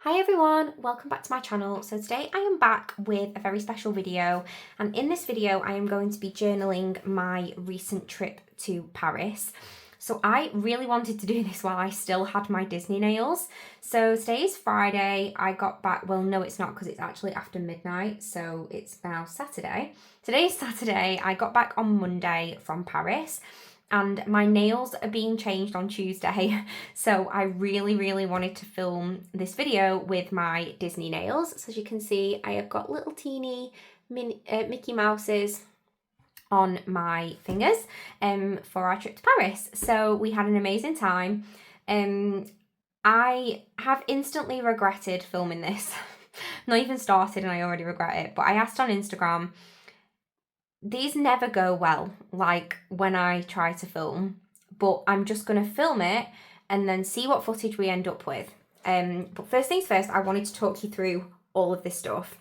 Hi everyone, welcome back to my channel. So today I am back with a very special video, and in this video I am going to be journaling my recent trip to Paris. So I really wanted to do this while I still had my Disney nails. So today is Friday, I got back, well no it's not because it's actually after midnight, so it's now Saturday. Today is Saturday, I got back on Monday from Paris. And my nails are being changed on Tuesday, so I really wanted to film this video with my Disney nails. So as you can see, I have got little teeny Mickey Mouses on my fingers for our trip to Paris. So we had an amazing time. I have instantly regretted filming this. Not even started and I already regret it, but I asked on Instagram. These never go well, like when I try to film, but I'm just going to film it and then see what footage we end up with. But first things first, I wanted to talk you through all of this stuff.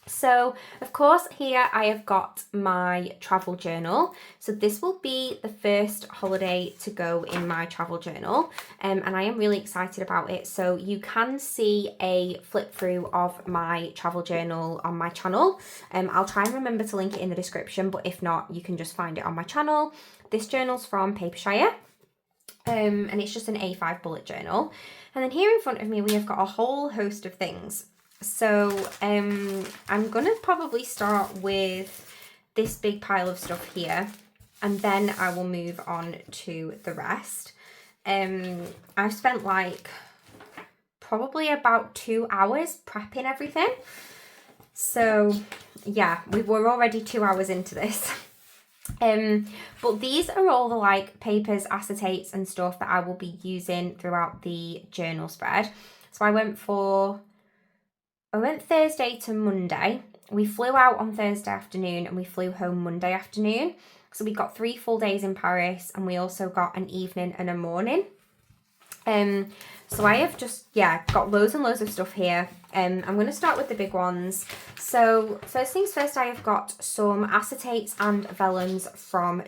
So, of course, here I have got my travel journal. So this will be the first holiday to go in my travel journal, and I am really excited about it. So you can see a flip through of my travel journal on my channel. I'll try and remember to link it in the description, but if not, you can just find it on my channel. This journal's from Papershire, and it's just an A5 bullet journal. And then here in front of me, we have got a whole host of things. So I'm going to probably start with this big pile of stuff here, and then I will move on to the rest. I've spent like probably about 2 hours prepping everything. So yeah, we're already 2 hours into this. But these are all the like papers, acetates and stuff that I will be using throughout the journal spread. So I went Thursday to Monday. We flew out on Thursday afternoon and we flew home Monday afternoon. So we got 3 full days in Paris, and we also got an evening and a morning. So I have just, got loads and loads of stuff here. I'm going to start with the big ones. So first things first, I have got some acetates and vellums from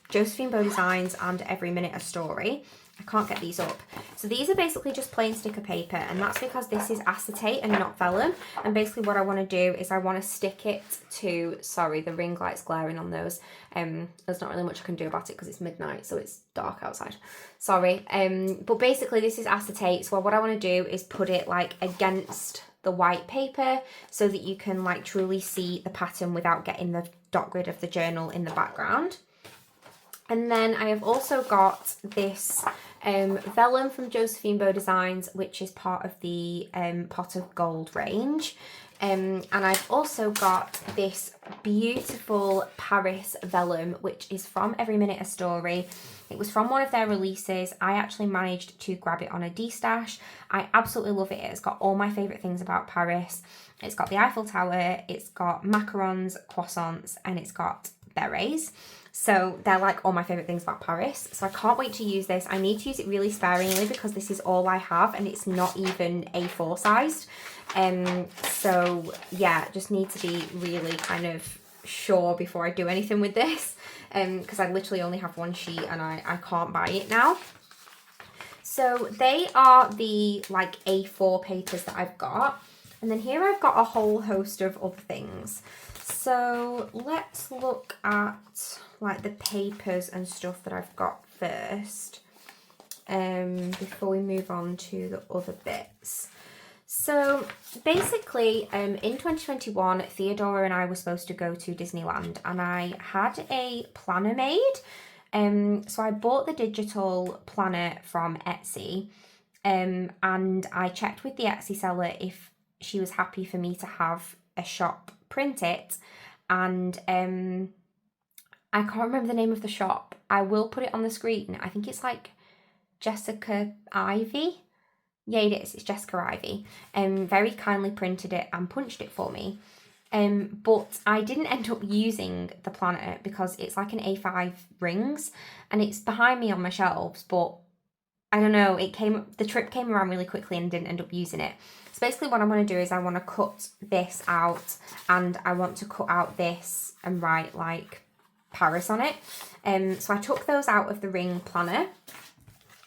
Josephine Bow Designs and Every Minute a Story. I can't get these up. So these are basically just plain sticker paper, and that's because this is acetate and not vellum. And basically what I want to do is I want to stick it to, sorry, the ring light's glaring on those. There's not really much I can do about it because it's midnight, so it's dark outside. Sorry. But basically this is acetate. So what I want to do is put it like against the white paper so that you can like truly see the pattern without getting the dot grid of the journal in the background. And then I have also got this vellum from Josephine Bow Designs, which is part of the Pot of Gold range. And I've also got this beautiful Paris vellum, which is from Every Minute a Story. It was from one of their releases. I actually managed to grab it on a D-stash. I absolutely love it. It's got all my favourite things about Paris. It's got the Eiffel Tower, it's got macarons, croissants, and it's got berets. So they're like all my favourite things about Paris. So I can't wait to use this. I need to use it really sparingly because this is all I have and it's not even A4 sized. So yeah, just need to be really kind of sure before I do anything with this. Because I literally only have one sheet and I can't buy it now. So they are the like A4 papers that I've got. And then here I've got a whole host of other things. So let's look at like the papers and stuff that I've got first, before we move on to the other bits. So basically, in 2021, Theodora and I were supposed to go to Disneyland, and I had a planner made. So I bought the digital planner from Etsy, and I checked with the Etsy seller if she was happy for me to have a shop print it, and I can't remember the name of the shop. I will put it on the screen. I think it's like Jessica Ivy. Yeah, it is. It's Jessica Ivy. Very kindly printed it and punched it for me. But I didn't end up using the planner because it's like an A5 rings and it's behind me on my shelves, but I don't know, the trip came around really quickly and didn't end up using it. So basically what I want to do is I want to cut this out, and I want to cut out this and write like Paris on it. So I took those out of the ring planner,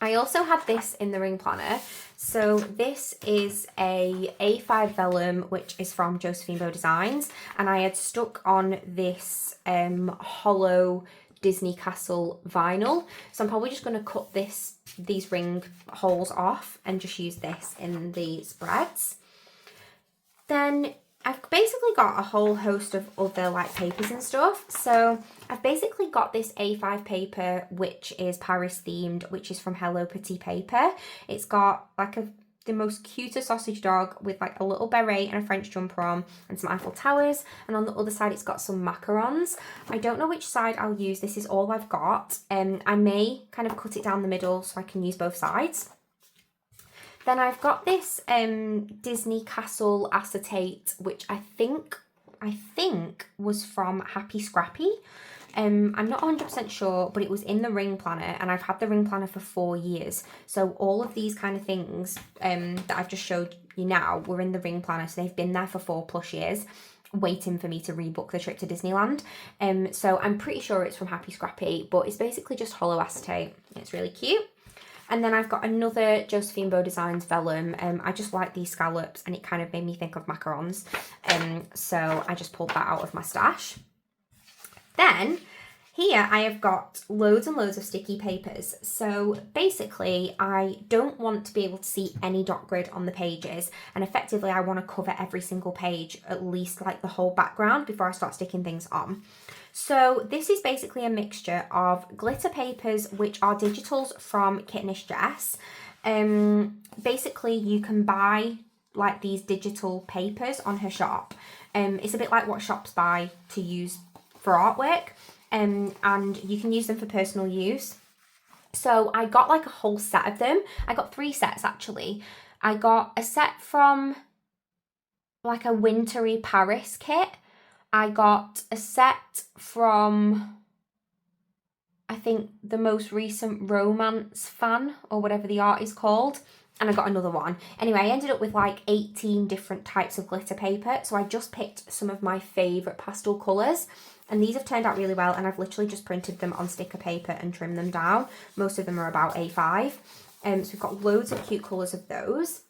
I also had this in the ring planner. So this is a A5 vellum, which is from Josephine Bow Designs. And I had stuck on this hollow Disney Castle vinyl. So I'm probably just going to cut these ring holes off and just use this in the spreads. Then I've basically got a whole host of other like papers and stuff. So I've basically got this A5 paper, which is Paris themed, which is from Hello Petit paper. It's got like the most cutest sausage dog with like a little beret and a French jumper on and some Eiffel Towers. And on the other side, it's got some macarons. I don't know which side I'll use. This is all I've got. I may kind of cut it down the middle so I can use both sides. Then I've got this Disney Castle acetate, which I think was from Happie Scrappie. I'm not 100% sure, but it was in the ring planner, and I've had the ring planner for 4 years. So all of these kind of things that I've just showed you now were in the ring planner, so they've been there for 4+ years, waiting for me to rebook the trip to Disneyland. So I'm pretty sure it's from Happie Scrappie, but it's basically just hollow acetate. It's really cute. And then I've got another Josephine Bow Designs vellum. I just like these scallops, and it kind of made me think of macarons. So I just pulled that out of my stash. Then here I have got loads and loads of sticky papers. So basically I don't want to be able to see any dot grid on the pages, and effectively I want to cover every single page, at least like the whole background, before I start sticking things on. So this is basically a mixture of glitter papers, which are digitals from Kittenish Jess. Basically you can buy like these digital papers on her shop. It's a bit like what shops buy to use for artwork, and you can use them for personal use. So I got like a whole set of them. I got 3 sets actually. I got a set from like a wintry Paris kit. I got a set from, I think, the most recent Romance fan, or whatever the art is called. And I got another one. Anyway, I ended up with like 18 different types of glitter paper. So I just picked some of my favourite pastel colours. And these have turned out really well. And I've literally just printed them on sticker paper and trimmed them down. Most of them are about A5. So we've got loads of cute colours of those.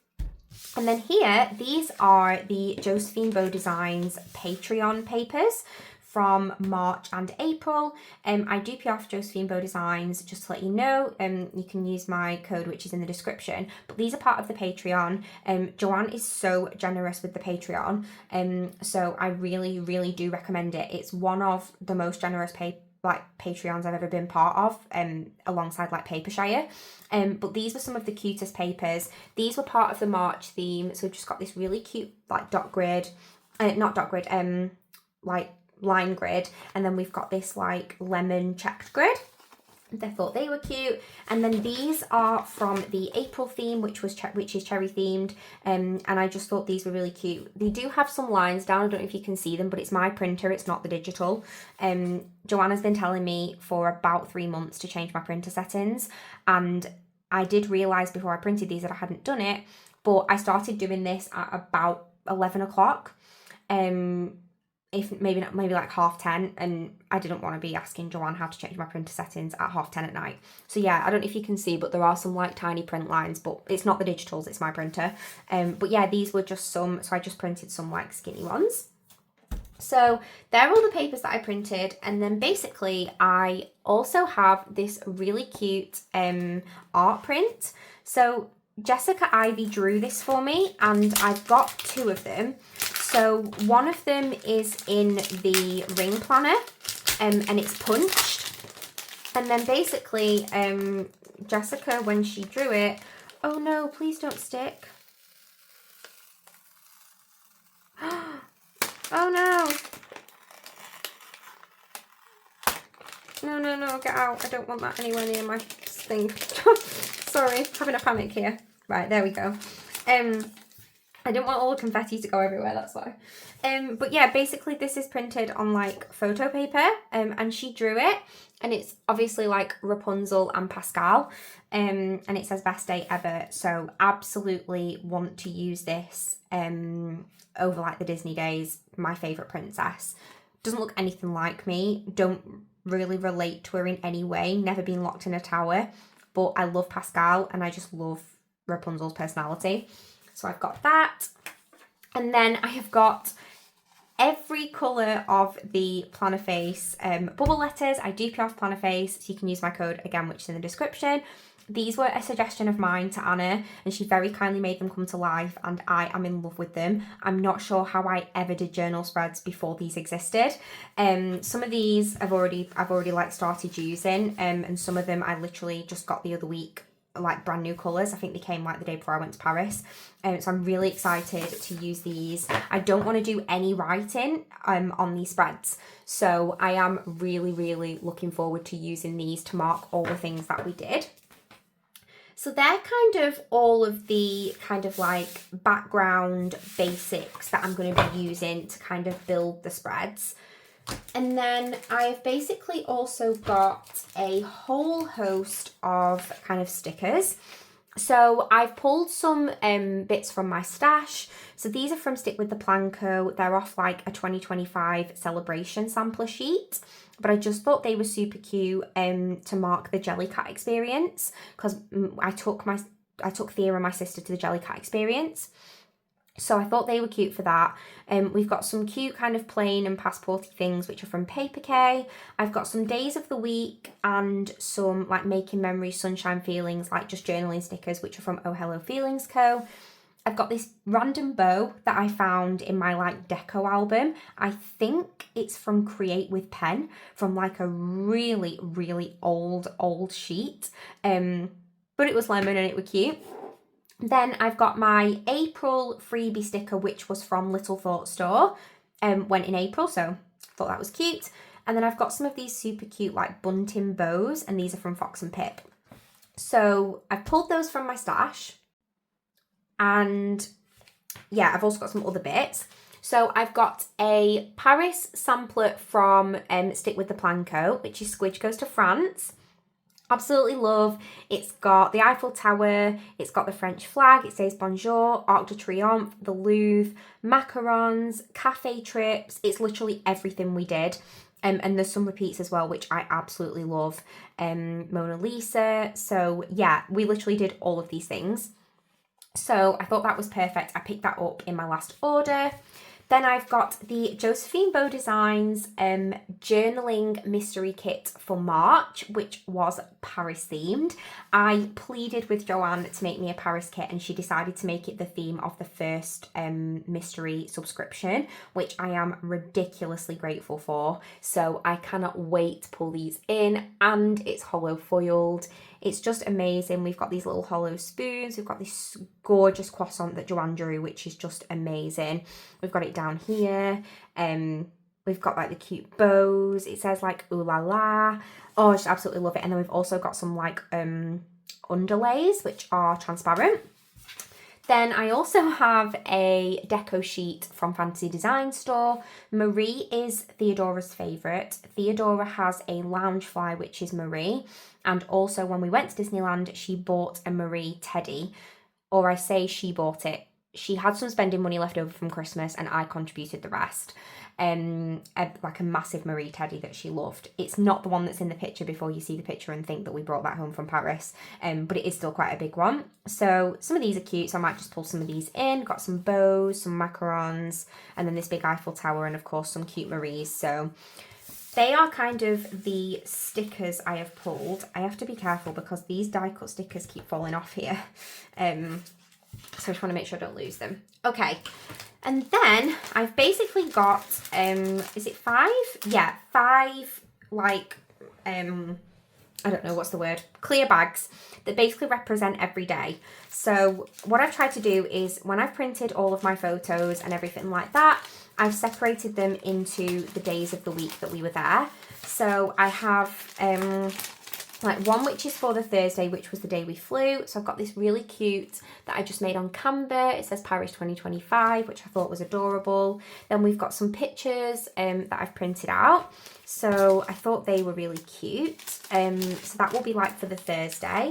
And then here, these are the Josephine Bow Designs Patreon papers from March and April. I do PR for Josephine Bow Designs, just to let you know. You can use my code, which is in the description. But these are part of the Patreon. Joanne is so generous with the Patreon. So I really, really do recommend it. It's one of the most generous Patreons I've ever been part of, alongside like Papershire. But these were some of the cutest papers. These were part of the March theme, so we've just got this really cute like dot grid, not dot grid, like line grid, and then we've got this like lemon checked grid. I thought they were cute. And then these are from the April theme, which is cherry themed, and I just thought these were really cute. They do have some lines down, I don't know if you can see them, but it's my printer, it's not the digital. Joanna's been telling me for about 3 months to change my printer settings, and I did realise before I printed these that I hadn't done it, but I started doing this at about 11 o'clock. If maybe like 10:30, and I didn't want to be asking Joanne how to change my printer settings at 10:30 at night. So yeah, I don't know if you can see, but there are some like tiny print lines, but it's not the digitals, it's my printer. But yeah, these were just some, so I just printed some like skinny ones. So they're all the papers that I printed, and then basically I also have this really cute art print. So Jessica Ivy drew this for me, and I've got 2 of them. So one of them is in the ring planner, and it's punched. And then basically, Jessica, when she drew it, oh no, please don't stick. Oh no. No, get out. I don't want that anywhere near my thing. Sorry, having a panic here. Right, there we go. I didn't want all the confetti to go everywhere, that's why. But yeah, basically this is printed on like photo paper, and she drew it, and it's obviously like Rapunzel and Pascal, and it says best day ever. So absolutely want to use this over like the Disney days. My favourite princess. Doesn't look anything like me, don't really relate to her in any way, never been locked in a tower. but I love Pascal and I just love Rapunzel's personality. So I've got that. And then I have got every colour of the Plannerface bubble letters. I do pay off Plannerface, so you can use my code again, which is in the description. These were a suggestion of mine to Anna, and she very kindly made them come to life, and I am in love with them. I'm not sure how I ever did journal spreads before these existed. Some of these I've already like started using, and some of them I literally just got the other week, like brand new colours. I think they came like the day before I went to Paris. So I'm really excited to use these. I don't want to do any writing on these spreads, so I am really looking forward to using these to mark all the things that we did. So they're kind of all of the kind of like background basics that I'm going to be using to kind of build the spreads. And then I've basically also got a whole host of kind of stickers. So I've pulled some bits from my stash. So these are from Stick with the Plan Co. They're off like a 2025 celebration sampler sheet. But I just thought they were super cute to mark the Jellycat experience, because I took Thea and my sister to the Jellycat experience. So I thought they were cute for that. We've got some cute kind of plain and passporty things which are from Papershire. I've got some days of the week and some like making memories, sunshine feelings, like just journaling stickers which are from OhHelloFeelingsCo. I've got this random bow that I found in my like deco album. I think it's from Create with Pen, from like a really old sheet. But it was lemon and it was cute. Then I've got my April freebie sticker, which was from Little Thought Store. Went in April, so thought that was cute. And then I've got some of these super cute like bunting bows, and these are from Fox and Pip. So I've pulled those from my stash. And yeah, I've also got some other bits. So I've got a Paris sampler from Stick with the Plan Co, which is Squidge Goes to France. Absolutely love. It's got the Eiffel Tower, it's got the French flag, it says Bonjour, Arc de Triomphe, the Louvre, macarons, cafe trips. It's literally everything we did. And there's some repeats as well, which I absolutely love. Mona Lisa. So yeah, we literally did all of these things. So I thought that was perfect. I picked that up in my last order. Then I've got the Josephine Bow Designs journaling mystery kit for March, which was Paris themed. I pleaded with Joanne to make me a Paris kit, and she decided to make it the theme of the first mystery subscription, which I am ridiculously grateful for. So I cannot wait to pull these in, and it's hollow foiled. It's just amazing. We've got these little hollow spoons. We've got this gorgeous croissant that Joanne drew, which is just amazing. We've got it down here. We've got like the cute bows. It says like ooh la la. Oh, I just absolutely love it. And then we've also got some like underlays, which are transparent. Then I also have a deco sheet from Fantasy Design Store. Marie is Theodora's favourite. Theodora has a Loungefly, which is Marie. And also when we went to Disneyland, she bought a Marie teddy. Or I say she bought it. She had some spending money left over from Christmas and I contributed the rest. Like a massive Marie teddy that she loved. It's not the one that's in the picture before you see the picture and think that we brought that home from Paris. But it is still quite a big one. So some of these are cute, so I might just pull some of these in. Got some bows, some macarons, and then this big Eiffel Tower, and of course some cute Maries. So they are kind of the stickers I have pulled. I have to be careful because these die cut stickers keep falling off here. So I just want to make sure I don't lose them. Okay. And then I've basically got, is it 5? Yeah, 5 like, I don't know what's the word, clear bags that basically represent every day. So what I've tried to do is when I've printed all of my photos and everything like that, I've separated them into the days of the week that we were there. So I have like one which is for the Thursday, which was the day we flew. So I've got this really cute that I just made on Canva. It says Paris 2025, which I thought was adorable. Then we've got some pictures that I've printed out. So I thought they were really cute. So that will be like for the Thursday.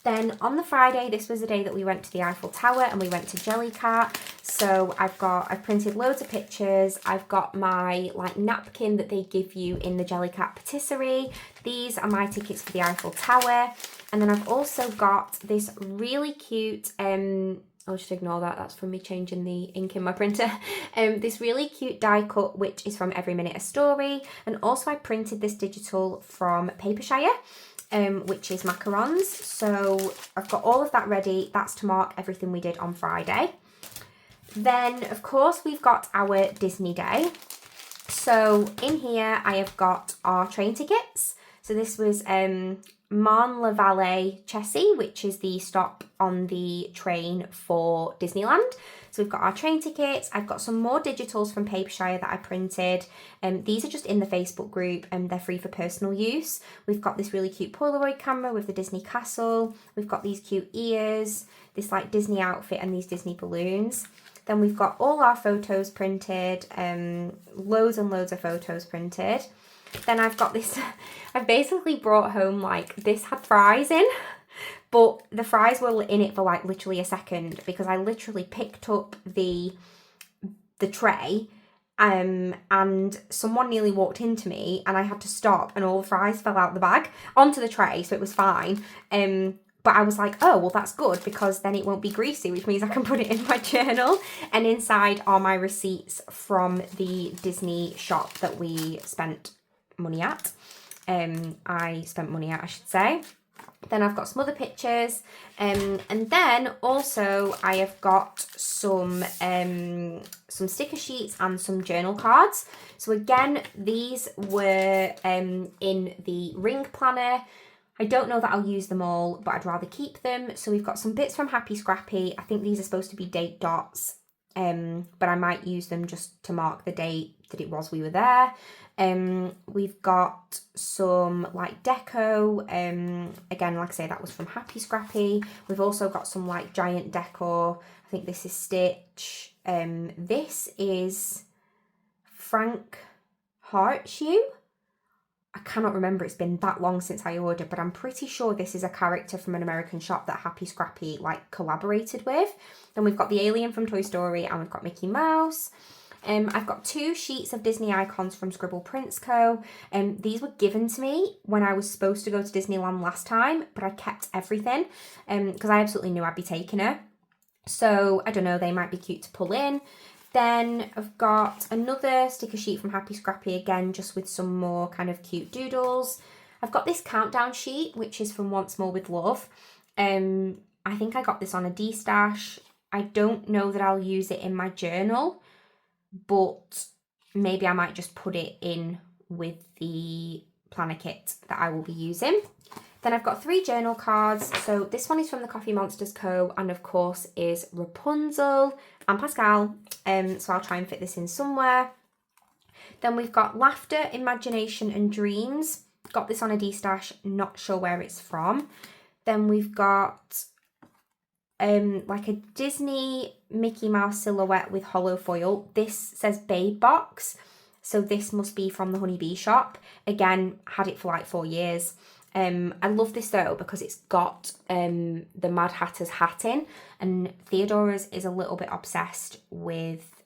Then on the Friday, this was the day that we went to the Eiffel Tower and we went to Jellycat. So I've printed loads of pictures. I've got my like napkin that they give you in the Jellycat patisserie. These are my tickets for the Eiffel Tower. And then I've also got this really cute, I'll just ignore that, that's from me changing the ink in my printer. This really cute die cut, which is from Every Minute a Story. And also I printed this digital from Papershire, which is macarons. So I've got all of that ready. That's to mark everything we did on Friday. Then, of course, we've got our Disney day. So in here, I have got our train tickets. So this was Marne-la-Vallée Chessy, which is the stop on the train for Disneyland. So we've got our train tickets. I've got some more digitals from Papershire that I printed. These are just in the Facebook group and they're free for personal use. We've got this really cute Polaroid camera with the Disney castle. We've got these cute ears, this like Disney outfit and these Disney balloons. Then we've got all our photos printed, loads and loads of photos printed. Then I've got this, I've basically brought home like, this had fries in, but the fries were in it for like literally a second because I literally picked up the tray and someone nearly walked into me and I had to stop and all the fries fell out the bag onto the tray, so it was fine. But I was like, oh, well, that's good because then it won't be greasy, which means I can put it in my journal. And inside are my receipts from the Disney shop that we spent money at. I spent money at, I should say. Then I've got some other pictures. And then also I have got some sticker sheets and some journal cards. So again, these were in the ring planner. I don't know that I'll use them all, but I'd rather keep them. So we've got some bits from Happie Scrappie. I think these are supposed to be date dots, but I might use them just to mark the date that it was we were there. We've got some like deco. Again, like I say, that was from Happie Scrappie. We've also got some like giant decor. I think this is Stitch. This is Frank Heartshoe. I cannot remember, it's been that long since I ordered, but I'm pretty sure this is a character from an American shop that Happie Scrappie like collaborated with. Then we've got the alien from Toy Story and we've got Mickey Mouse. I've got 2 sheets of Disney icons from ScribblePrints.co. These were given to me when I was supposed to go to Disneyland last time, but I kept everything because I absolutely knew I'd be taking her. So I don't know, they might be cute to pull in. Then I've got another sticker sheet from Happie Scrappie again, just with some more kind of cute doodles. I've got this countdown sheet, which is from Once More with Love. I think I got this on a D-stash. I don't know that I'll use it in my journal, but maybe I might just put it in with the planner kit that I will be using. Then I've got 3 journal cards. So this one is from the Coffee Monsters Co. and of course is Rapunzel and Pascal. So I'll try and fit this in somewhere. Then we've got Laughter, Imagination and Dreams. Got this on a D-stash, not sure where it's from. Then we've got like a Disney Mickey Mouse silhouette with hollow foil. This says Babe Box. So this must be from the Honeybee shop. Again, had it for like 4 years. I love this though because it's got the Mad Hatter's hat in, and Theodora's is a little bit obsessed with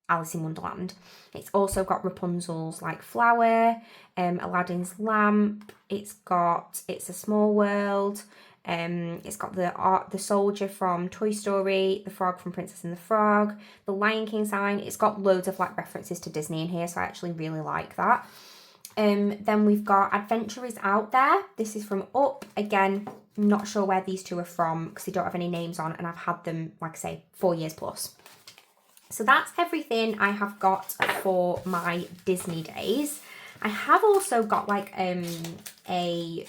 Alice in Wonderland. It's also got Rapunzel's like flower, Aladdin's lamp. It's got It's a Small World. It's got the soldier from Toy Story, the frog from Princess and the Frog, the Lion King sign. It's got loads of like references to Disney in here, so I actually really like that. Then we've got Adventure is Out There. This is from Up. Again, not sure where these 2 are from because they don't have any names on, and I've had them, like I say, 4 years plus. So that's everything I have got for my Disney days. I have also got like a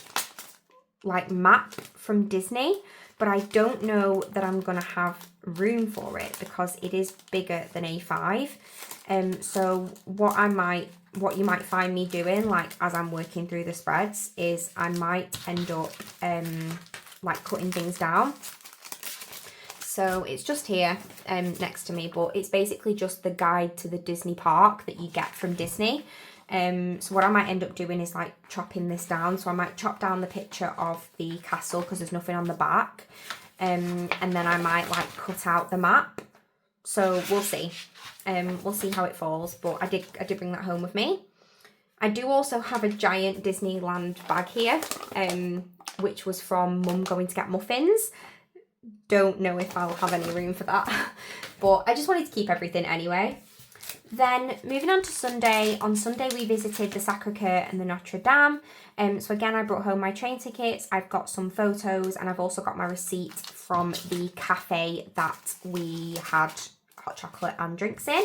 like map from Disney, but I don't know that I'm gonna have room for it because it is bigger than A5. So what you might find me doing, like as I'm working through the spreads, is I might end up like cutting things down. So it's just here next to me, but it's basically just the guide to the Disney park that you get from Disney. So what I might end up doing is like chopping this down. So I might chop down the picture of the castle because there's nothing on the back. And then I might like cut out the map. So we'll see. We'll see how it falls. But I did bring that home with me. I do also have a giant Disneyland bag here, which was from Mum going to get muffins. Don't know if I'll have any room for that. But I just wanted to keep everything anyway. Then moving on to Sunday. On Sunday we visited the Sacré-Cœur and the Notre Dame. So again, I brought home my train tickets. I've got some photos and I've also got my receipt from the cafe that we had hot chocolate and drinks in.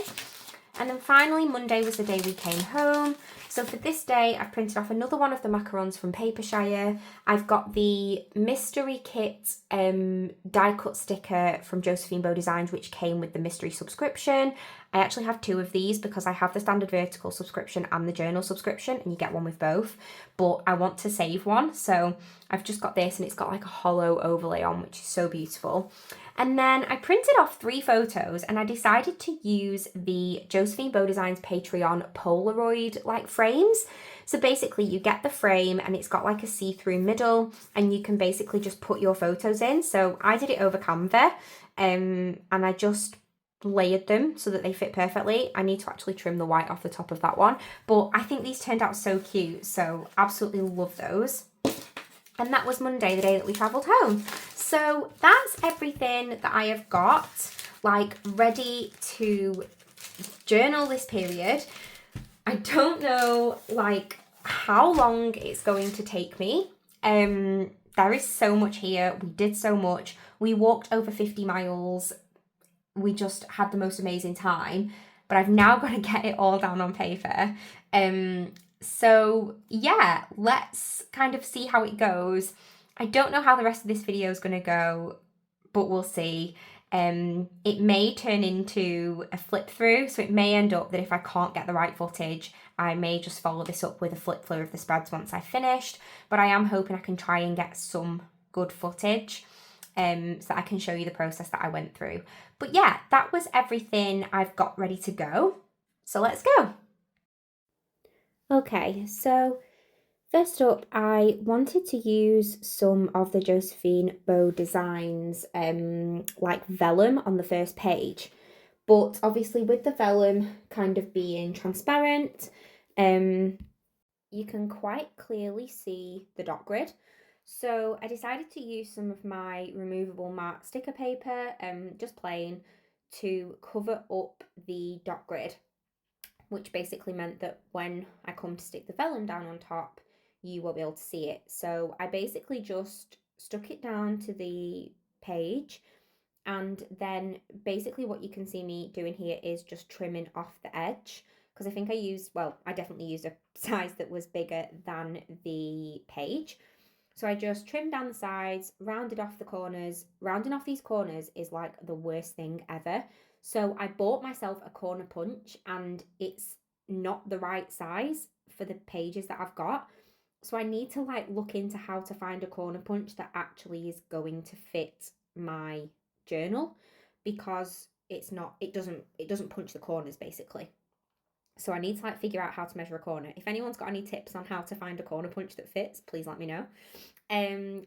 And then finally, Monday was the day we came home. So for this day, I've printed off another one of the macarons from Papershire. I've got the mystery kit die cut sticker from Josephine Bow Designs, which came with the mystery subscription. I actually have two of these because I have the standard vertical subscription and the journal subscription, and you get one with both. But I want to save one, so I've just got this, and it's got like a hollow overlay on, which is so beautiful. And then I printed off 3 photos and I decided to use the Josephine Bow Designs Patreon Polaroid like frames. So basically you get the frame and it's got like a see-through middle and you can basically just put your photos in. So I did it over Canva and I just layered them so that they fit perfectly. I need to actually trim the white off the top of that one. But I think these turned out so cute. So absolutely love those. And that was Monday, the day that we travelled home. So that's everything that I have got, like, ready to journal this period. I don't know, like, how long it's going to take me. There is so much here. We did so much. We walked over 50 miles. We just had the most amazing time. But I've now got to get it all down on paper. So yeah, let's kind of see how it goes. I don't know how the rest of this video is going to go, but we'll see. It may turn into a flip through, so it may end up that if I can't get the right footage, I may just follow this up with a flip through of the spreads once I've finished. But I am hoping I can try and get some good footage so that I can show you the process that I went through. But yeah, that was everything I've got ready to go. So let's go. Okay, so first up, I wanted to use some of the Josephine Bow Designs like vellum on the first page. But obviously with the vellum kind of being transparent, you can quite clearly see the dot grid. So I decided to use some of my removable matte sticker paper, just plain, to cover up the dot grid, which basically meant that when I come to stick the vellum down on top, you won't be able to see it. So I basically just stuck it down to the page, and then basically what you can see me doing here is just trimming off the edge, because I think I definitely used a size that was bigger than the page. So I just trimmed down the sides, rounded off the corners. Rounding off these corners is like the worst thing ever. So I bought myself a corner punch and it's not the right size for the pages that I've got. So I need to like look into how to find a corner punch that actually is going to fit my journal, because it doesn't punch the corners basically. So I need to like figure out how to measure a corner. If anyone's got any tips on how to find a corner punch that fits, please let me know.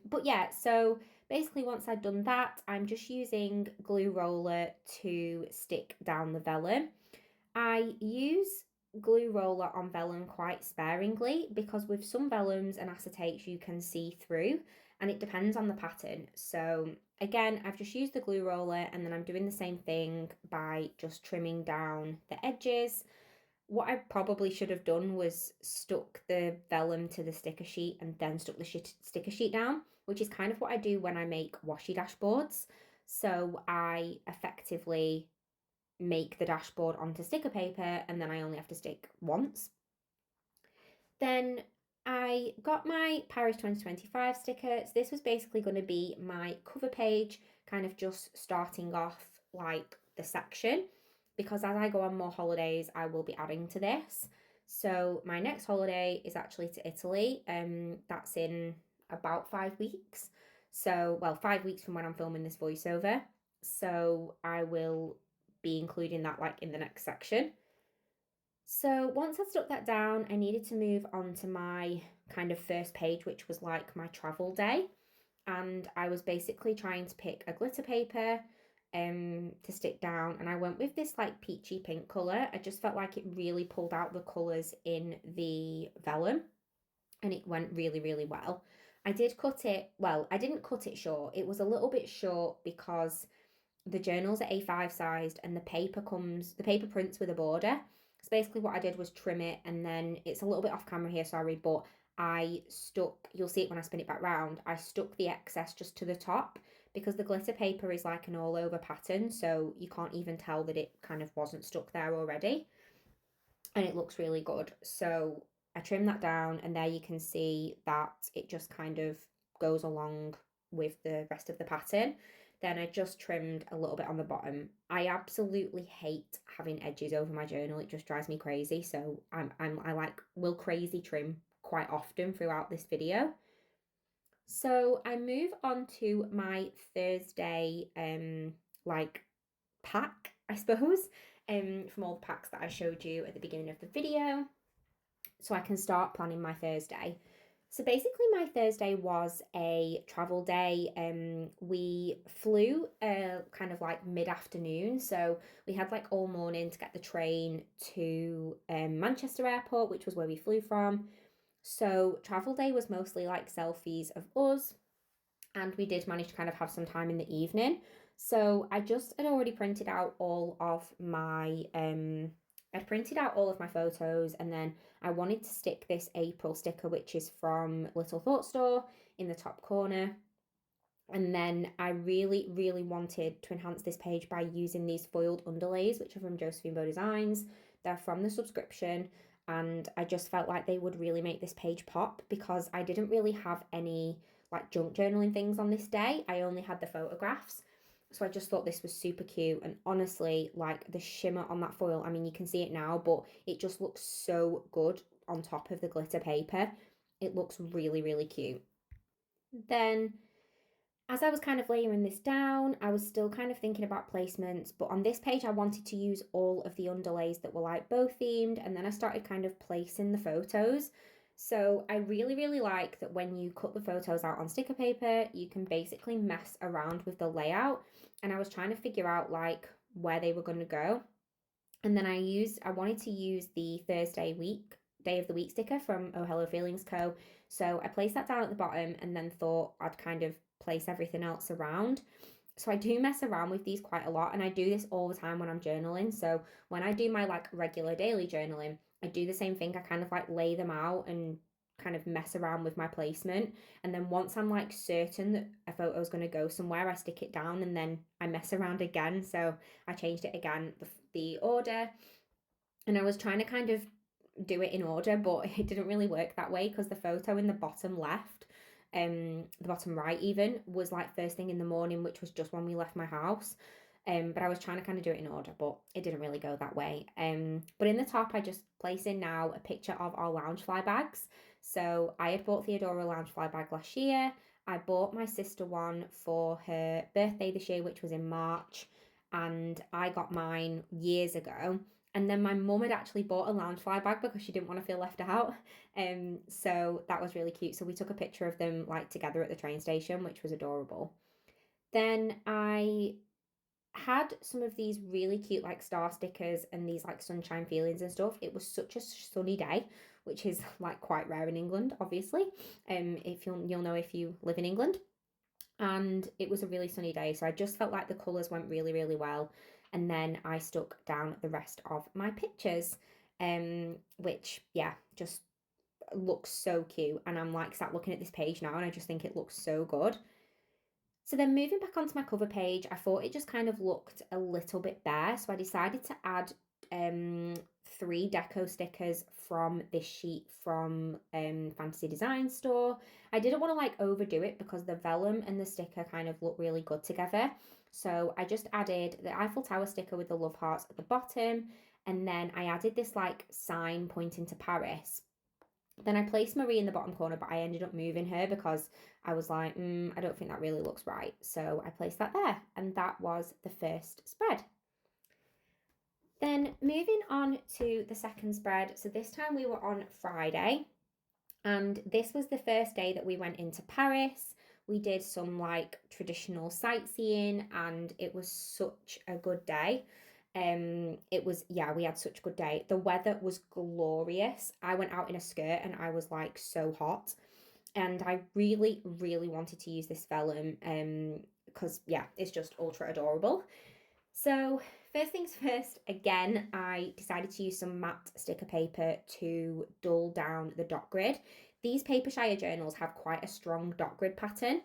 But yeah, so basically once I've done that, I'm just using glue roller to stick down the vellum. I use glue roller on vellum quite sparingly because with some vellums and acetates you can see through, and it depends on the pattern. So again, I've just used the glue roller, and then I'm doing the same thing by just trimming down the edges. What I probably should have done was stuck the vellum to the sticker sheet and then stuck the sticker sheet down, which is kind of what I do when I make washi dashboards. So I effectively make the dashboard onto sticker paper and then I only have to stick once. Then I got my Paris 2025 sticker. So this was basically going to be my cover page, kind of just starting off like the section, because as I go on more holidays, I will be adding to this. So my next holiday is actually to Italy. That's in about 5 weeks. So, well, 5 weeks from when I'm filming this voiceover. So I will be including that like in the next section. So once I stuck that down, I needed to move on to my kind of first page, which was like my travel day. And I was basically trying to pick a glitter paper to stick down, and I went with this like peachy pink colour. I just felt like it really pulled out the colours in the vellum, and it went really, really well. I did cut it, well, I didn't cut it short. It was a little bit short because the journals are A5 sized and the paper prints with a border. So basically what I did was trim it, and then it's a little bit off camera here, sorry, but I stuck, you'll see it when I spin it back round, I stuck the excess just to the top because the glitter paper is like an all over pattern, so you can't even tell that it kind of wasn't stuck there already, and it looks really good. So I trimmed that down, and there you can see that it just kind of goes along with the rest of the pattern. Then I just trimmed a little bit on the bottom. I absolutely hate having edges over my journal. It just drives me crazy. So I like will crazy trim quite often throughout this video. So I move on to my Thursday like pack, I suppose, from all the packs that I showed you at the beginning of the video. So I can start planning my Thursday. So basically my Thursday was a travel day. We flew kind of like mid-afternoon. So we had like all morning to get the train to Manchester Airport, which was where we flew from. So travel day was mostly like selfies of us, and we did manage to kind of have some time in the evening. So I just had already printed out all of my I'd printed out all of my photos, and then I wanted to stick this April sticker, which is from Little Thought Store, in the top corner. And then I really, really wanted to enhance this page by using these foiled underlays, which are from Josephine Bow Designs. They're from the subscription, and I just felt like they would really make this page pop because I didn't really have any like junk journaling things on this day. I only had the photographs. So I just thought this was super cute, and honestly, like the shimmer on that foil, I mean, you can see it now, but it just looks so good on top of the glitter paper. It looks really, really cute. Then as I was kind of layering this down, I was still kind of thinking about placements, but on this page I wanted to use all of the underlays that were like bow themed, and then I started kind of placing the photos. So I really, really like that when you cut the photos out on sticker paper, you can basically mess around with the layout, and I was trying to figure out like where they were going to go. And then I wanted to use the day of the week sticker from OhHelloFeelingsCo. So I placed that down at the bottom, and then thought I'd kind of place everything else around. So I do mess around with these quite a lot, and I do this all the time when I'm journaling. So when I do my like regular daily journaling, I do the same thing. I kind of like lay them out and kind of mess around with my placement, and then once I'm like certain that a photo is going to go somewhere, I stick it down, and then I mess around again. So I changed it again, the order, and I was trying to kind of do it in order, but it didn't really work that way because the photo in the bottom left, the bottom right even, was like first thing in the morning, which was just when we left my house. But I was trying to kind of do it in order, but it didn't really go that way. But in the top, I just place in now a picture of our Loungefly bags. So I had bought Theodora a Loungefly bag last year. I bought my sister one for her birthday this year, which was in March, and I got mine years ago. And then my mum had actually bought a Loungefly bag because she didn't want to feel left out. So that was really cute. So we took a picture of them like together at the train station, which was adorable. Then I had some of these really cute like star stickers and these like sunshine feelings and stuff. It was such a sunny day, which is like quite rare in England, obviously. If you'll know if you live in England. And it was a really sunny day, so I just felt like the colours went really, really well. And then I stuck down the rest of my pictures, which yeah, just looks so cute. And I'm like sat looking at this page now, and I just think it looks so good. So then moving back onto my cover page, I thought it just kind of looked a little bit bare. So I decided to add 3 deco stickers from this sheet from Fantasy Design Store. I didn't want to like overdo it because the vellum and the sticker kind of look really good together. So I just added the Eiffel Tower sticker with the love hearts at the bottom. And then I added this like sign pointing to Paris. Then I placed Marie in the bottom corner, but I ended up moving her because I was like, I don't think that really looks right. So I placed that there, and that was the first spread. Then moving on to the second spread. So this time we were on Friday, and this was the first day that we went into Paris. We did some like traditional sightseeing, and it was such a good day. We had such a good day. The weather was glorious. I went out in a skirt and I was like so hot. And I really, really wanted to use this vellum because it's just ultra adorable. So first things first, again, I decided to use some matte sticker paper to dull down the dot grid. These Papershire journals have quite a strong dot grid pattern,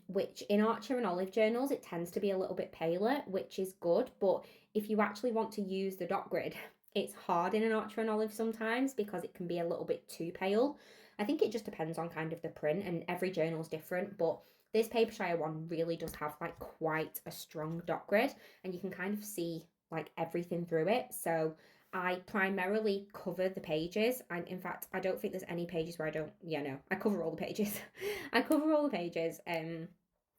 which in Archer and Olive journals, it tends to be a little bit paler, which is good. But if you actually want to use the dot grid, it's hard in an Archer and Olive sometimes because it can be a little bit too pale. I think it just depends on kind of the print, and every journal's different, but this Papershire one really does have like quite a strong dot grid, and you can kind of see like everything through it. So I primarily cover the pages. And in fact, I don't think there's any pages where I don't, I cover all the pages. I cover all the pages,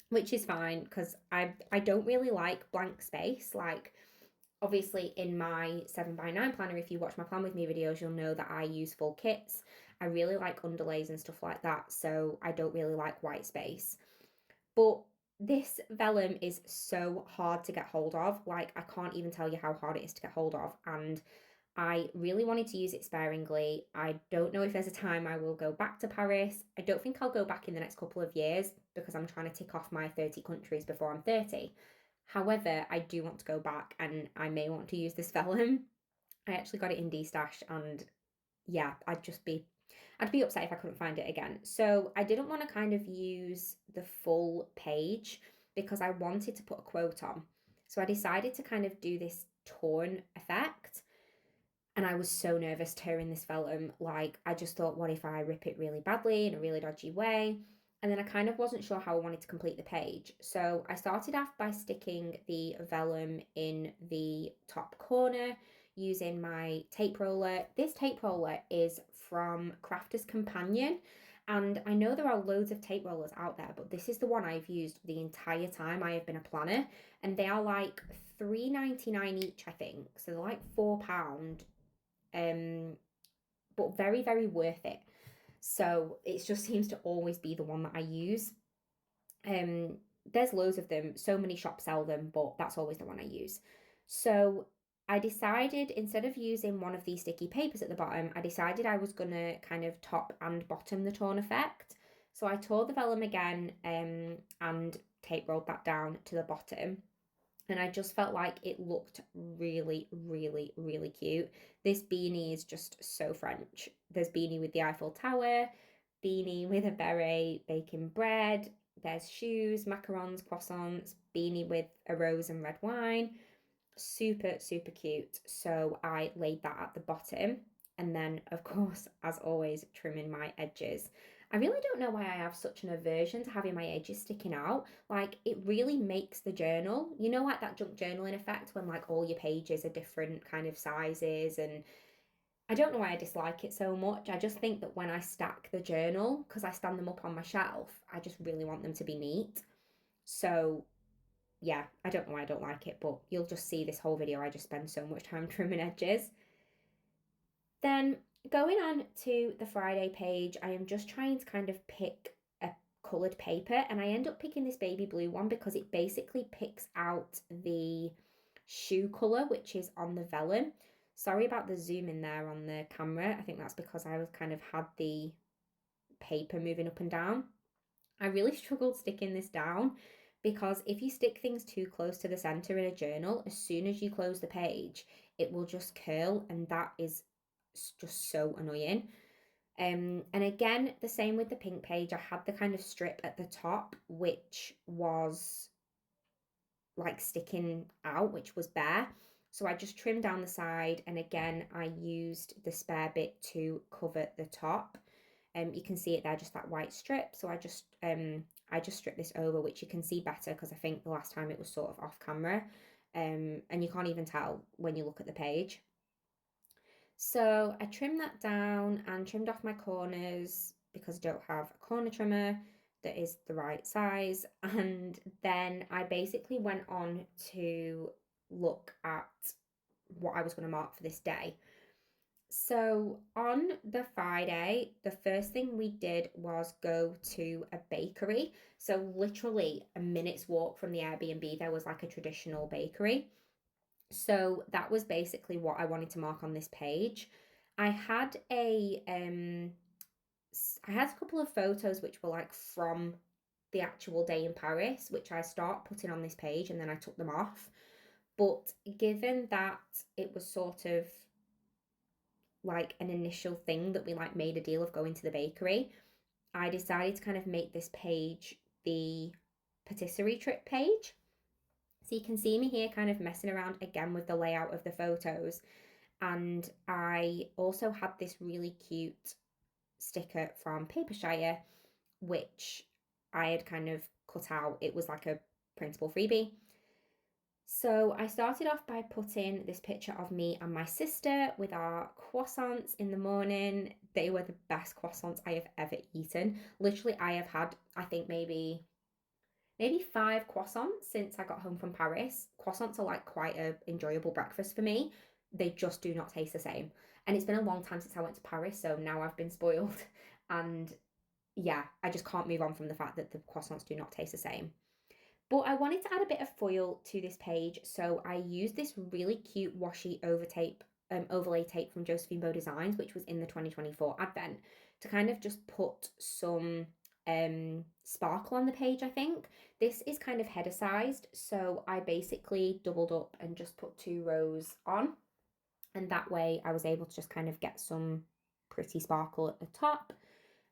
which is fine because I don't really like blank space. Like, obviously in my 7x9 planner, if you watch my plan with me videos, you'll know that I use full kits. I really like underlays and stuff like that, so I don't really like white space. But this vellum is so hard to get hold of. Like, I can't even tell you how hard it is to get hold of. And I really wanted to use it sparingly. I don't know if there's a time I will go back to Paris. I don't think I'll go back in the next couple of years because I'm trying to tick off my 30 countries before I'm 30. However, I do want to go back and I may want to use this vellum. I actually got it in D-Stash, and I'd be upset if I couldn't find it again. So I didn't want to kind of use the full page because I wanted to put a quote on. So I decided to kind of do this torn effect. And I was so nervous tearing this vellum. Like, I just thought, what if I rip it really badly in a really dodgy way? And then I kind of wasn't sure how I wanted to complete the page. So I started off by sticking the vellum in the top corner using my tape roller. This tape roller is from Crafter's Companion. And I know there are loads of tape rollers out there, but this is the one I've used the entire time I have been a planner. And they are like $3.99 each, I think. So they're like £4. But very, very worth it. So it just seems to always be the one that I use. There's loads of them. So many shops sell them, but that's always the one I use. So I decided, instead of using one of these sticky papers at the bottom, I decided I was going to kind of top and bottom the torn effect. So I tore the vellum again and tape rolled that down to the bottom. And I just felt like it looked really, really, really cute. This beanie is just so French. There's beanie with the Eiffel Tower, beanie with a beret, baking bread. There's shoes, macarons, croissants, beanie with a rose and red wine. Super, super cute. So I laid that at the bottom. And then, of course, as always, trimming my edges. I really don't know why I have such an aversion to having my edges sticking out. Like, it really makes the journal, you know, like that junk journaling effect when like all your pages are different kind of sizes. And I don't know why I dislike it so much. I just think that when I stack the journal, because I stand them up on my shelf, I just really want them to be neat. So yeah, I don't know why I don't like it, but you'll just see this whole video. I just spend so much time trimming edges. Then going on to the Friday page, I am just trying to kind of pick a coloured paper, and I end up picking this baby blue one because it basically picks out the shoe colour, which is on the vellum. Sorry about the zoom in there on the camera. I think that's because I was kind of had the paper moving up and down. I really struggled sticking this down because if you stick things too close to the centre in a journal, as soon as you close the page, it will just curl, and that is just so annoying. And again, the same with the pink page. I had the kind of strip at the top, which was like sticking out, which was bare. So I just trimmed down the side, and again, I used the spare bit to cover the top. You can see it there, just that white strip. So I just stripped this over, which you can see better because I think the last time it was sort of off camera. And you can't even tell when you look at the page. So I trimmed that down and trimmed off my corners because I don't have a corner trimmer that is the right size. And then I basically went on to look at what I was going to mark for this day. So on the Friday, the first thing we did was go to a bakery. So literally a minute's walk from the Airbnb, there was like a traditional bakery. So that was basically what I wanted to mark on this page. I had a couple of photos which were like from the actual day in Paris, which I start putting on this page and then I took them off. But given that it was sort of like an initial thing that we like made a deal of going to the bakery, I decided to kind of make this page the patisserie trip page. So you can see me here kind of messing around again with the layout of the photos. And I also had this really cute sticker from Papershire, which I had kind of cut out. It was like a printable freebie. So I started off by putting this picture of me and my sister with our croissants in the morning. They were the best croissants I have ever eaten. Literally, I have had, I think maybe 5 croissants since I got home from Paris. Croissants are like quite a enjoyable breakfast for me. They just do not taste the same. And it's been a long time since I went to Paris, so now I've been spoiled. And yeah, I just can't move on from the fact that the croissants do not taste the same. But I wanted to add a bit of foil to this page, so I used this really cute washi overlay tape from Josephine Bow Designs, which was in the 2024 advent, to kind of just put some sparkle on the page, I think. This is kind of header sized, so I basically doubled up and just put 2 rows on, and that way I was able to just kind of get some pretty sparkle at the top.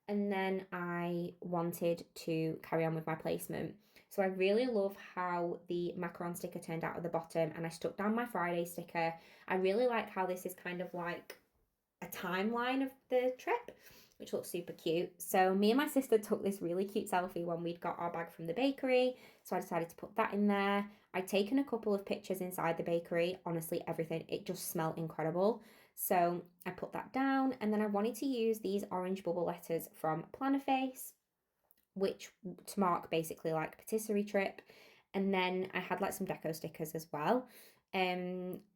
And then I wanted to carry on with my placement. So I really love how the macaron sticker turned out at the bottom, and I stuck down my Friday sticker. I really like how this is kind of like a timeline of the trip, which looks super cute. So me and my sister took this really cute selfie when we'd got our bag from the bakery. So I decided to put that in there. I'd taken a couple of pictures inside the bakery. Honestly, everything, it just smelled incredible. So I put that down, and then I wanted to use these orange bubble letters from Plannerface, which to mark basically like patisserie trip. And then I had like some deco stickers as well.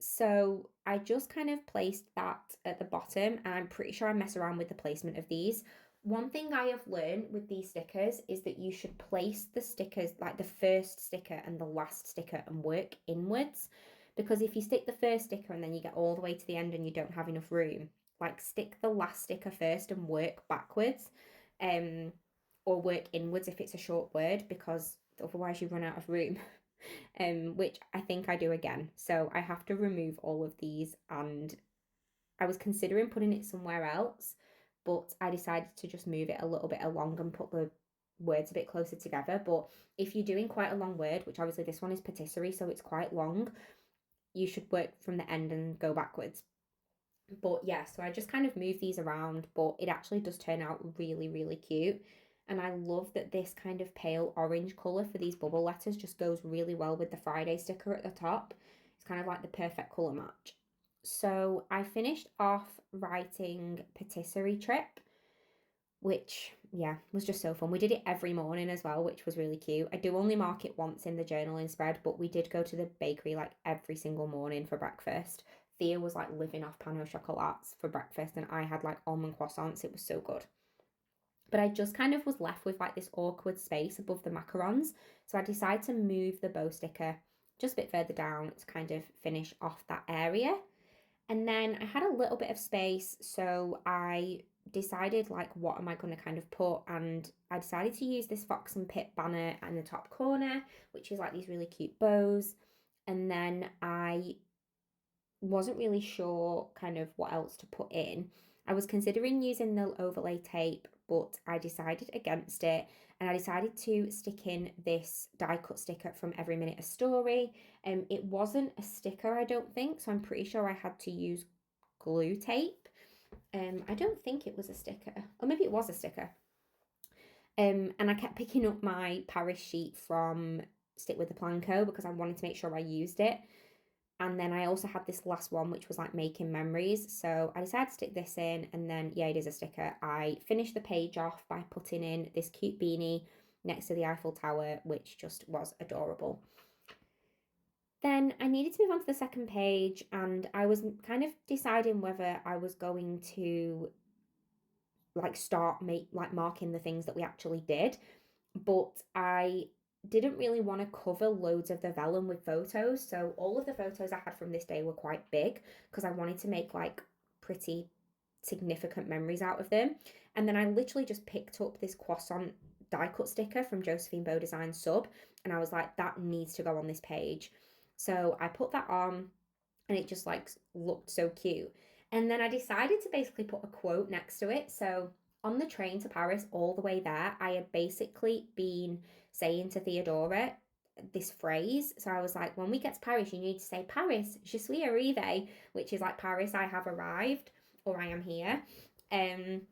So I just kind of placed that at the bottom, and I'm pretty sure I mess around with the placement of these. One thing I have learned with these stickers is that you should place the stickers, like the first sticker and the last sticker, and work inwards. Because if you stick the first sticker and then you get all the way to the end and you don't have enough room, like stick the last sticker first and work backwards, or work inwards if it's a short word, because otherwise you run out of room. Which I think I do again. So I have to remove all of these, and I was considering putting it somewhere else, but I decided to just move it a little bit along and put the words a bit closer together. But if you're doing quite a long word, which obviously this one is patisserie, so it's quite long, you should work from the end and go backwards. But yeah, so I just kind of move these around, but it actually does turn out really, really cute. And I love that this kind of pale orange colour for these bubble letters just goes really well with the Friday sticker at the top. It's kind of like the perfect colour match. So I finished off writing patisserie trip, which, yeah, was just so fun. We did it every morning as well, which was really cute. I do only mark it once in the journaling spread, but we did go to the bakery like every single morning for breakfast. Thea was like living off pain au chocolats for breakfast, and I had like almond croissants. It was so good. But I just kind of was left with like this awkward space above the macarons. So I decided to move the bow sticker just a bit further down to kind of finish off that area. And then I had a little bit of space, so I decided like what am I going to kind of put, and I decided to use this Fox and Pip banner in the top corner, which is like these really cute bows. And then I wasn't really sure kind of what else to put in. I was considering using the overlay tape, but I decided against it, and I decided to stick in this die cut sticker from Every Minute a Story. It wasn't a sticker, I don't think, so I'm pretty sure I had to use glue tape. I don't think it was a sticker, or maybe it was a sticker. And I kept picking up my Paris sheet from Stick with the Plan Co because I wanted to make sure I used it. And then I also had this last one, which was like making memories. So I decided to stick this in, and then, yeah, it is a sticker. I finished the page off by putting in this cute beanie next to the Eiffel Tower, which just was adorable. Then I needed to move on to the second page, and I was kind of deciding whether I was going to like start marking the things that we actually did, but I didn't really want to cover loads of the vellum with photos. So all of the photos I had from this day were quite big because I wanted to make like pretty significant memories out of them. And then I literally just picked up this croissant die cut sticker from Josephine Bow Designs sub, and I was like, that needs to go on this page. So I put that on, and it just like looked so cute. And then I decided to basically put a quote next to it. So on the train to Paris, all the way there, I had basically been saying to Theodora this phrase. So I was like, when we get to Paris, you need to say, Paris, je suis arrivée, which is like, Paris, I have arrived, or I am here. And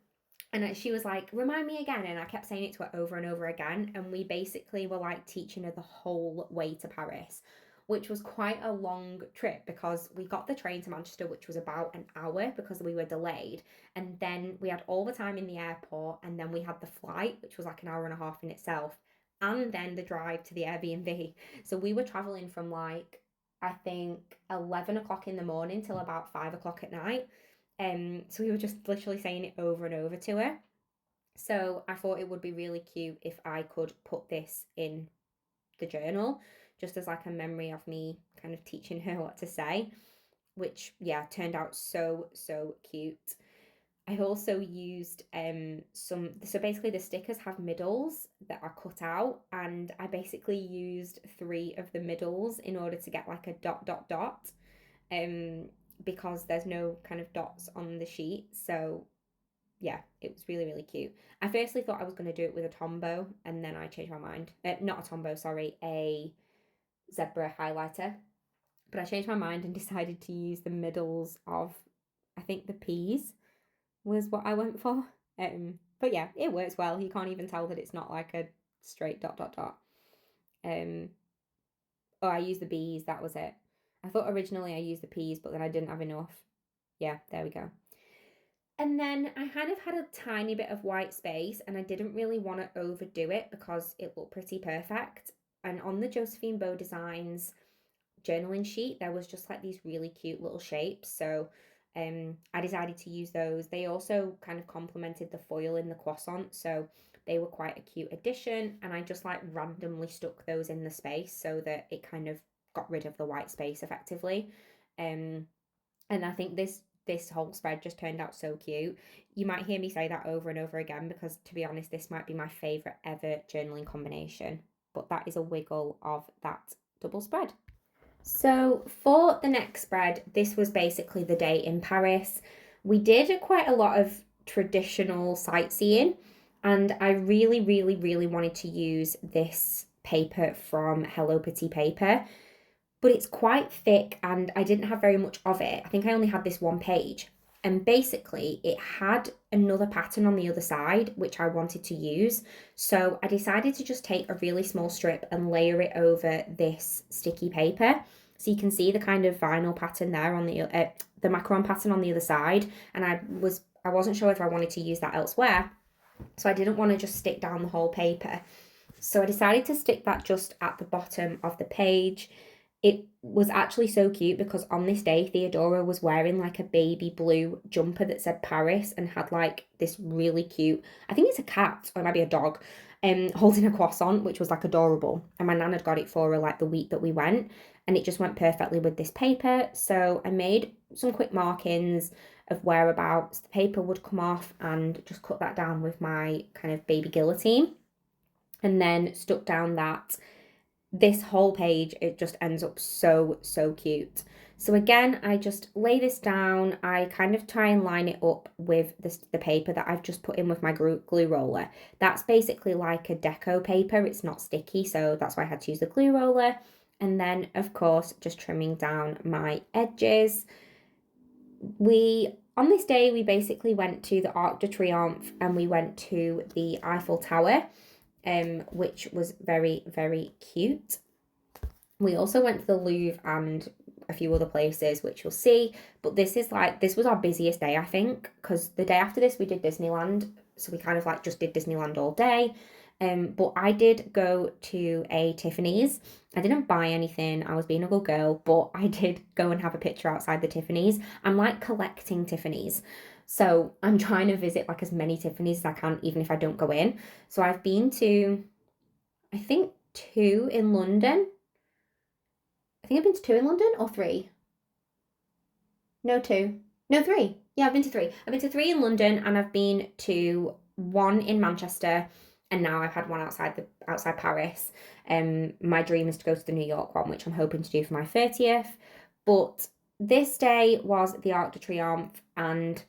she was like, remind me again. And I kept saying it to her over and over again. And we basically were like teaching her the whole way to Paris, which was quite a long trip because we got the train to Manchester, which was about an hour because we were delayed. And then we had all the time in the airport, and then we had the flight, which was like an hour and a half in itself, and then the drive to the Airbnb. So we were traveling from like, I think 11 o'clock in the morning till about 5 o'clock at night. So we were just literally saying it over and over to her. So I thought it would be really cute if I could put this in the journal, just as like a memory of me kind of teaching her what to say, which yeah, turned out so cute. I also used so basically the stickers have middles that are cut out, and I basically used 3 of the middles in order to get like a dot because there's no kind of dots on the sheet. So yeah, it was really cute. I firstly thought I was going to do it with a Tombow, and then I changed my mind. Not a Tombow, sorry, a zebra highlighter. But I changed my mind and decided to use the middles of, I think the P's was what I went for. But yeah, it works well. You can't even tell that it's not like a straight dot. Oh, I used the B's, that was it. I thought originally I used the P's, but then I didn't have enough. Yeah, there we go. And then I kind of had a tiny bit of white space, and I didn't really want to overdo it because it looked pretty perfect. And on the Josephine Bow Designs journaling sheet, there was just like these really cute little shapes. So I decided to use those. They also kind of complemented the foil in the croissant, so they were quite a cute addition. And I just like randomly stuck those in the space so that it kind of got rid of the white space effectively. And I think this whole spread just turned out so cute. You might hear me say that over and over again because, to be honest, this might be my favourite ever journaling combination. But that is a wiggle of that double spread. So for the next spread, this was basically the day in Paris. We did quite a lot of traditional sightseeing, and I really wanted to use this paper from Hello Petit paper, but it's quite thick and I didn't have very much of it. I think I only had this one page. And basically it had another pattern on the other side, which I wanted to use. So I decided to just take a really small strip and layer it over this sticky paper. So you can see the kind of vinyl pattern there on the macaron pattern on the other side. And I wasn't sure if I wanted to use that elsewhere. So I didn't want to just stick down the whole paper. So I decided to stick that just at the bottom of the page. It was actually so cute because on this day, Theodora was wearing like a baby blue jumper that said Paris and had like this really cute, I think it's a cat or it might be a dog, holding a croissant, which was like adorable. And my nan had got it for her like the week that we went, and it just went perfectly with this paper. So I made some quick markings of whereabouts the paper would come off and just cut that down with my kind of baby guillotine, and then stuck down that. This whole page, it just ends up so cute. So again, I just lay this down. I kind of try and line it up with the paper that I've just put in with my glue roller. That's basically like a deco paper. It's not sticky, so that's why I had to use the glue roller. And then, of course, just trimming down my edges. On this day, we basically went to the Arc de Triomphe and we went to the Eiffel Tower, which was very cute. We also went to the Louvre and a few other places, which you'll see. But this was our busiest day, I think, because the day after this we did Disneyland. So we kind of like just did Disneyland all day. But I did go to a Tiffany's. I didn't buy anything. I was being a good girl, but I did go and have a picture outside the Tiffany's. I'm like collecting Tiffany's. So I'm trying to visit like as many Tiffany's as I can, even if I don't go in. So I've been to, I think, two in London. I think I've been to two in London or three. No, two. No, three. Yeah, I've been to three. I've been to three in London and I've been to one in Manchester, and now I've had one outside Paris. My dream is to go to the New York one, which I'm hoping to do for my 30th. But this day was the Arc de Triomphe, and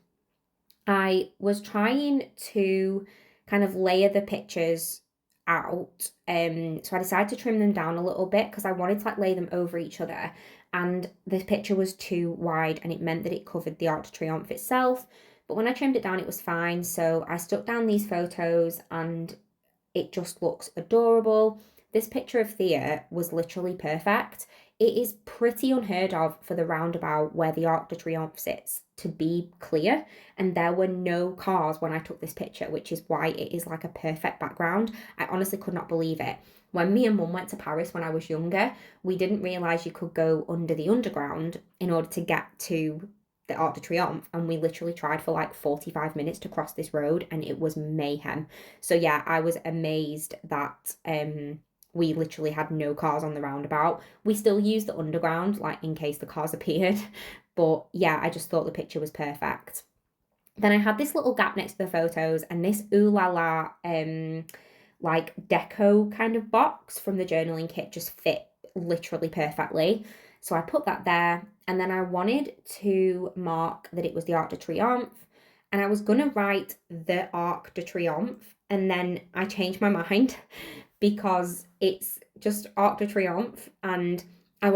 I was trying to kind of layer the pictures out. So I decided to trim them down a little bit because I wanted to like lay them over each other. And this picture was too wide and it meant that it covered the Arc de Triomphe itself. But when I trimmed it down, it was fine. So I stuck down these photos and it just looks adorable. This picture of Thea was literally perfect. It is pretty unheard of for the roundabout where the Arc de Triomphe sits to be clear, and there were no cars when I took this picture, which is why it is like a perfect background. I honestly could not believe it. When me and Mum went to Paris when I was younger, we didn't realise you could go under the underground in order to get to the Arc de Triomphe, and we literally tried for like 45 minutes to cross this road and it was mayhem. So yeah, I was amazed that we literally had no cars on the roundabout. We still used the underground, like in case the cars appeared. But yeah, I just thought the picture was perfect. Then I had this little gap next to the photos and this ooh la la like deco kind of box from the journaling kit just fit literally perfectly. So I put that there, and then I wanted to mark that it was the Arc de Triomphe, and I was gonna write the Arc de Triomphe, and then I changed my mind because it's just Arc de Triomphe, and I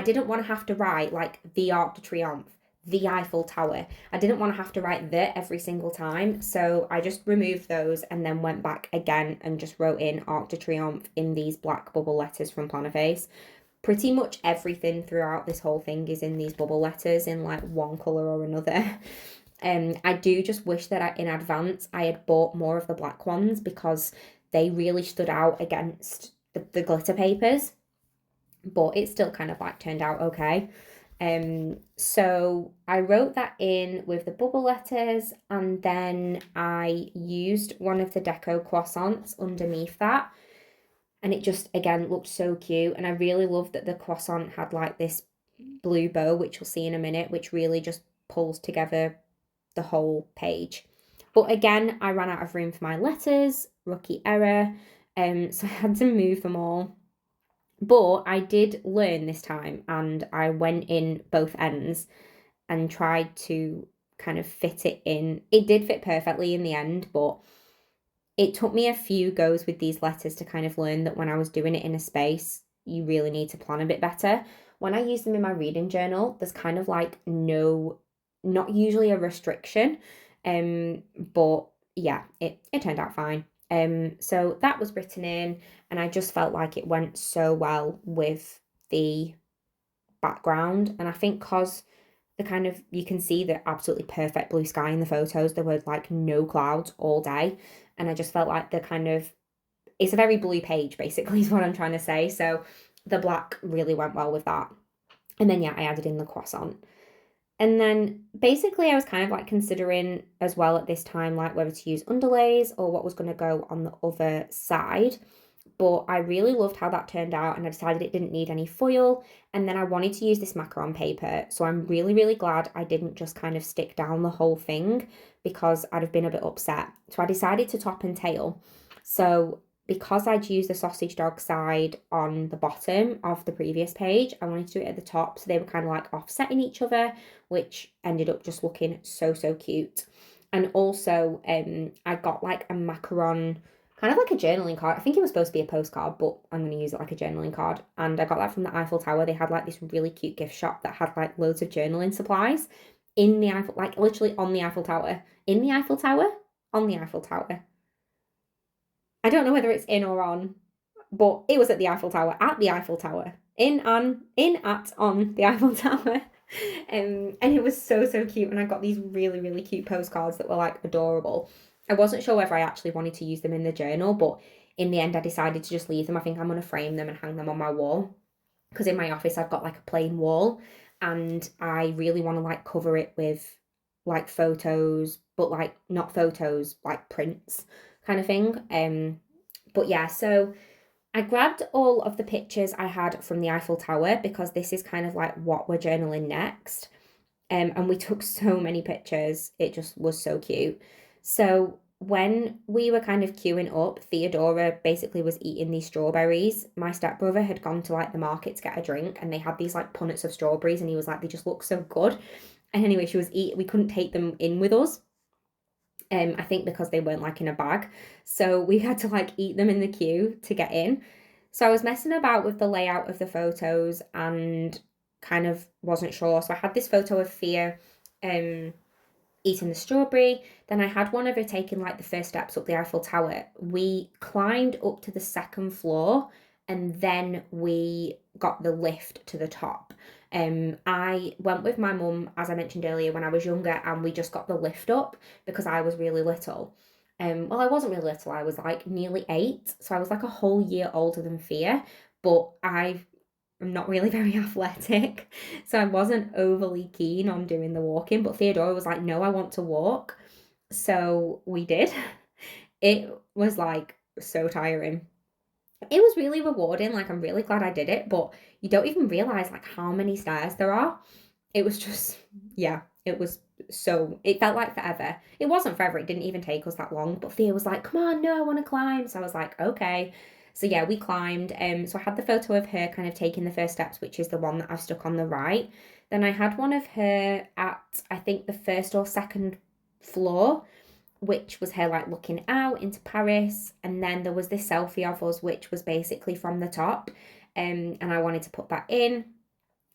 didn't want to have to write like the Arc de Triomphe, the Eiffel Tower. I didn't want to have to write the every single time, so I just removed those and then went back again and just wrote in Arc de Triomphe in these black bubble letters from Plannerface. Pretty much everything throughout this whole thing is in these bubble letters in like one colour or another. I do just wish that in advance I had bought more of the black ones because they really stood out against the glitter papers, but it still kind of like turned out okay. So I wrote that in with the bubble letters, and then I used one of the deco croissants underneath that, and it just again looked so cute. And I really loved that the croissant had like this blue bow, which you'll see in a minute, which really just pulls together the whole page. But again, I ran out of room for my letters, rookie error, so I had to move them all. But I did learn this time, and I went in both ends and tried to kind of fit it in. It did fit perfectly in the end, but it took me a few goes with these letters to kind of learn that when I was doing it in a space, you really need to plan a bit better. When I use them in my reading journal, there's kind of like not usually a restriction. But yeah, it turned out fine. So that was written in, and I just felt like it went so well with the background. And I think because the kind of, you can see the absolutely perfect blue sky in the photos, there were like no clouds all day, and I just felt like the kind of, it's a very blue page basically is what I'm trying to say. So the black really went well with that. And then yeah, I added in the croissant. And then basically I was kind of like considering as well at this time, like whether to use underlays or what was going to go on the other side. But I really loved how that turned out, and I decided it didn't need any foil. And then I wanted to use this macaron paper. So I'm really, really glad I didn't just kind of stick down the whole thing because I'd have been a bit upset. So I decided to top and tail. So because I'd used the sausage dog side on the bottom of the previous page, I wanted to do it at the top. So they were kind of like offsetting each other, which ended up just looking so, so cute. And also I got like a macaron, kind of like a journaling card. I think it was supposed to be a postcard, but I'm going to use it like a journaling card. And I got that from the Eiffel Tower. They had like this really cute gift shop that had like loads of journaling supplies in the Eiffel, like literally on the Eiffel Tower. In the Eiffel Tower? On the Eiffel Tower. I don't know whether it's in or on, but it was at the Eiffel Tower, at the Eiffel Tower, on the Eiffel Tower. And it was so, so cute. And I got these really, really cute postcards that were like adorable. I wasn't sure whether I actually wanted to use them in the journal, but in the end I decided to just leave them. I think I'm going to frame them and hang them on my wall, because in my office I've got like a plain wall and I really want to like cover it with like photos, but like not photos, like prints kind of thing. But yeah, so I grabbed all of the pictures I had from the Eiffel Tower because this is kind of like what we're journaling next. And we took so many pictures. It just was so cute. So when we were kind of queuing up, Theodora basically was eating these strawberries. My stepbrother had gone to like the market to get a drink and they had these like punnets of strawberries and he was like, they just look so good. And anyway, she was eating, we couldn't take them in with us. I think because they weren't like in a bag. So we had to like eat them in the queue to get in. So I was messing about with the layout of the photos and kind of wasn't sure. So I had this photo of Thea eating the strawberry. Then I had one of her taking like the first steps up the Eiffel Tower. We climbed up to the second floor and then we got the lift to the top. I went with my mum, as I mentioned earlier, when I was younger, and we just got the lift up because I was really little. Well, I wasn't really little, I was like nearly 8, so I was like a whole year older than Thea, but I'm not really very athletic, so I wasn't overly keen on doing the walking, but Theodora was like, no, I want to walk. So we did. It was like so tiring. It was really rewarding, like I'm really glad I did it, but you don't even realize like how many stairs there are. It was just, yeah, it was so, it felt like forever. It wasn't forever, it didn't even take us that long, but Thea was like, come on, no, I want to climb. So I was like, okay. So yeah, we climbed. So I had the photo of her kind of taking the first steps, which is the one that I've stuck on the right. Then I had one of her at, I think, the first or second floor, which was her like looking out into Paris. And then there was this selfie of us, which was basically from the top. And I wanted to put that in.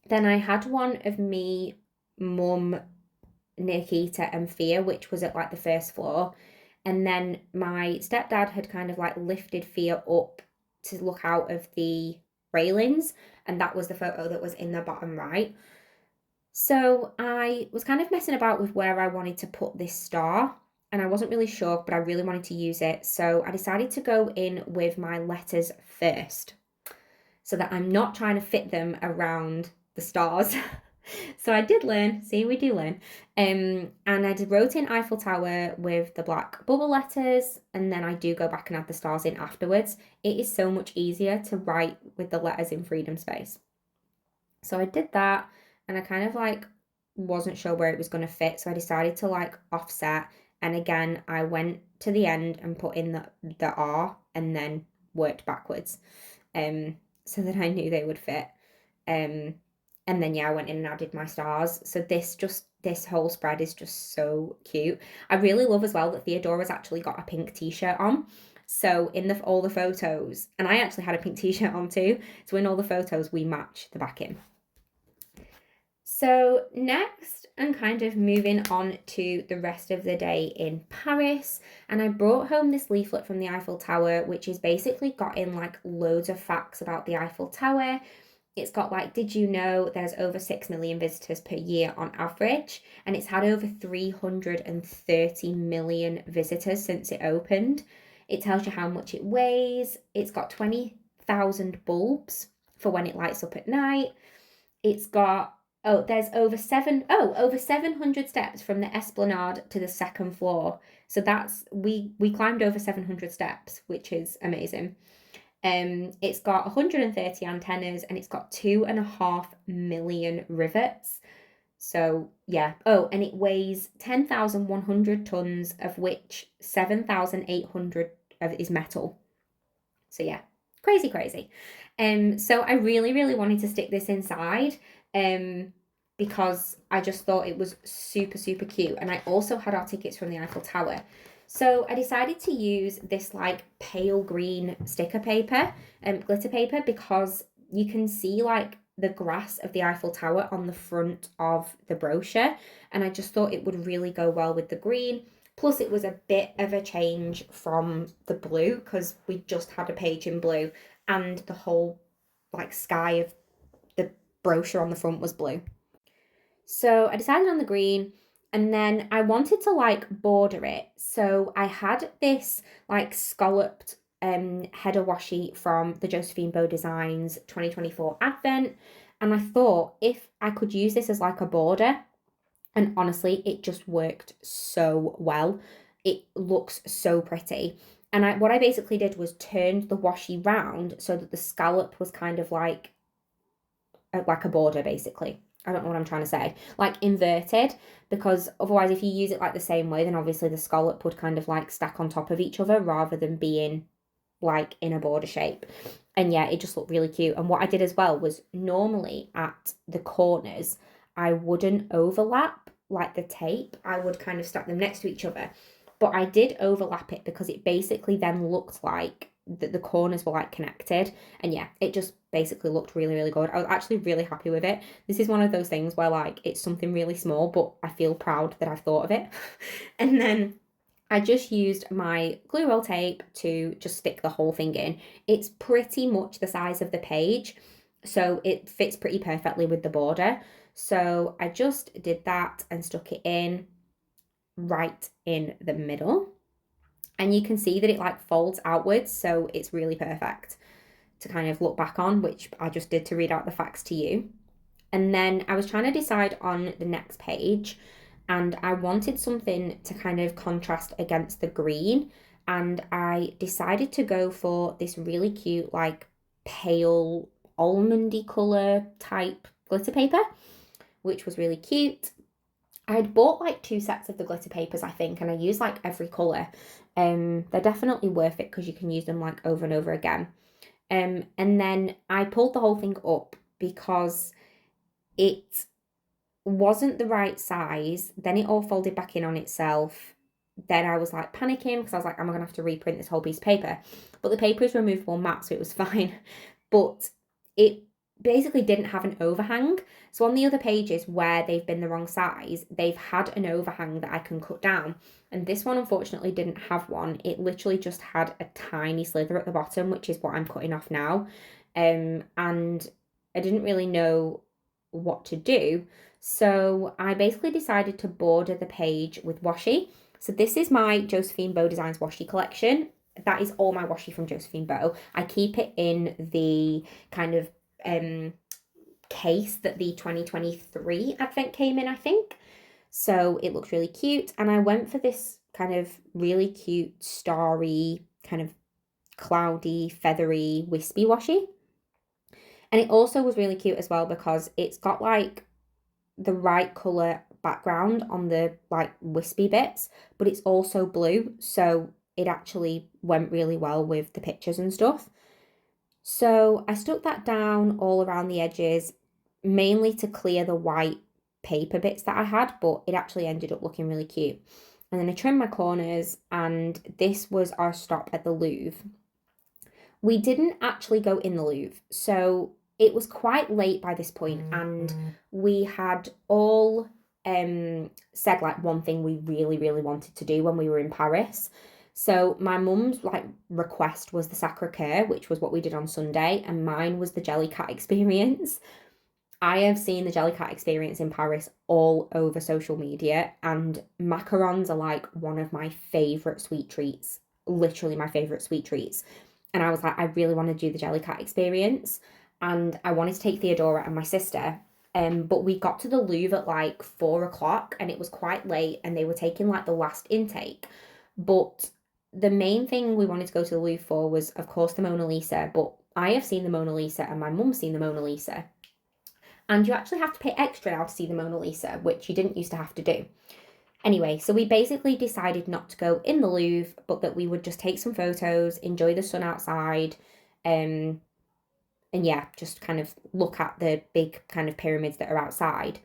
Then I had one of me, mum, Nikita, and Thea, which was at like the first floor. And then my stepdad had kind of like lifted Thea up to look out of the railings. And that was the photo that was in the bottom right. So I was kind of messing about with where I wanted to put this star. And I wasn't really sure, but I really wanted to use it. So I decided to go in with my letters first, so that I'm not trying to fit them around the stars. So I did learn, see, we do learn. And I wrote in Eiffel Tower with the black bubble letters, and then I do go back and add the stars in afterwards. It is so much easier to write with the letters in freedom space. So I did that, and I kind of like wasn't sure where it was going to fit, so I decided to like offset, and again I went to the end and put in the R and then worked backwards. So that I knew they would fit. And then yeah, I went in and added my stars. So this whole spread is just so cute. I really love as well that Theodora's actually got a pink t-shirt on. So in all the photos, and I actually had a pink t-shirt on too. So in all the photos, we match the backing. So next, I'm kind of moving on to the rest of the day in Paris, and I brought home this leaflet from the Eiffel Tower, which is basically got in like loads of facts about the Eiffel Tower. It's got like, did you know there's over 6 million visitors per year on average? And it's had over 330 million visitors since it opened. It tells you how much it weighs. It's got 20,000 bulbs for when it lights up at night. It's got, there's over 700 steps from the Esplanade to the second floor. So that's, we climbed over 700 steps, which is amazing. It's got 130 antennas and it's got 2.5 million rivets. So yeah. Oh, and it weighs 10,100 tons, of which 7,800 of it is metal. So yeah, crazy. So I really wanted to stick this inside, because I just thought it was super cute, and I also had our tickets from the Eiffel Tower. So I decided to use this like pale green sticker paper, glitter paper, because you can see like the grass of the Eiffel Tower on the front of the brochure, and I just thought it would really go well with the green. Plus it was a bit of a change from the blue, because we just had a page in blue and the whole like sky of the brochure on the front was blue. So I decided on the green. And then I wanted to like border it. So I had this like scalloped header washi from the Josephine Bow Designs 2024 Advent. And I thought if I could use this as like a border, and honestly, it just worked so well. It looks so pretty. And what I basically did was turned the washi round so that the scallop was kind of like a border, basically. I don't know what I'm trying to say. Like inverted, because otherwise if you use it like the same way, then obviously the scallop would kind of like stack on top of each other rather than being like in a border shape. And yeah, it just looked really cute. And what I did as well was normally at the corners, I wouldn't overlap like the tape. I would kind of stack them next to each other. But I did overlap it because it basically then looked like the corners were like connected. And yeah, it just basically looked really, really good. I was actually really happy with it. This is one of those things where like it's something really small, but I feel proud that I've thought of it. And then I just used my glue roll tape to just stick the whole thing in. It's pretty much the size of the page, so it fits pretty perfectly with the border. So I just did that and stuck it in right in the middle. And you can see that it like folds outwards, so it's really perfect to kind of look back on, which I just did to read out the facts to you. And then I was trying to decide on the next page, and I wanted something to kind of contrast against the green, and I decided to go for this really cute like pale almondy colour type glitter paper, which was really cute. I had bought like 2 sets of the glitter papers, I think, and I used like every colour. They're definitely worth it because you can use them like over and over again. And then I pulled the whole thing up because it wasn't the right size. Then it all folded back in on itself. Then I was like panicking because I was like, am I gonna have to reprint this whole piece of paper? But the paper is removable matte, so it was fine. But it basically didn't have an overhang. So on the other pages where they've been the wrong size, they've had an overhang that I can cut down. And this one unfortunately didn't have one. It literally just had a tiny slither at the bottom, which is what I'm cutting off now. And I didn't really know what to do. So I basically decided to border the page with washi. So this is my Josephine Bow Designs washi collection. That is all my washi from Josephine Bow. I keep it in the kind of case that the 2023 Advent came in, I think. So it looks really cute. And I went for this kind of really cute, starry, kind of cloudy, feathery, wispy washi. And it also was really cute as well because it's got like the right colour background on the like wispy bits, but it's also blue. So it actually went really well with the pictures and stuff. So I stuck that down all around the edges, mainly to clear the white paper bits that I had, but it actually ended up looking really cute. And then I trimmed my corners, and this was our stop at the Louvre. We didn't actually go in the Louvre, so it was quite late by this point, and we had all said like one thing we really, really wanted to do when we were in Paris. So my mum's like request was the Sacre-Cœur, which was what we did on Sunday, and mine was the Jellycat experience. I have seen the Jellycat experience in Paris all over social media, and macarons are like one of my favourite sweet treats, literally my favourite sweet treats. And I was like, I really want to do the Jellycat experience, and I wanted to take Theodora and my sister. But we got to the Louvre at like 4 o'clock, and it was quite late, and they were taking like the last intake. But the main thing we wanted to go to the Louvre for was, of course, the Mona Lisa. But I have seen the Mona Lisa, and my mum's seen the Mona Lisa. And you actually have to pay extra now to see the Mona Lisa, which you didn't used to have to do. Anyway, so we basically decided not to go in the Louvre, but that we would just take some photos, enjoy the sun outside, and yeah, just kind of look at the big kind of pyramids that are outside.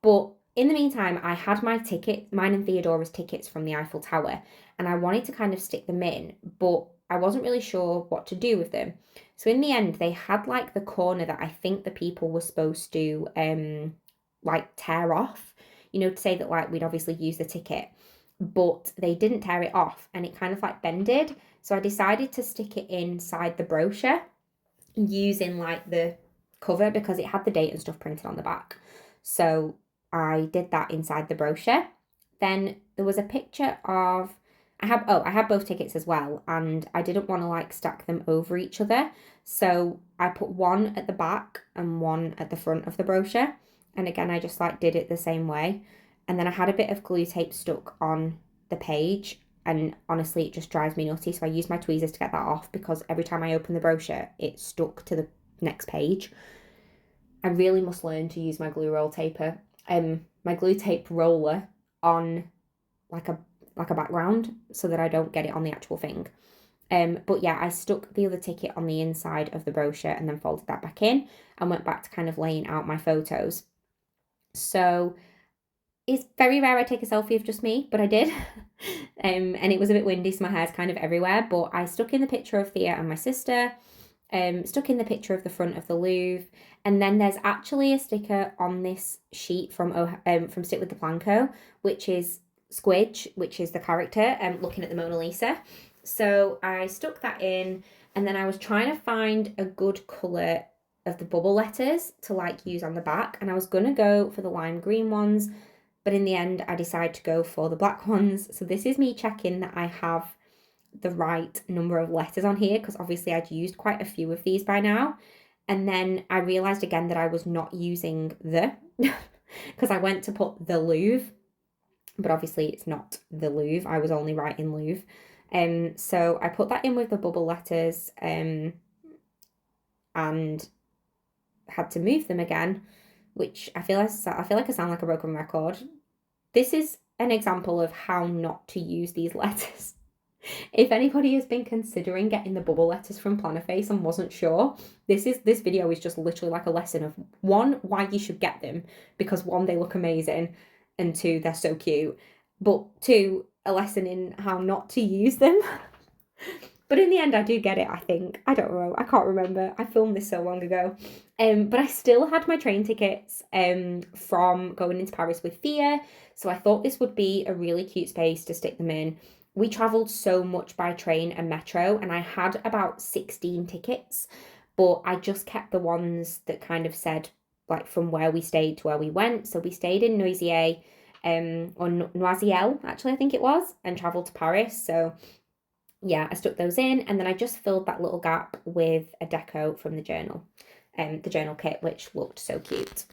But in the meantime, I had my ticket, mine and Theodora's tickets from the Eiffel Tower, and I wanted to kind of stick them in, but I wasn't really sure what to do with them. So in the end, they had like the corner that I think the people were supposed to like tear off, you know, to say that like we'd obviously use the ticket, but they didn't tear it off, and it kind of like bended. So I decided to stick it inside the brochure using like the cover because it had the date and stuff printed on the back. So I did that inside the brochure. Then there was a picture of, I had both tickets as well, and I didn't want to like stack them over each other. So I put one at the back and one at the front of the brochure. And again, I just like did it the same way. And then I had a bit of glue tape stuck on the page, and honestly it just drives me nutty, so I used my tweezers to get that off because every time I open the brochure it stuck to the next page. I really must learn to use my glue roll taper, my glue tape roller on like a background so that I don't get it on the actual thing. But yeah, I stuck the other ticket on the inside of the brochure and then folded that back in and went back to kind of laying out my photos. So it's very rare I take a selfie of just me, but I did. And it was a bit windy, so my hair's kind of everywhere. But I stuck in the picture of Thea and my sister, stuck in the picture of the front of the Louvre. And then there's actually a sticker on this sheet from Stick with the Planco, which is Squidge, which is the character, looking at the Mona Lisa. So I stuck that in, and then I was trying to find a good colour of the bubble letters to like use on the back, and I was gonna go for the lime green ones, but in the end I decided to go for the black ones. So this is me checking that I have the right number of letters on here, because obviously I'd used quite a few of these by now. And then I realised again that I was not using the, because I went to put the Louvre, but obviously it's not the Louvre. I was only writing Louvre. So I put that in with the bubble letters, and had to move them again, which I feel like I sound like a broken record. This is an example of how not to use these letters. If anybody has been considering getting the bubble letters from Plannerface and wasn't sure, this video is just literally like a lesson of, one, why you should get them, because one, they look amazing, and two, they're so cute, but two, a lesson in how not to use them. But in the end, I do get it, I think. I don't know. I can't remember. I filmed this so long ago. But I still had my train tickets from going into Paris with Thea. So I thought this would be a really cute space to stick them in. We travelled so much by train and metro, and I had about 16 tickets. But I just kept the ones that kind of said, like, from where we stayed to where we went. So we stayed in Noisier, or Noisiel, actually, I think it was, and travelled to Paris. So yeah, I stuck those in, and then I just filled that little gap with a deco from the journal kit, which looked so cute.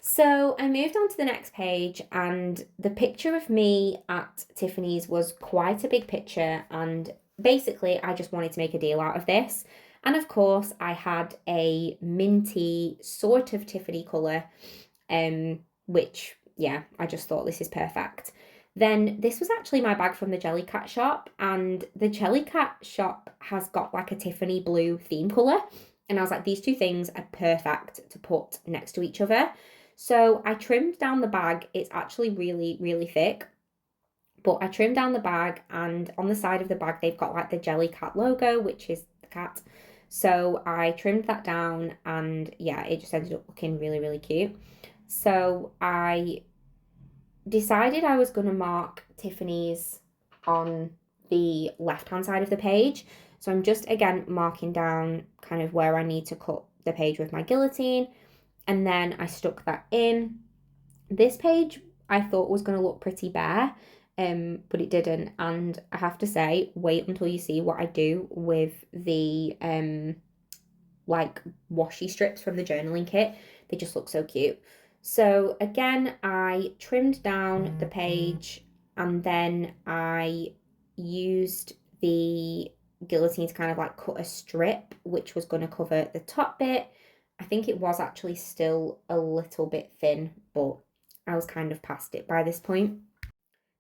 So I moved on to the next page, and the picture of me at Tiffany's was quite a big picture, and basically I just wanted to make a deal out of this. And of course I had a minty sort of Tiffany colour, which, yeah, I just thought this is perfect. Then this was actually my bag from the Jellycat shop, and the Jellycat shop has got like a Tiffany blue theme colour, and I was like, these two things are perfect to put next to each other. So I trimmed down the bag. It's actually really, really thick, but I trimmed down the bag, and on the side of the bag they've got like the Jellycat logo, which is the cat. So I trimmed that down, and yeah, it just ended up looking really, really cute. So I decided I was going to mark Tiffany's on the left-hand side of the page. So I'm just, again, marking down kind of where I need to cut the page with my guillotine. And then I stuck that in. This page I thought was going to look pretty bare, but it didn't. And I have to say, wait until you see what I do with the like washi strips from the journaling kit. They just look so cute. So again, I trimmed down the page, and then I used the guillotine to kind of like cut a strip, which was going to cover the top bit. I think it was actually still a little bit thin, but I was kind of past it by this point.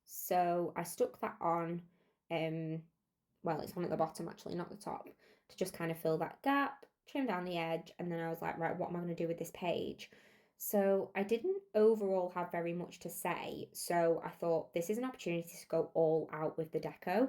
So I stuck that on, well, it's on at the bottom actually, not the top, to just kind of fill that gap, trim down the edge, and then I was like, right, what am I going to do with this page? So I didn't overall have very much to say, so I thought this is an opportunity to go all out with the deco.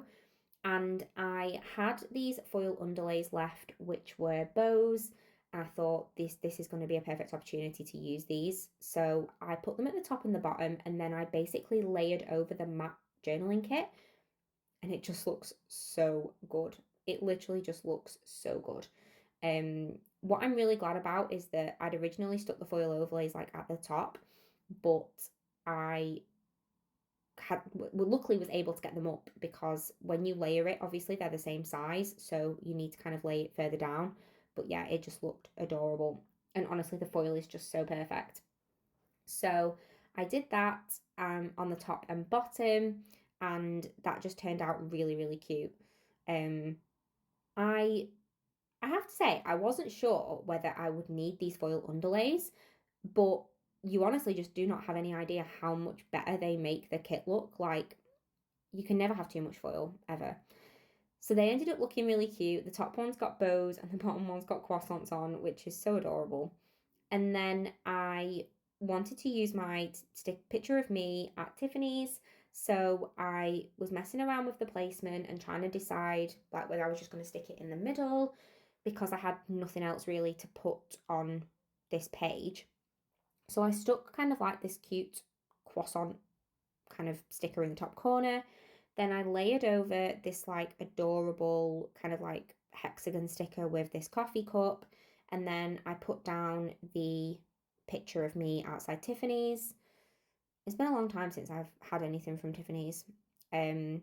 And I had these foil underlays left, which were bows. I thought this is going to be a perfect opportunity to use these. So I put them at the top and the bottom, and then I basically layered over the matte journaling kit, and it just looks so good. It literally just looks so good. What I'm really glad about is that I'd originally stuck the foil overlays like at the top, but I luckily was able to get them up, because when you layer it, obviously they're the same size, so you need to kind of lay it further down. But yeah, it just looked adorable, and honestly the foil is just so perfect. So I did that on the top and bottom, and that just turned out really, really cute. I I have to say, I wasn't sure whether I would need these foil underlays, but you honestly just do not have any idea how much better they make the kit look. Like, you can never have too much foil, ever. So they ended up looking really cute. The top one's got bows and the bottom one's got croissants on, which is so adorable. And then I wanted to use my stick picture of me at Tiffany's. So I was messing around with the placement and trying to decide like whether I was just going to stick it in the middle, because I had nothing else really to put on this page. So I stuck kind of like this cute croissant kind of sticker in the top corner. Then I layered over this like adorable kind of like hexagon sticker with this coffee cup. And then I put down the picture of me outside Tiffany's. It's been a long time since I've had anything from Tiffany's, because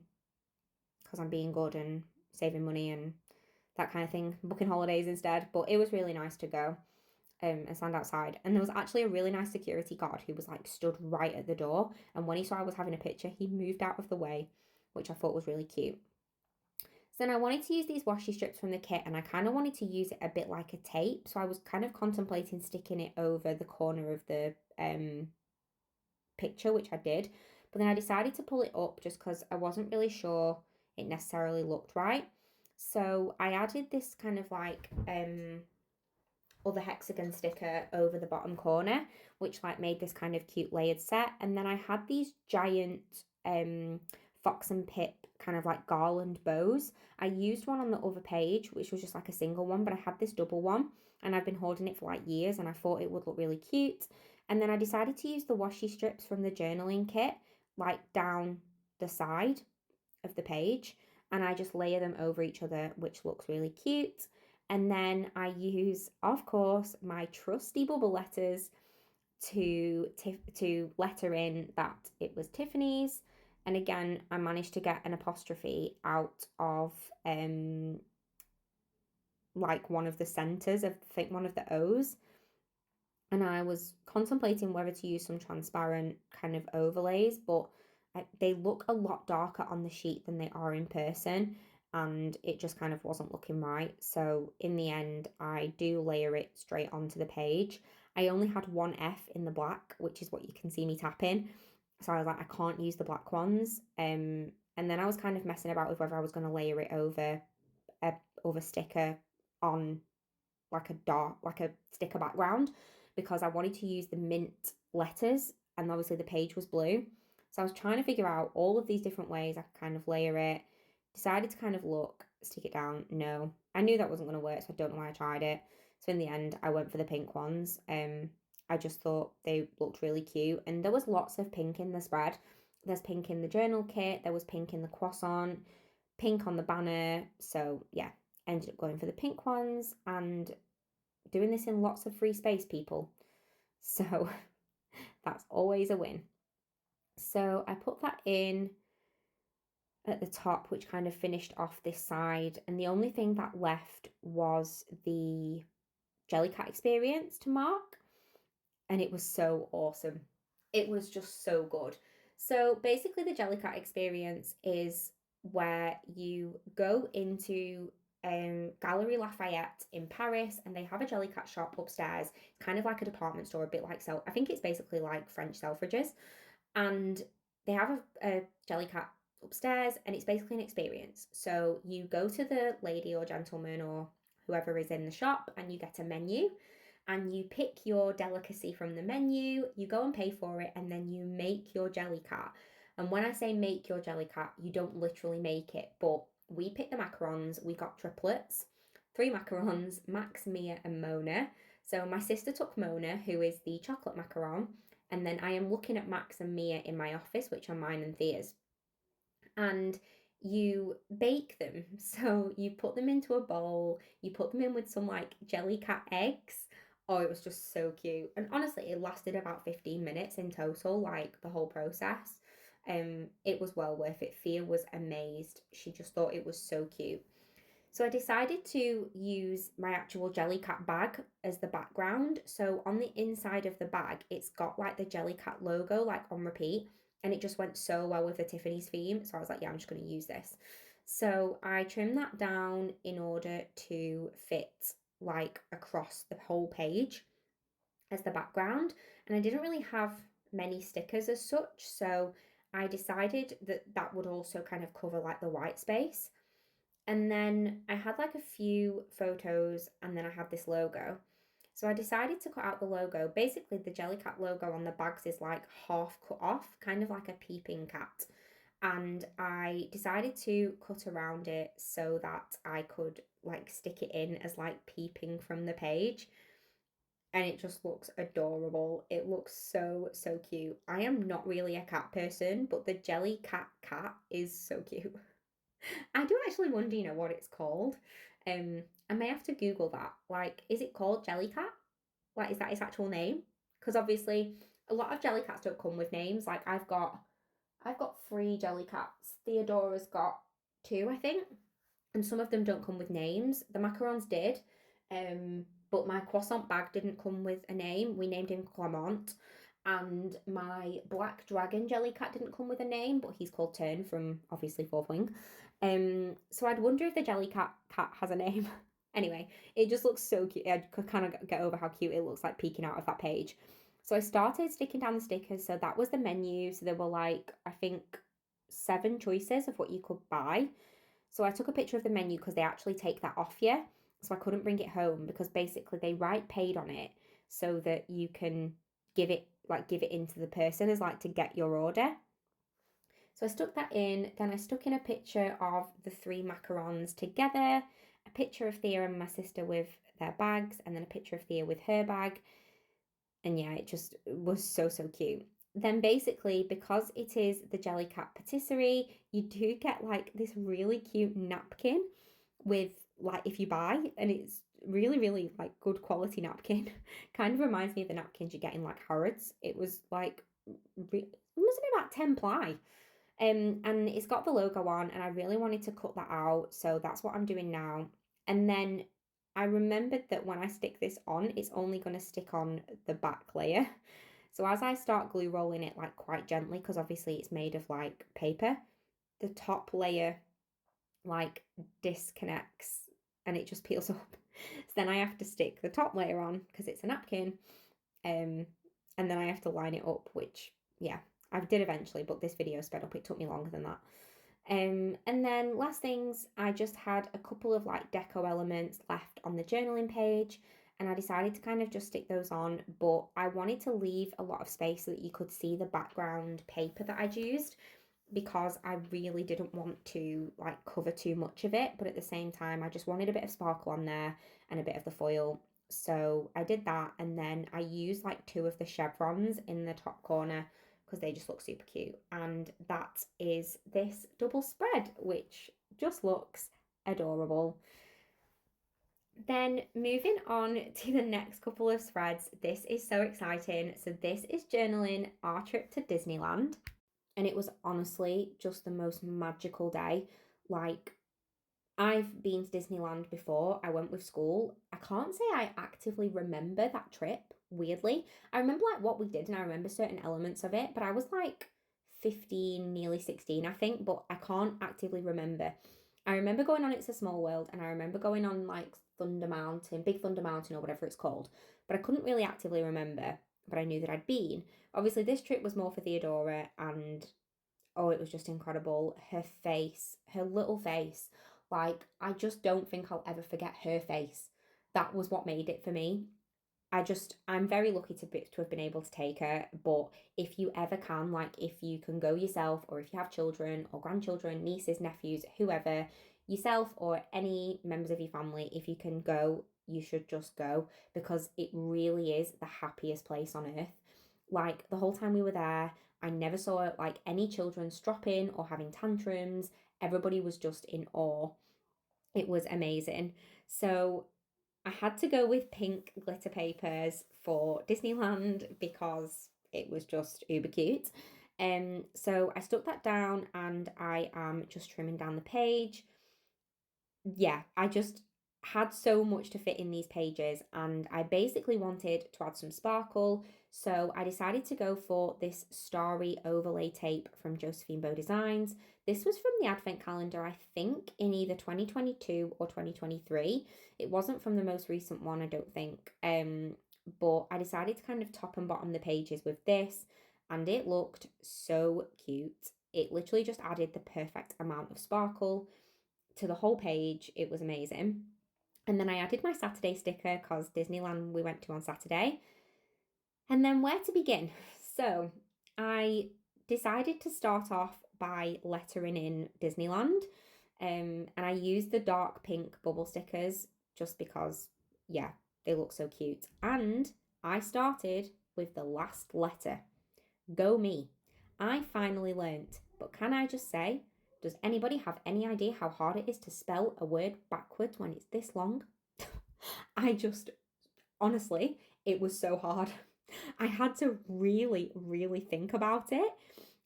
I'm being good and saving money and that kind of thing, booking holidays instead. But it was really nice to go and stand outside. And there was actually a really nice security guard who was like stood right at the door. And when he saw I was having a picture, he moved out of the way, which I thought was really cute. So then I wanted to use these washi strips from the kit, and I kind of wanted to use it a bit like a tape. So I was kind of contemplating sticking it over the corner of the picture, which I did. But then I decided to pull it up just because I wasn't really sure it necessarily looked right. So I added this kind of like other hexagon sticker over the bottom corner, which like made this kind of cute layered set. And then I had these giant Fox and Pip kind of like garland bows. I used one on the other page, which was just like a single one, but I had this double one and I've been holding it for like years, and I thought it would look really cute. And then I decided to use the washi strips from the journaling kit like down the side of the page, and I just layer them over each other, which looks really cute. And then I use, of course, my trusty bubble letters to letter in that it was Tiffany's. And again, I managed to get an apostrophe out of like one of the centers of, I think, one of the O's. And I was contemplating whether to use some transparent kind of overlays, but they look a lot darker on the sheet than they are in person, and it just kind of wasn't looking right. So in the end, I do layer it straight onto the page. I only had one F in the black, which is what you can see me tapping. So I was like, I can't use the black ones. And then I was kind of messing about with whether I was going to layer it over a sticker on like a sticker background, because I wanted to use the mint letters, and obviously the page was blue. So I was trying to figure out all of these different ways I could kind of layer it. Decided to kind of stick it down. No, I knew that wasn't going to work, so I don't know why I tried it. So in the end, I went for the pink ones. I just thought they looked really cute, and there was lots of pink in the spread. There's pink in the journal kit, there was pink in the croissant, pink on the banner. So yeah, ended up going for the pink ones and doing this in lots of free space, people. So that's always a win. So I put that in at the top, which kind of finished off this side. And the only thing that left was the Jellycat experience to mark. And it was so awesome. It was just so good. So basically the Jellycat experience is where you go into Galerie Lafayette in Paris, and they have a Jellycat shop upstairs. It's kind of like a department store, a bit like I think it's basically like French Selfridges, and they have a Jellycat upstairs, and it's basically an experience. So you go to the lady or gentleman or whoever is in the shop, and you get a menu, and you pick your delicacy from the menu, you go and pay for it, and then you make your Jellycat. And when I say make your Jellycat, you don't literally make it, but we picked the macarons. We got triplets, 3 macarons, Max, Mia, and Mona. So my sister took Mona, who is the chocolate macaron, and then I am looking at Max and Mia in my office, which are mine and Thea's. And you bake them. So you put them into a bowl, you put them in with some like Jellycat eggs Oh, it was just so cute. And honestly, it lasted about 15 minutes in total, like the whole process. It was well worth it. Fia was amazed. She just thought it was so cute. So I decided to use my actual Jellycat bag as the background. So on the inside of the bag, it's got like the Jellycat logo like on repeat, and it just went so well with the Tiffany's theme. So I was like, yeah, I'm just going to use this. So I trimmed that down in order to fit like across the whole page as the background. And I didn't really have many stickers as such, so I decided that that would also kind of cover like the white space. And then I had like a few photos, and then I had this logo. So I decided to cut out the logo. Basically, the Jellycat logo on the bags is like half cut off, kind of like a peeping cat. And I decided to cut around it so that I could like stick it in as like peeping from the page. And it just looks adorable. It looks so, so cute. I am not really a cat person, but the Jellycat cat is so cute. I do actually wonder, what it's called. I may have to Google that. Like, is it called Jellycat? Like, is that its actual name? Because obviously, a lot of Jellycats don't come with names. Like, I've got 3 Jellycats. Theodora's got 2, I think, and some of them don't come with names. The macarons did, but my croissant bag didn't come with a name. We named him Clement. And my black dragon Jellycat didn't come with a name, but he's called Turn from obviously Fourth Wing. So I'd wonder if the Jellycat cat has a name. Anyway, it just looks so cute. I could kind of get over how cute it looks like peeking out of that page. So I started sticking down the stickers. So that was the menu. So there were like, I think, 7 choices of what you could buy. So I took a picture of the menu because they actually take that off you. So I couldn't bring it home because basically they write paid on it so that you can give it into the person as like to get your order. So I stuck that in, then I stuck in a picture of the 3 macarons together, a picture of Thea and my sister with their bags, and then a picture of Thea with her bag. And yeah, it just was so, so cute. Then basically, because it is the Jellycat patisserie, you do get like this really cute napkin with like if you buy, and it's really, really like good quality napkin. Kind of reminds me of the napkins you get in like Harrods. It was like it must be about 10 ply. And it's got the logo on, and I really wanted to cut that out, so that's what I'm doing now. And then I remembered that when I stick this on, it's only going to stick on the back layer. So as I start glue rolling it like quite gently, because obviously it's made of like paper, the top layer like disconnects and it just peels up. So then I have to stick the top layer on because it's a napkin. And then I have to line it up, which yeah, I did eventually, but this video sped up. It took me longer than that. And then last things, I just had a couple of like deco elements left on the journaling page, and I decided to kind of just stick those on, but I wanted to leave a lot of space so that you could see the background paper that I'd used, because I really didn't want to like cover too much of it, but at the same time I just wanted a bit of sparkle on there and a bit of the foil. So I did that, and then I used like 2 of the chevrons in the top corner because they just look super cute. And that is this double spread, which just looks adorable. Then moving on to the next couple of spreads, this is so exciting. So this is journaling our trip to Disneyland, and it was honestly just the most magical day. Like, I've been to Disneyland before. I went with school. I can't say I actively remember that trip, weirdly. I remember like what we did, and I remember certain elements of it, but I was like 15, nearly 16, I think, but I can't actively remember. I remember going on It's a Small World, and I remember going on like Thunder Mountain, Big Thunder Mountain or whatever it's called, but I couldn't really actively remember, but I knew that I'd been. Obviously, this trip was more for Theodora, and oh, it was just incredible. Her face, her little face, like, I just don't think I'll ever forget her face. That was what made it for me. I'm very lucky to have been able to take her, but if you ever can, like, if you can go yourself, or if you have children or grandchildren, nieces, nephews, whoever, yourself or any members of your family, if you can go, you should just go, because it really is the happiest place on earth. Like, the whole time we were there, I never saw like any children stropping or having tantrums. Everybody was just in awe. It was amazing. So I had to go with pink glitter papers for Disneyland because it was just uber cute. So I stuck that down and I am just trimming down the page. Yeah, I just had so much to fit in these pages and I basically wanted to add some sparkle. So I decided to go for this starry overlay tape from Josephine Bow Designs. This was from the advent calendar, I think, in either 2022 or 2023. It wasn't from the most recent one, I don't think. But I decided to kind of top and bottom the pages with this and it looked so cute. It literally just added the perfect amount of sparkle to the whole page. It was amazing. And then I added my Saturday sticker because Disneyland we went to on Saturday. And then where to begin? So I decided to start off by lettering in Disneyland. And I used the dark pink bubble stickers just because, yeah, they look so cute. And I started with the last letter. Go me. I finally learnt. But can I just say, does anybody have any idea how hard it is to spell a word backwards when it's this long? Honestly, it was so hard. I had to really, really think about it.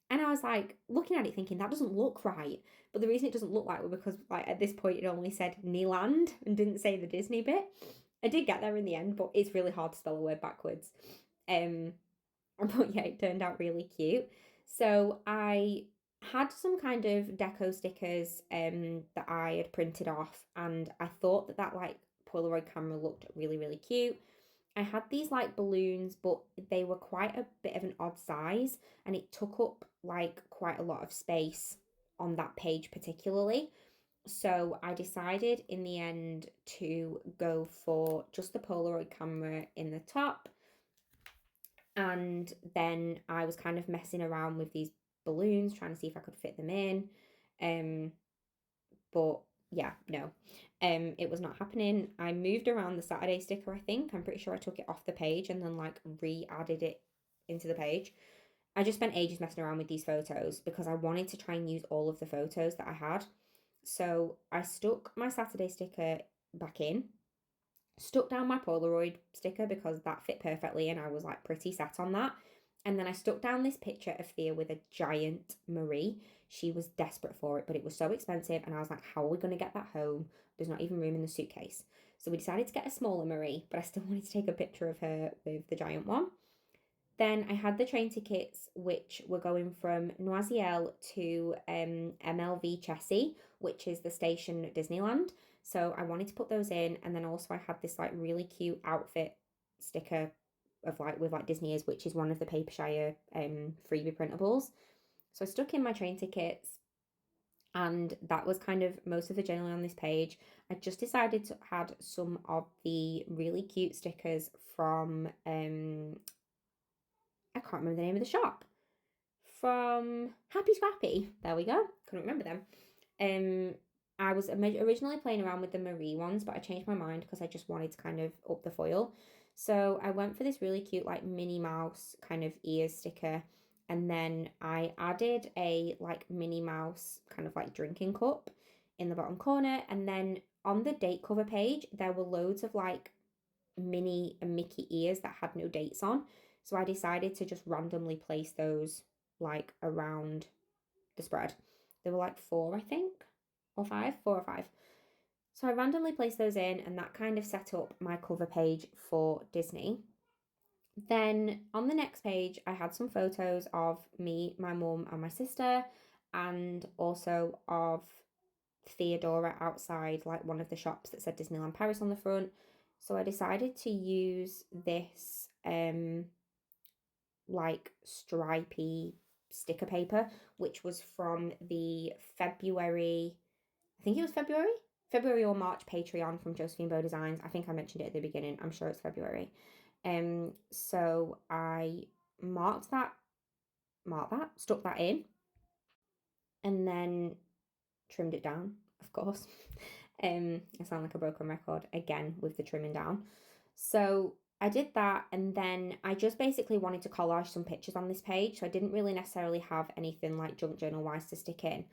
And I was like looking at it thinking that doesn't look right. But the reason it doesn't look right was because like at this point it only said Neeland and didn't say the Disney bit. I did get there in the end, but it's really hard to spell a word backwards. But yeah, it turned out really cute. So I had some kind of deco stickers that I had printed off and I thought that like Polaroid camera looked really, really cute. I had these like balloons, but they were quite a bit of an odd size and it took up like quite a lot of space on that page particularly. So I decided in the end to go for just the Polaroid camera in the top. And then I was kind of messing around with these balloons, trying to see if I could fit them in. But yeah, no, it was not happening. I moved around the Saturday sticker, I think. I'm pretty sure I took it off the page and then like re-added it into the page. I just spent ages messing around with these photos because I wanted to try and use all of the photos that I had. So I stuck my Saturday sticker back in, stuck down my Polaroid sticker because that fit perfectly and I was like pretty set on that. And then I stuck down this picture of Thea with a giant Marie. She was desperate for it, but it was so expensive. And I was like, how are we going to get that home? There's not even room in the suitcase. So we decided to get a smaller Marie, but I still wanted to take a picture of her with the giant one. Then I had the train tickets, which were going from Noisiel to MLV Chessie, which is the station at Disneyland. So I wanted to put those in. And then also I had this like really cute outfit sticker of like with like Disney ears, which is one of the Papershire freebie printables. So I stuck in my train tickets and that was kind of most of the journaling on this page. I just decided to add some of the really cute stickers from I can't remember the name of the shop. From Happie Scrappie. There we go. Couldn't remember them. I was originally playing around with the Marie ones, but I changed my mind because I just wanted to kind of up the foil. So I went for this really cute like Minnie Mouse kind of ears sticker. And then I added a like Minnie Mouse kind of like drinking cup in the bottom corner. And then on the date cover page, there were loads of like Minnie and Mickey ears that had no dates on. So I decided to just randomly place those like around the spread. There were like 4, I think, or 5, 4 or 5. So I randomly placed those in and that kind of set up my cover page for Disney. Then on the next page, I had some photos of me, my mum and my sister, and also of Theodora outside like one of the shops that said Disneyland Paris on the front. So I decided to use this like stripy sticker paper, which was from the February, I think it was February or March Patreon from Josephine Bow Designs. I think I mentioned it at the beginning. I'm sure it's February. So I stuck that in, and then trimmed it down, of course. I sound like a broken record again with the trimming down. So I did that, and then I just basically wanted to collage some pictures on this page. So I didn't really necessarily have anything like junk journal wise to stick in.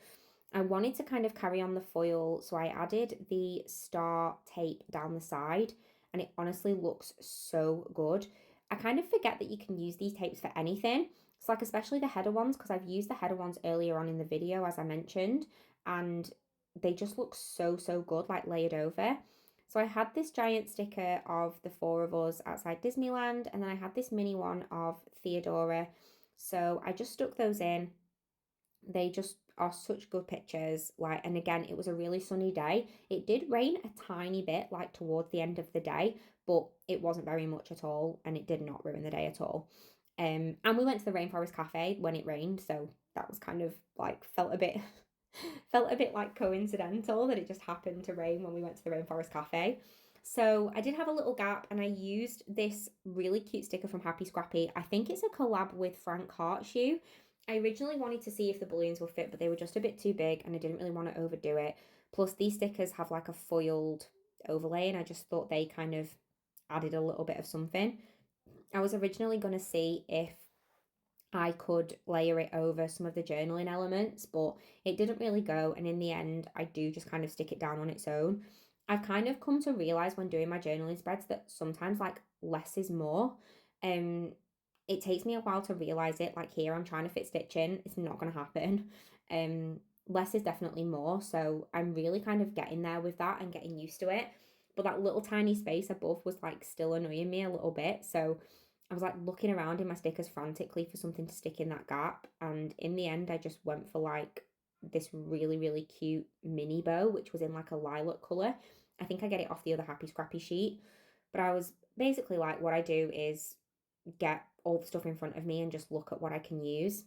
I wanted to kind of carry on the foil, so I added the star tape down the side, and it honestly looks so good. I kind of forget that you can use these tapes for anything. It's like especially the header ones, because I've used the header ones earlier on in the video, as I mentioned, and they just look so, so good, like layered over. So I had this giant sticker of the four of us outside Disneyland, and then I had this mini one of Theodora. So I just stuck those in. They just are such good pictures. Like, and again, it was a really sunny day. It did rain a tiny bit, like towards the end of the day, but it wasn't very much at all, and it did not ruin the day at all. And we went to the Rainforest Cafe when it rained, so that was kind of like felt a bit felt a bit like coincidental that it just happened to rain when we went to the Rainforest Cafe. So I did have a little gap, and I used this really cute sticker from Happie Scrappie. I think it's a collab with Frank Hartshoe. I originally wanted to see if the balloons would fit, but they were just a bit too big and I didn't really want to overdo it. Plus, these stickers have like a foiled overlay, and I just thought they kind of added a little bit of something. I was originally going to see if I could layer it over some of the journaling elements, but it didn't really go. And in the end, I do just kind of stick it down on its own. I've kind of come to realize when doing my journaling spreads that sometimes like less is more. It takes me a while to realize it. Like here, I'm trying to fit stitching. It's not going to happen. Less is definitely more. So I'm really kind of getting there with that and getting used to it. But that little tiny space above was like still annoying me a little bit. So I was like looking around in my stickers frantically for something to stick in that gap. And in the end, I just went for like this really, really cute mini bow, which was in like a lilac colour. I think I get it off the other Happie Scrappie sheet. But I was basically like, what I do is get all the stuff in front of me and just look at what I can use.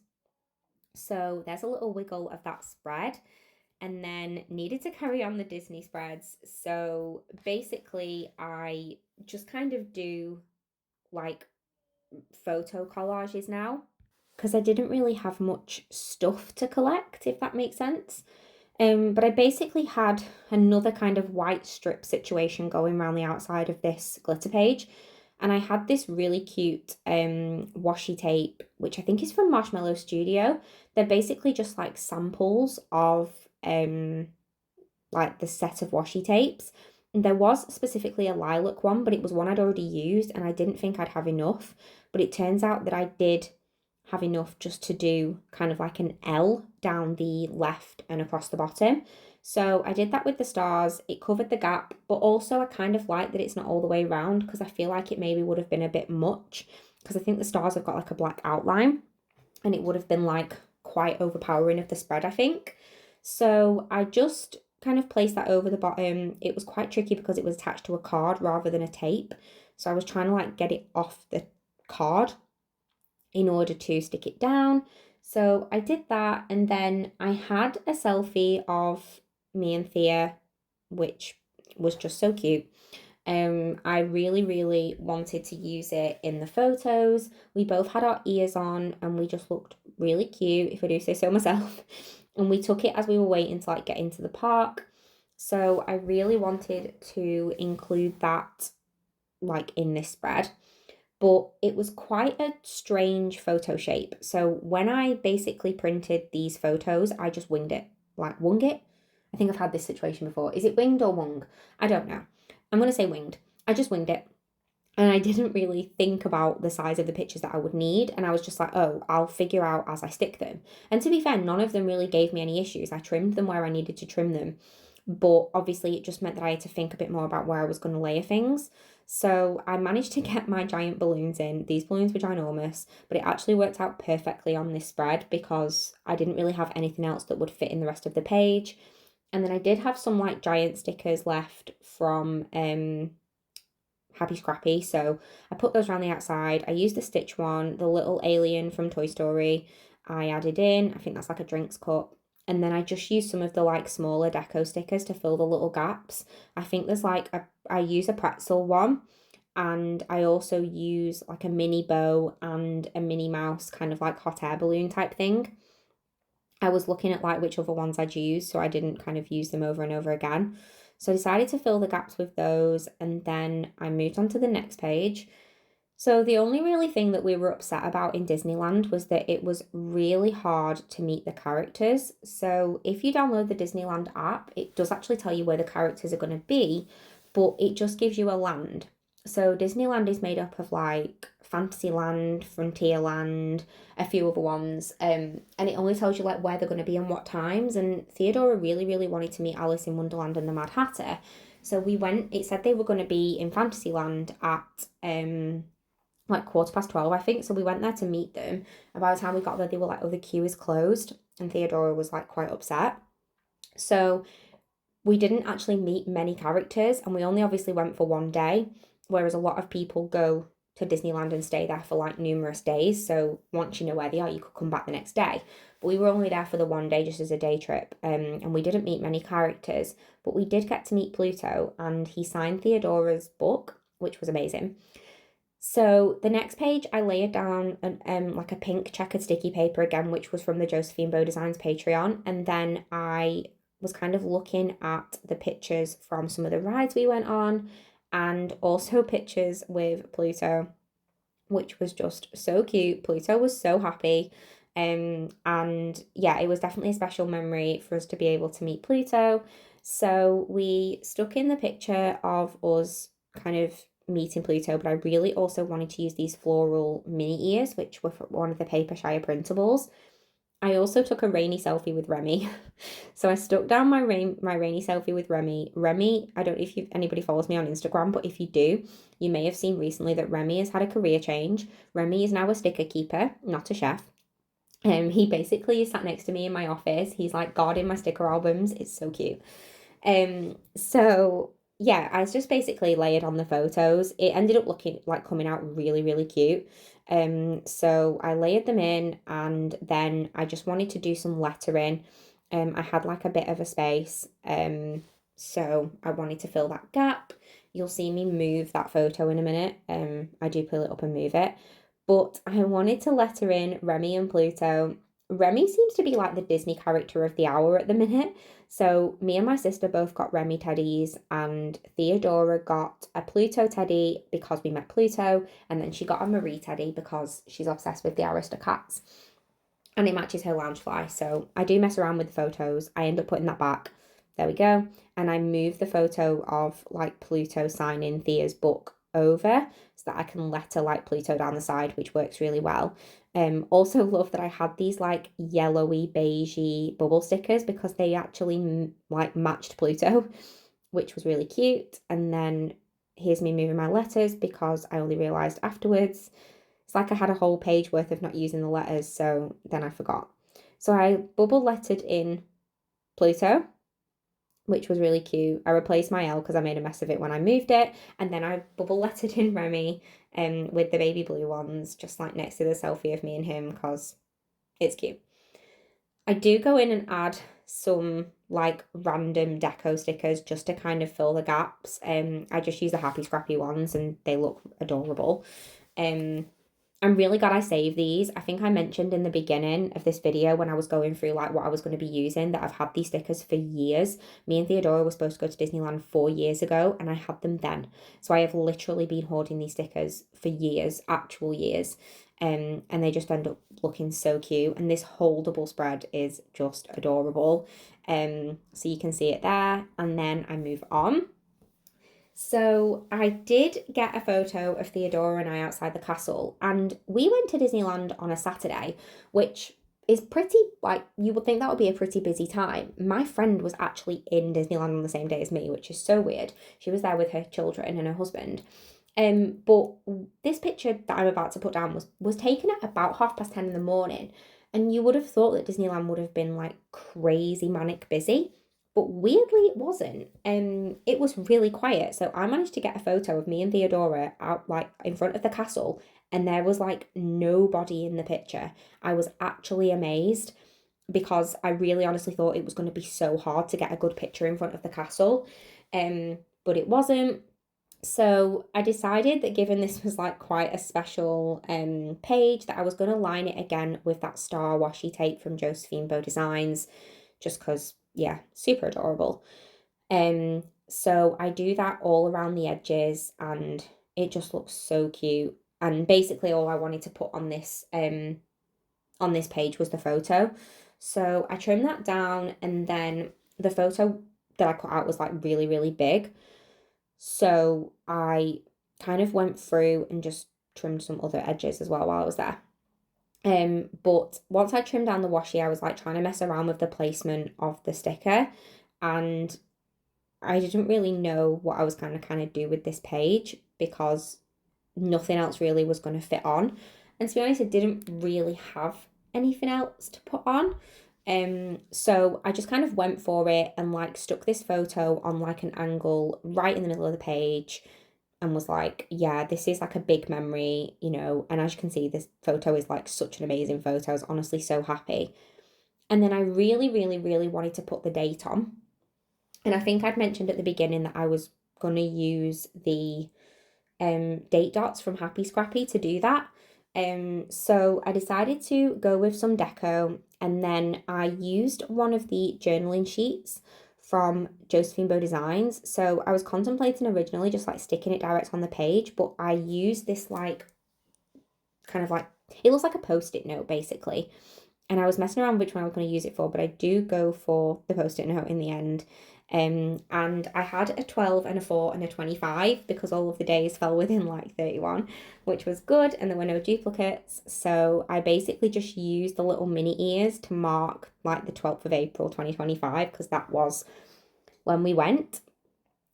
So there's a little wiggle of that spread, and then needed to carry on the Disney spreads. So basically I just kind of do like photo collages now, because I didn't really have much stuff to collect, if that makes sense. But I basically had another kind of white strip situation going around the outside of this glitter page. And I had this really cute washi tape, which I think is from Marshmallow Studio. They're basically just like samples of like the set of washi tapes. And there was specifically a lilac one, but it was one I'd already used and I didn't think I'd have enough. But it turns out that I did have enough just to do kind of like an L down the left and across the bottom. So I did that with the stars. It covered the gap, but also I kind of like that it's not all the way around, because I feel like it maybe would have been a bit much, because I think the stars have got like a black outline and it would have been like quite overpowering of the spread, I think. So I just kind of placed that over the bottom. It was quite tricky because it was attached to a card rather than a tape. So I was trying to like get it off the card in order to stick it down. So I did that, and then I had a selfie of me and Thea, which was just so cute. I really, really wanted to use it in the photos. We both had our ears on and we just looked really cute, if I do say so myself. And we took it as we were waiting to like get into the park. So I really wanted to include that like in this spread, but it was quite a strange photo shape. So when I basically printed these photos, I just winged it, like wung it. I think I've had this situation before. Is it winged or wung? I don't know. I'm going to say winged. I just winged it. And I didn't really think about the size of the pictures that I would need. And I was just like, oh, I'll figure out as I stick them. And to be fair, none of them really gave me any issues. I trimmed them where I needed to trim them. But obviously it just meant that I had to think a bit more about where I was going to layer things. So I managed to get my giant balloons in. These balloons were ginormous, but it actually worked out perfectly on this spread because I didn't really have anything else that would fit in the rest of the page. And then I did have some like giant stickers left from Happie Scrappie, so I put those around the outside. I used the Stitch one, the little alien from Toy Story I added in. I think that's like a drinks cup. And then I just used some of the like smaller deco stickers to fill the little gaps. I think there's like I use a pretzel one, and I also use like a mini bow and a Minnie Mouse kind of like hot air balloon type thing. I was looking at like which other ones I'd use, so I didn't kind of use them over and over again. So I decided to fill the gaps with those, and then I moved on to the next page. So the only really thing that we were upset about in Disneyland was that it was really hard to meet the characters. So if you download the Disneyland app, it does actually tell you where the characters are going to be, but it just gives you a land. So Disneyland is made up of like Fantasyland, Frontierland, a few other ones, and it only tells you like where they're going to be and what times. And Theodora really, really wanted to meet Alice in Wonderland and the Mad Hatter, so we went. It said they were going to be in Fantasyland at like 12:15, I think. So we went there to meet them. And by the time we got there, they were like, "Oh, the queue is closed," and Theodora was like quite upset. So we didn't actually meet many characters, and we only obviously went for one day, whereas a lot of people go to Disneyland and stay there for like numerous days. So once you know where they are, you could come back the next day. But we were only there for the one day, just as a day trip, and we didn't meet many characters, but we did get to meet Pluto, and he signed Theodora's book, which was amazing. So the next page, I layered down like a pink checkered sticky paper again, which was from the Josephine Bow Designs Patreon, and then I was kind of looking at the pictures from some of the rides we went on, and also pictures with Pluto, which was just so cute. Pluto was so happy. And yeah, it was definitely a special memory for us to be able to meet Pluto. So we stuck in the picture of us kind of meeting Pluto, but I really also wanted to use these floral mini ears, which were one of the Papershire printables. I also took a rainy selfie with Remy. So I stuck down my rainy selfie with Remy. Remy, I don't know if anybody follows me on Instagram, but if you do, you may have seen recently that Remy has had a career change. Remy is now a sticker keeper, not a chef. He basically sat next to me in my office. He's like guarding my sticker albums. It's so cute. So yeah, I was just basically layered on the photos. It ended up looking like coming out really, really cute. So I layered them in, and then I just wanted to do some lettering. I had like a bit of a space. So I wanted to fill that gap. You'll see me move that photo in a minute. I do pull it up and move it. But I wanted to letter in Remy and Pluto. Remy seems to be like the Disney character of the hour at the minute. So me and my sister both got Remy teddies, and Theodora got a Pluto teddy because we met Pluto, and then she got a Marie teddy because she's obsessed with the Aristocats. And it matches her Loungefly. So I do mess around with the photos. I end up putting that back. There we go. And I move the photo of like Pluto signing Thea's book over so that I can letter like Pluto down the side, which works really well. Also love that I had these like yellowy beigey bubble stickers because they actually like matched Pluto, which was really cute. And then here's me moving my letters because I only realised afterwards. It's like I had a whole page worth of not using the letters, so then I forgot. So I bubble lettered in Pluto, which was really cute. I replaced my L because I made a mess of it when I moved it. And then I bubble lettered in Remy with the baby blue ones, just like next to the selfie of me and him because it's cute. I do go in and add some like random deco stickers just to kind of fill the gaps. I just use the Happie Scrappie ones and they look adorable. I'm really glad I saved these. I think I mentioned in the beginning of this video when I was going through like what I was going to be using that I've had these stickers for years. Me and Theodora were supposed to go to Disneyland 4 years ago and I had them then. So I have literally been hoarding these stickers for years, actual years. And they just end up looking so cute. And this whole double spread is just adorable. So you can see it there. And then I move on. So I did get a photo of Theodora and I outside the castle, and we went to Disneyland on a Saturday, which is pretty, like, you would think that would be a pretty busy time. My friend was actually in Disneyland on the same day as me, which is so weird. She was there with her children and her husband. But this picture that I'm about to put down was taken at about 10:30 in the morning, and you would have thought that Disneyland would have been like crazy manic busy. But weirdly, it wasn't. It was really quiet. So I managed to get a photo of me and Theodora out like in front of the castle, and there was like nobody in the picture. I was actually amazed because I really honestly thought it was going to be so hard to get a good picture in front of the castle. But it wasn't. So I decided that given this was like quite a special page, that I was going to line it again with that star washi tape from Josephine Bow Designs, just because, yeah, super adorable. So I do that all around the edges and it just looks so cute. And basically all I wanted to put on this page was the photo. So I trimmed that down, and then the photo that I cut out was like really, really big. So I kind of went through and just trimmed some other edges as well while I was there. But once I trimmed down the washi, I was like trying to mess around with the placement of the sticker, and I didn't really know what I was kind of do with this page because nothing else really was going to fit on. And to be honest, I didn't really have anything else to put on. So I just kind of went for it and like stuck this photo on like an angle right in the middle of the page and was like, yeah, this is like a big memory, you know. And as you can see, this photo is like such an amazing photo. I was honestly so happy. And then I really, really, really wanted to put the date on. And I think I'd mentioned at the beginning that I was going to use the date dots from Happie Scrappie to do that. So I decided to go with some deco, and then I used one of the journaling sheets from Josephine Bow Designs. So I was contemplating originally just like sticking it direct on the page, but I used this like kind of like, it looks like a post-it note basically. And I was messing around which one I was going to use it for, but I do go for the post-it note in the end. And I had a 12 and a 4 and a 25 because all of the days fell within like 31, which was good, and there were no duplicates. So I basically just used the little mini ears to mark like the 12th of April 2025 because that was when we went.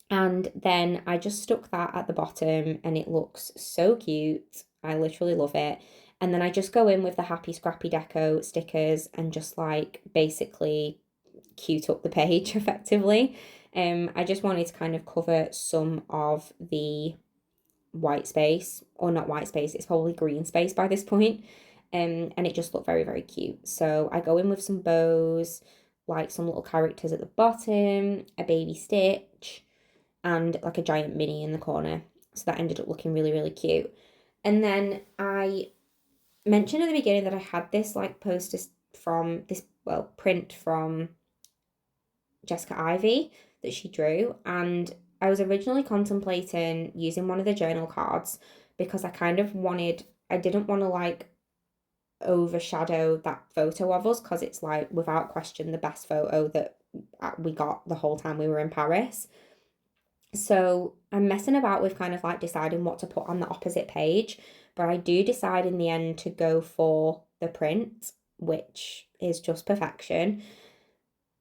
And then I just stuck that at the bottom and it looks so cute. I literally love it. And then I just go in with the Happie Scrappie deco stickers and just like basically cute up the page effectively. I just wanted to kind of cover some of the white space, or not white space, it's probably green space by this point. And it just looked very, very cute. So I go in with some bows, like some little characters at the bottom, a baby Stitch, and like a giant Minnie in the corner. So that ended up looking really, really cute. And then I mentioned at the beginning that I had this like poster from this, well, print from Jessica Ivy that she drew, and I was originally contemplating using one of the journal cards because I kind of wanted, I didn't want to like overshadow that photo of us because it's like without question the best photo that we got the whole time we were in Paris. So I'm messing about with kind of like deciding what to put on the opposite page, but I do decide in the end to go for the print, which is just perfection.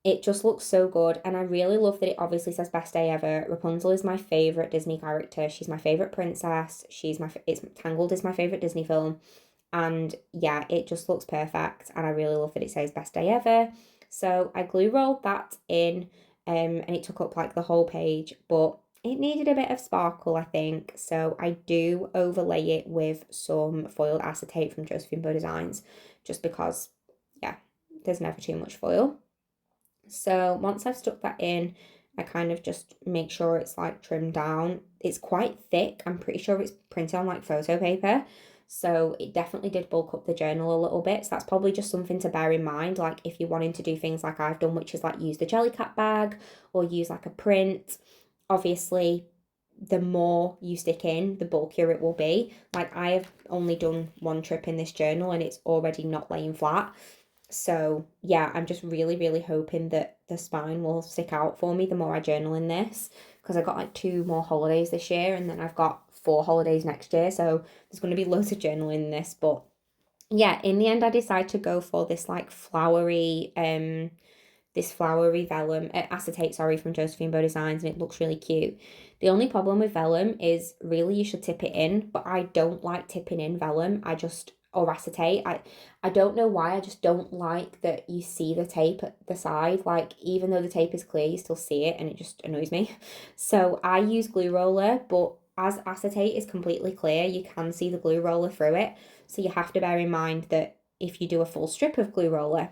It just looks so good, and I really love that it obviously says best day ever. Rapunzel is my favourite Disney character. She's my favourite princess. It's Tangled is my favourite Disney film. And yeah, it just looks perfect, and I really love that it says best day ever. So I glue rolled that in, and it took up like the whole page, but it needed a bit of sparkle, I think. So I do overlay it with some foiled acetate from Josephine Bow Designs, just because, yeah, there's never too much foil. So once I've stuck that in, I kind of just make sure it's like trimmed down. It's quite thick. I'm pretty sure it's printed on like photo paper. So it definitely did bulk up the journal a little bit. So that's probably just something to bear in mind. Like if you're wanting to do things like I've done, which is like use the Jellycat bag or use like a print, obviously the more you stick in, the bulkier it will be. Like I have only done one trip in this journal and it's already not laying flat. So yeah, I'm just really, really hoping that the spine will stick out for me the more I journal in this, because I've got like 2 more holidays this year and then I've got 4 holidays next year. So there's going to be loads of journaling in this. But yeah, in the end, I decided to go for this like flowery vellum, acetate, sorry, from Josephine Bow Designs, and it looks really cute. The only problem with vellum is really you should tip it in, but I don't like tipping in vellum. Or acetate. I don't know why, I just don't like that you see the tape at the side. Like, even though the tape is clear, you still see it, and it just annoys me. So I use glue roller, but as acetate is completely clear, you can see the glue roller through it. So you have to bear in mind that if you do a full strip of glue roller,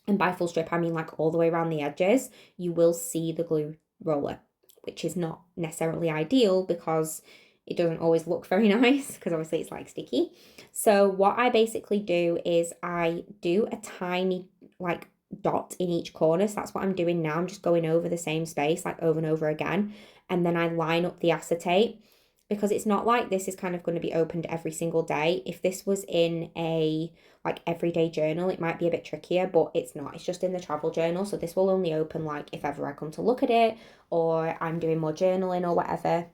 and by full strip I mean like all the way around the edges, you will see the glue roller, which is not necessarily ideal because it doesn't always look very nice because obviously it's like sticky. So what I basically do is I do a tiny like dot in each corner. So that's what I'm doing now. I'm just going over the same space like over and over again. And then I line up the acetate, because it's not like this is kind of going to be opened every single day. If this was in a like everyday journal, it might be a bit trickier, but it's not. It's just in the travel journal. So this will only open like if ever I come to look at it or I'm doing more journaling or whatever.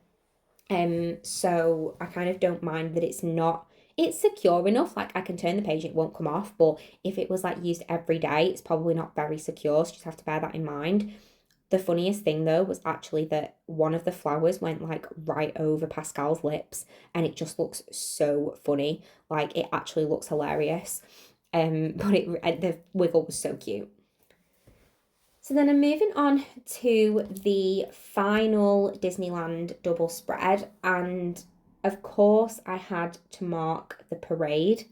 So I kind of don't mind that it's secure enough, like I can turn the page, it won't come off, but if it was like used every day, it's probably not very secure, so just have to bear that in mind. The funniest thing though was actually that one of the flowers went like right over Pascal's lips, and it just looks so funny. Like it actually looks hilarious. But the wiggle was so cute. So then I'm moving on to the final Disneyland double spread, and of course I had to mark the parade.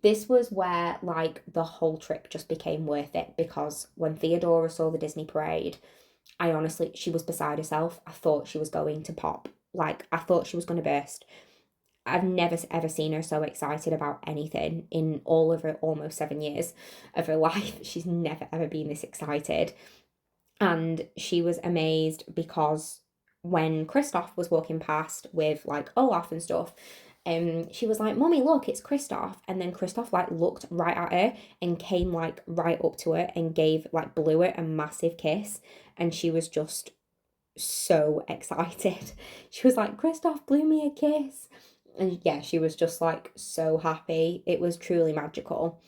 This was where like the whole trip just became worth it, because when Theodora saw the Disney parade, I honestly, she was beside herself. I thought she was going to pop. Like, I thought she was going to burst. I've never ever seen her so excited about anything in all of her almost 7 years of her life. She's never ever been this excited. And she was amazed because when Kristoff was walking past with like Olaf and stuff, she was like, "Mummy, look, it's Kristoff." And then Kristoff like looked right at her and came like right up to her and blew her a massive kiss. And she was just so excited. She was like, "Kristoff blew me a kiss." And yeah, she was just like so happy. It was truly magical.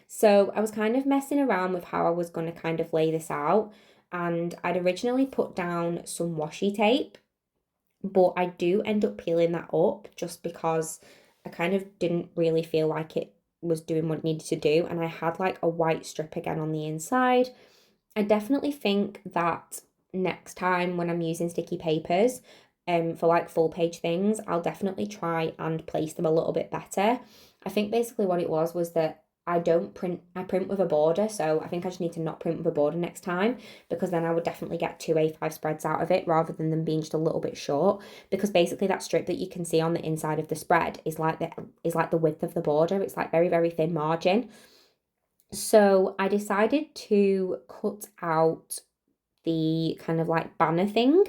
So I was kind of messing around with how I was going to kind of lay this out. And I'd originally put down some washi tape, but I do end up peeling that up just because I kind of didn't really feel like it was doing what it needed to do. And I had like a white strip again on the inside. I definitely think that next time when I'm using sticky papers, for like full page things, I'll definitely try and place them a little bit better. I think basically what it was that I print with a border, so I think I just need to not print with a border next time, because then I would definitely get two A5 spreads out of it rather than them being just a little bit short, because basically that strip that you can see on the inside of the spread is like the width of the border. It's like very, very thin margin. So I decided to cut out the kind of like banner thing,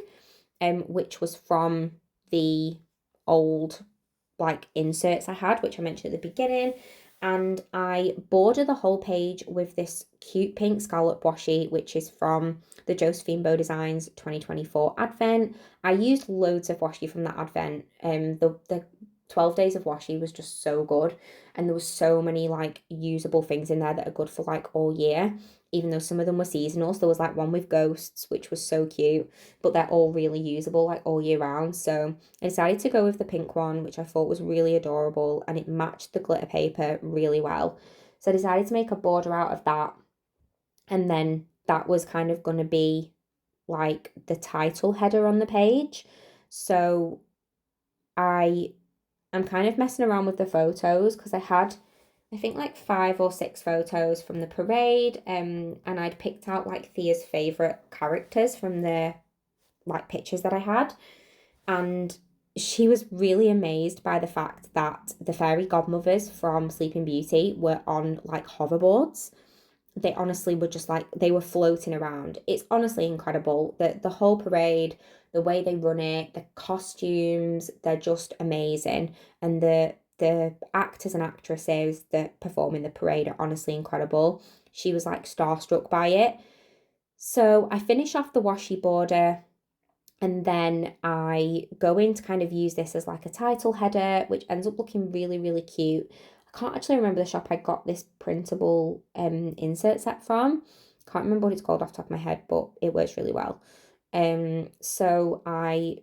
which was from the old like inserts I had, which I mentioned at the beginning. And I border the whole page with this cute pink scallop washi, which is from the Josephine Bow Designs 2024 Advent. I used loads of washi from that Advent. The 12 days of washi was just so good, and there was so many like usable things in there that are good for like all year, even though some of them were seasonal. So there was like one with ghosts, which was so cute, but they're all really usable like all year round. So I decided to go with the pink one, which I thought was really adorable, and it matched the glitter paper really well. So I decided to make a border out of that, and then that was kind of going to be like the title header on the page. So I am kind of messing around with the photos, because I think like 5 or 6 photos from the parade, and I'd picked out like Thea's favourite characters from the like pictures that I had, and she was really amazed by the fact that the fairy godmothers from Sleeping Beauty were on like hoverboards. They honestly were just like, they were floating around. It's honestly incredible that the whole parade, the way they run it, the costumes, they're just amazing. And the actors and actresses that perform in the parade are honestly incredible. She was like starstruck by it. So I finish off the washi border, and then I go in to kind of use this as like a title header, which ends up looking really, really cute. I can't actually remember the shop I got this printable insert set from. Can't remember what it's called off the top of my head, but it works really well. So I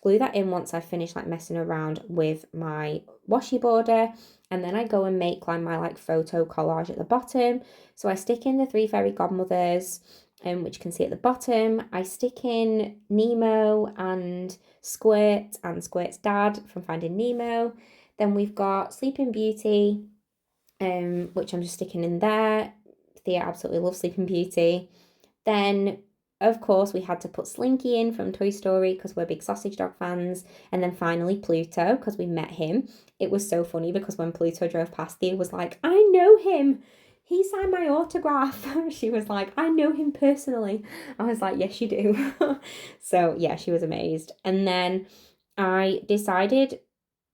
glue that in once I finish like messing around with my washi border, and then I go and make like my like photo collage at the bottom. So I stick in the 3 fairy godmothers, which you can see at the bottom. I stick in Nemo and Squirt's dad from Finding Nemo. Then we've got Sleeping Beauty, which I'm just sticking in there. Thea absolutely loves Sleeping Beauty. Then, of course, we had to put Slinky in from Toy Story because we're big sausage dog fans. And then finally Pluto, because we met him. It was so funny because when Pluto drove past, Thea was like, "I know him. He signed my autograph." She was like, "I know him personally." I was like, "Yes, you do." So yeah, she was amazed. And then I decided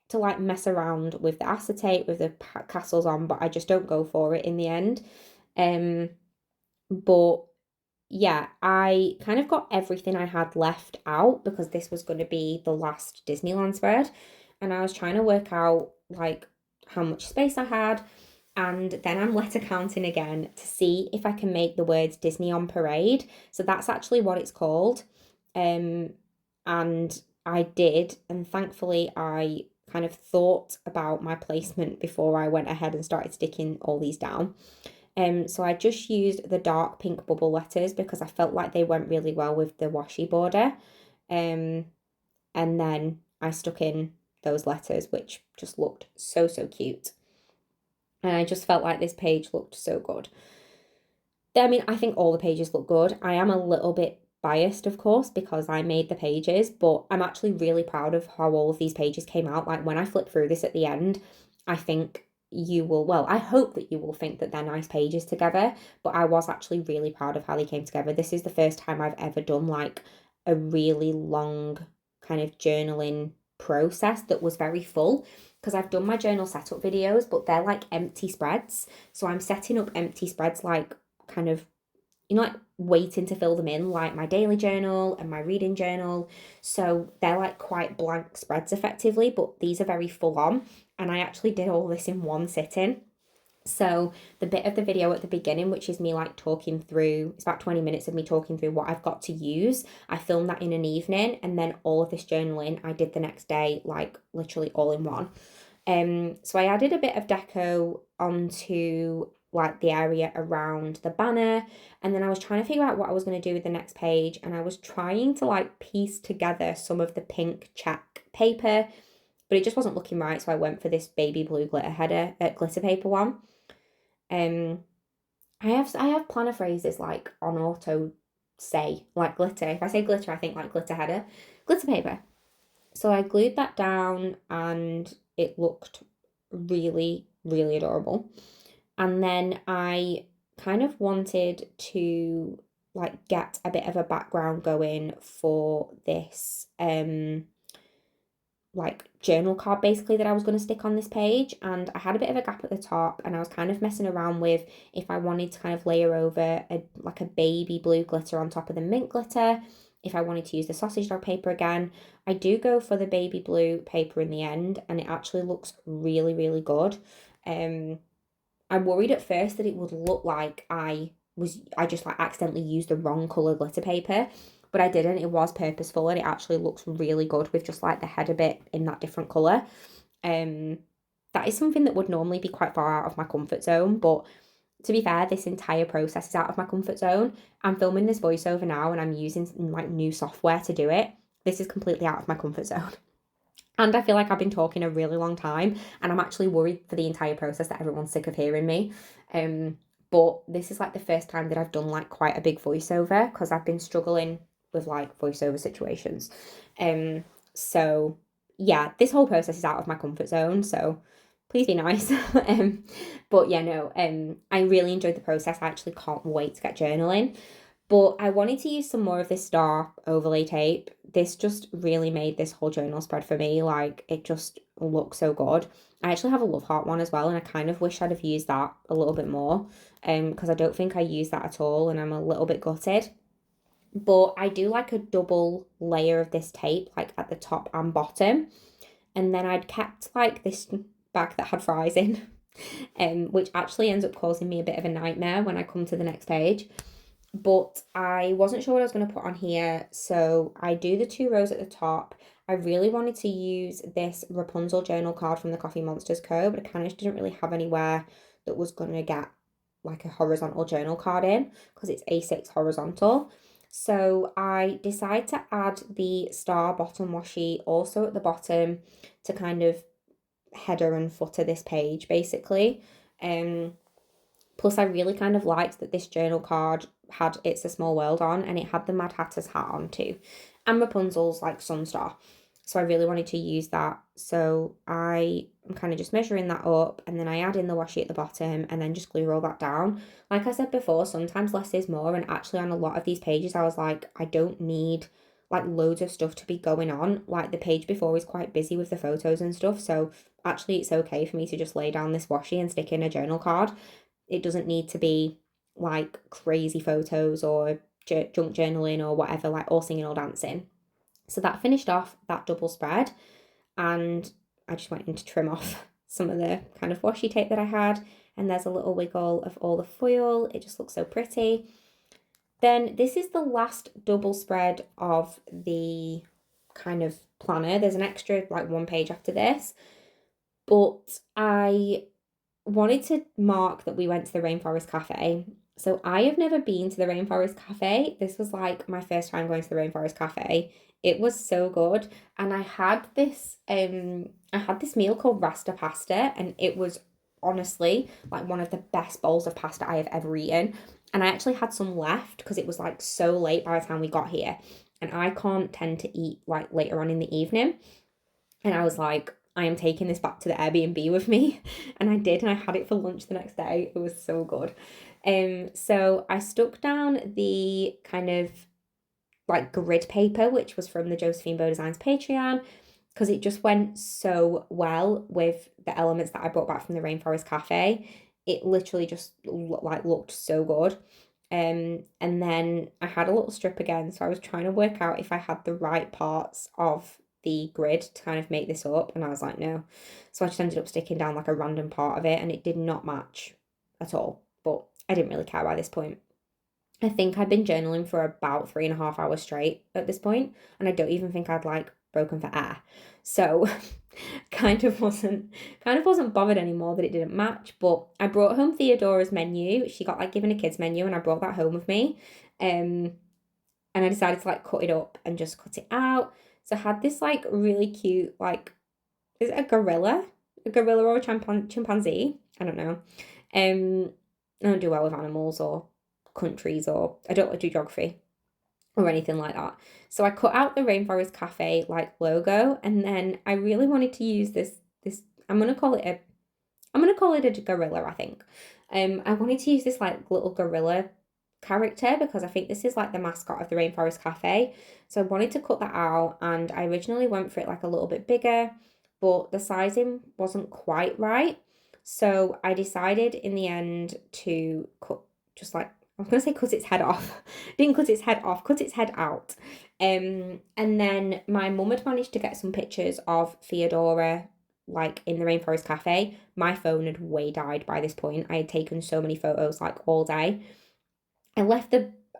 to like mess around with the acetate with the castles on, but I just don't go for it in the end. But yeah, I kind of got everything I had left out because this was going to be the last Disneyland spread. And I was trying to work out like how much space I had. And then I'm letter counting again to see if I can make the words Disney on Parade. So that's actually what it's called. And I did. And thankfully, I kind of thought about my placement before I went ahead and started sticking all these down. So I just used the dark pink bubble letters because I felt like they went really well with the washi border. Um, and then I stuck in those letters, which just looked so, so cute. And I just felt like this page looked so good. I mean, I think all the pages look good. I am a little bit biased, of course, because I made the pages, but I'm actually really proud of how all of these pages came out. Like when I flip through this at the end, I think you will, well, I hope that you will think that they're nice pages together, but I was actually really proud of how they came together. This is the first time I've ever done like a really long kind of journaling process that was very full, because I've done my journal setup videos, but they're like empty spreads. So I'm setting up empty spreads like kind of, you know, like waiting to fill them in, like my daily journal and my reading journal. So they're like quite blank spreads effectively, but these are very full on. And I actually did all this in one sitting. So the bit of the video at the beginning, which is me like talking through, it's about 20 minutes of me talking through what I've got to use. I filmed that in an evening, and then all of this journaling I did the next day, like literally all in one. So I added a bit of deco onto like the area around the banner, and then I was trying to figure out what I was going to do with the next page, and I was trying to like piece together some of the pink check paper, but it just wasn't looking right, so I went for this baby blue glitter header glitter paper one. I have planner phrases like on auto say like glitter. If I say glitter, I think like glitter header, glitter paper. So I glued that down and it looked really, really adorable. And then I kind of wanted to like get a bit of a background going for this like journal card basically that I was going to stick on this page, and I had a bit of a gap at the top, and I was kind of messing around with if I wanted to kind of layer over a like a baby blue glitter on top of the mint glitter, if I wanted to use the sausage dog paper again. I do go for the baby blue paper in the end, and it actually looks really, really good. I worried at first that it would look like I just like accidentally used the wrong colour glitter paper, but I didn't. It was purposeful, and it actually looks really good with just like the header bit in that different colour. That is something that would normally be quite far out of my comfort zone, but to be fair, this entire process is out of my comfort zone. I'm filming this voiceover now and I'm using like new software to do it. This is completely out of my comfort zone. And I feel like I've been talking a really long time, and I'm actually worried for the entire process that everyone's sick of hearing me. But this is like the first time that I've done like quite a big voiceover, because I've been struggling with like voiceover situations. So yeah, this whole process is out of my comfort zone, so please be nice. But yeah, no, I really enjoyed the process. I actually can't wait to get journaling. But I wanted to use some more of this star overlay tape. This just really made this whole journal spread for me. Like, it just looks so good. I actually have a love heart one as well, and I kind of wish I'd have used that a little bit more, because I don't think I used that at all, and I'm a little bit gutted. But I do like a double layer of this tape, like at the top and bottom. And then I'd kept like this bag that had fries in, which actually ends up causing me a bit of a nightmare when I come to the next page. But I wasn't sure what I was going to put on here, so I do the 2 rows at the top. I really wanted to use this Rapunzel journal card from the Coffee Monsters Co, but I kind of didn't really have anywhere that was going to get like a horizontal journal card in, because it's A6 horizontal. So I decided to add the star bottom washi also at the bottom to kind of header and footer this page basically. Plus I really kind of liked that this journal card had It's a Small World on, and it had the Mad Hatter's hat on too, and Rapunzel's like Sunstar. So I really wanted to use that. So I am kind of just measuring that up, and then I add in the washi at the bottom and then just glue roll that down. Like I said before, sometimes less is more, and actually on a lot of these pages I was like, I don't need like loads of stuff to be going on. Like the page before is quite busy with the photos and stuff, so actually it's okay for me to just lay down this washi and stick in a journal card. It doesn't need to be like crazy photos or junk journaling or whatever, like all singing or dancing. So that finished off that double spread, and I just went in to trim off some of the kind of washi tape that I had, and there's a little wiggle of all the foil. It just looks so pretty. Then this is the last double spread of the kind of planner. There's an extra like 1 page after this, but I wanted to mark that we went to the Rainforest Cafe. So I have never been to the Rainforest Cafe. This was like my first time going to the Rainforest Cafe. It was so good. And I had this meal called Rasta pasta, and it was honestly like one of the best bowls of pasta I have ever eaten. And I actually had some left because it was like so late by the time we got here. And I can't tend to eat like later on in the evening. And I was like, I am taking this back to the Airbnb with me. And I did, and I had it for lunch the next day. It was so good. So I stuck down the kind of like grid paper, which was from the Josephine Bow Designs Patreon, because it just went so well with the elements that I brought back from the Rainforest Cafe. It literally just looked so good. And then I had a little strip again, so I was trying to work out if I had the right parts of the grid to kind of make this up, and I was like, no. So I just ended up sticking down like a random part of it, and it did not match at all, but I didn't really care by this point. I think I'd been journaling for about 3.5 hours straight at this point, and I don't even think I'd like broken for air. So kind of wasn't bothered anymore that it didn't match. But I brought home Theodora's menu. She got like given a kid's menu, and I brought that home with me. And I decided to like cut it up and just cut it out. So I had this like really cute, like, is it a gorilla? A gorilla or a chimpanzee? I don't know. I don't do well with animals or countries, or I don't do geography or anything like that. So I cut out the Rainforest Cafe like logo, and then I really wanted to use this I'm gonna call it a gorilla, I think. I wanted to use this like little gorilla character because I think this is like the mascot of the Rainforest Cafe. So I wanted to cut that out, and I originally went for it like a little bit bigger, but the sizing wasn't quite right. So I decided in the end to cut just like, I was going to say cut its head off. Didn't cut its head off, cut its head out. And then my mum had managed to get some pictures of Theodora like in the Rainforest Cafe. My phone had way died by this point. I had taken so many photos like all day. I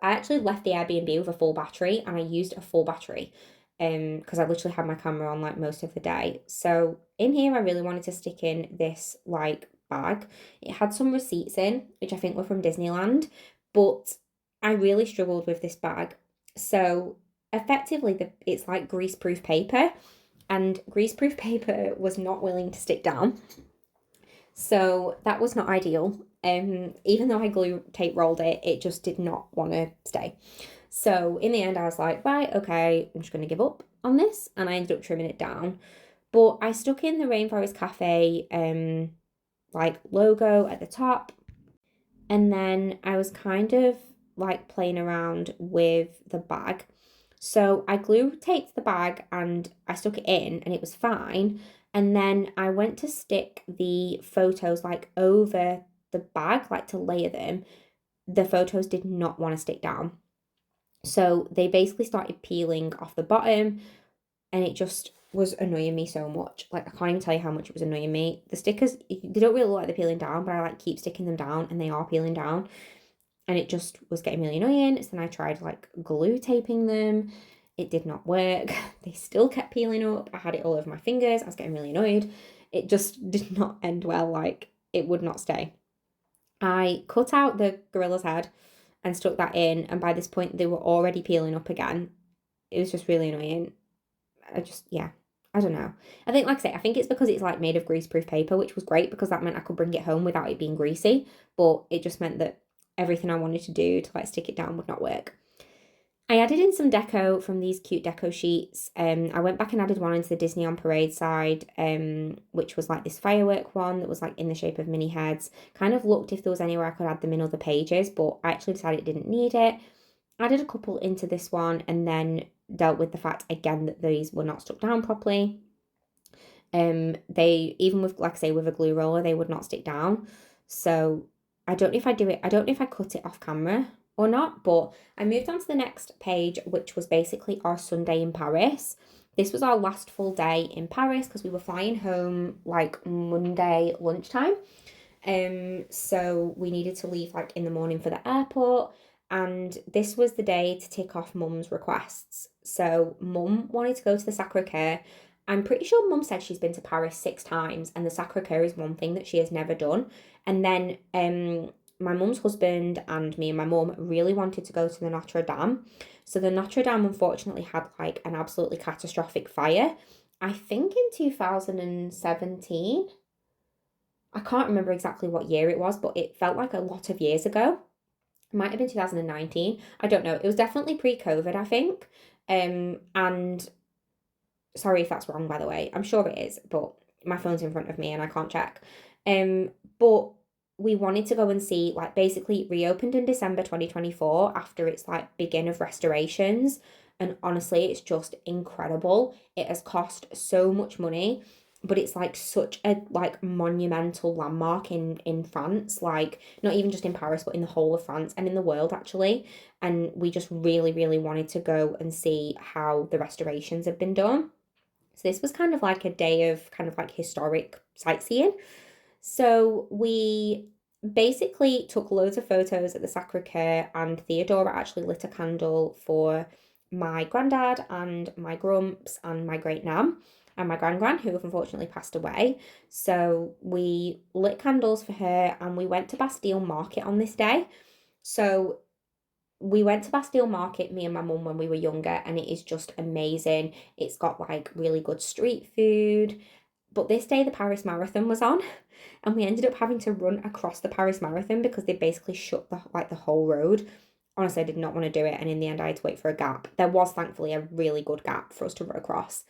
actually left the Airbnb with a full battery, and I used a full battery because I literally had my camera on like most of the day. So in here I really wanted to stick in this like bag. It had some receipts in, which I think were from Disneyland, but I really struggled with this bag. So effectively it's like greaseproof paper, and greaseproof paper was not willing to stick down. So that was not ideal. Even though I glue tape rolled it, it just did not want to stay. So in the end, I was like, right, okay, I'm just going to give up on this. And I ended up trimming it down. But I stuck in the Rainforest Cafe like logo at the top. And then I was kind of like playing around with the bag. So I glue taped the bag and I stuck it in, and it was fine. And then I went to stick the photos like over the bag, like to layer them. The photos did not want to stick down. So they basically started peeling off the bottom, and it just was annoying me so much. Like, I can't even tell you how much it was annoying me. The stickers, they don't really look like they're peeling down, but I like keep sticking them down, and they are peeling down. And it just was getting really annoying. So then I tried like glue taping them. It did not work. They still kept peeling up. I had it all over my fingers. I was getting really annoyed. It just did not end well. Like, it would not stay. I cut out the gorilla's head and stuck that in, and by this point they were already peeling up again. It was just really annoying. I don't know. I think, like I say, I think it's because it's like made of greaseproof paper, which was great because that meant I could bring it home without it being greasy, but it just meant that everything I wanted to do to like stick it down would not work. I added in some deco from these cute deco sheets. I went back and added one into the Disney on Parade side, which was like this firework one that was like in the shape of mini heads. Kind of looked if there was anywhere I could add them in other pages, but I actually decided it didn't need it. Added a couple into this one, and then dealt with the fact again that these were not stuck down properly. They, even with, like I say, with a glue roller, they would not stick down. So I don't know if I cut it off camera or not, but I moved on to the next page, which was basically our Sunday in Paris. This was our last full day in Paris because we were flying home like Monday lunchtime. So we needed to leave like in the morning for the airport, and this was the day to tick off Mum's requests. So Mum wanted to go to the Sacré-Cœur. I'm pretty sure Mum said she's been to Paris 6 times, and the Sacré-Cœur is one thing that she has never done. And then my mum's husband and me and my mum really wanted to go to the Notre Dame. So the Notre Dame unfortunately had like an absolutely catastrophic fire. I think in 2017. I can't remember exactly what year it was, but it felt like a lot of years ago. It might have been 2019. I don't know. It was definitely pre-COVID, I think. And sorry if that's wrong, by the way. I'm sure it is, but my phone's in front of me and I can't check. But we wanted to go and see, like, basically it reopened in December 2024 after its like begin of restorations. And honestly, it's just incredible. It has cost so much money, but it's like such a like monumental landmark in France, like not even just in Paris, but in the whole of France and in the world actually. And we just really, really wanted to go and see how the restorations have been done. So this was kind of like a day of kind of like historic sightseeing. So we basically took loads of photos at the Sacré-Cœur, and Theodora actually lit a candle for my granddad and my grumps and my great nan and my gran who have unfortunately passed away. So we lit candles for her and we went to Bastille Market on this day. So we went to Bastille Market, me and my mum, when we were younger, and it is just amazing. It's got like really good street food. But this day the Paris Marathon was on, and we ended up having to run across the Paris Marathon because they basically shut the whole road. Honestly, I did not want to do it, and in the end I had to wait for a gap. There was thankfully a really good gap for us to run across.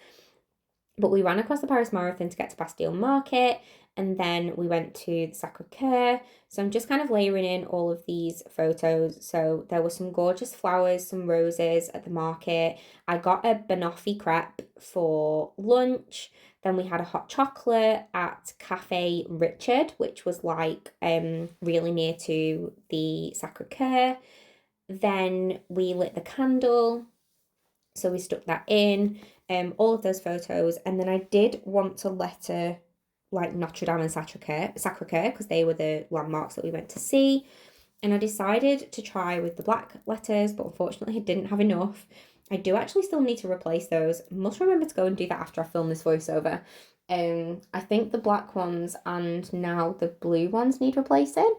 But we ran across the Paris Marathon to get to Bastille Market, and then we went to the Sacré-Cœur. So I'm just kind of layering in all of these photos. So there were some gorgeous flowers, some roses at the market. I got a banoffee crepe for lunch. Then we had a hot chocolate at Cafe Richard, which was like really near to the Sacré-Cœur. Then we lit the candle. So we stuck that in, all of those photos. And then I did want to letter like Notre Dame and Sacré-Cœur because they were the landmarks that we went to see. And I decided to try with the black letters, but unfortunately I didn't have enough. I do actually still need to replace those. Must remember to go and do that after I film this voiceover. I think the black ones and now the blue ones need replacing.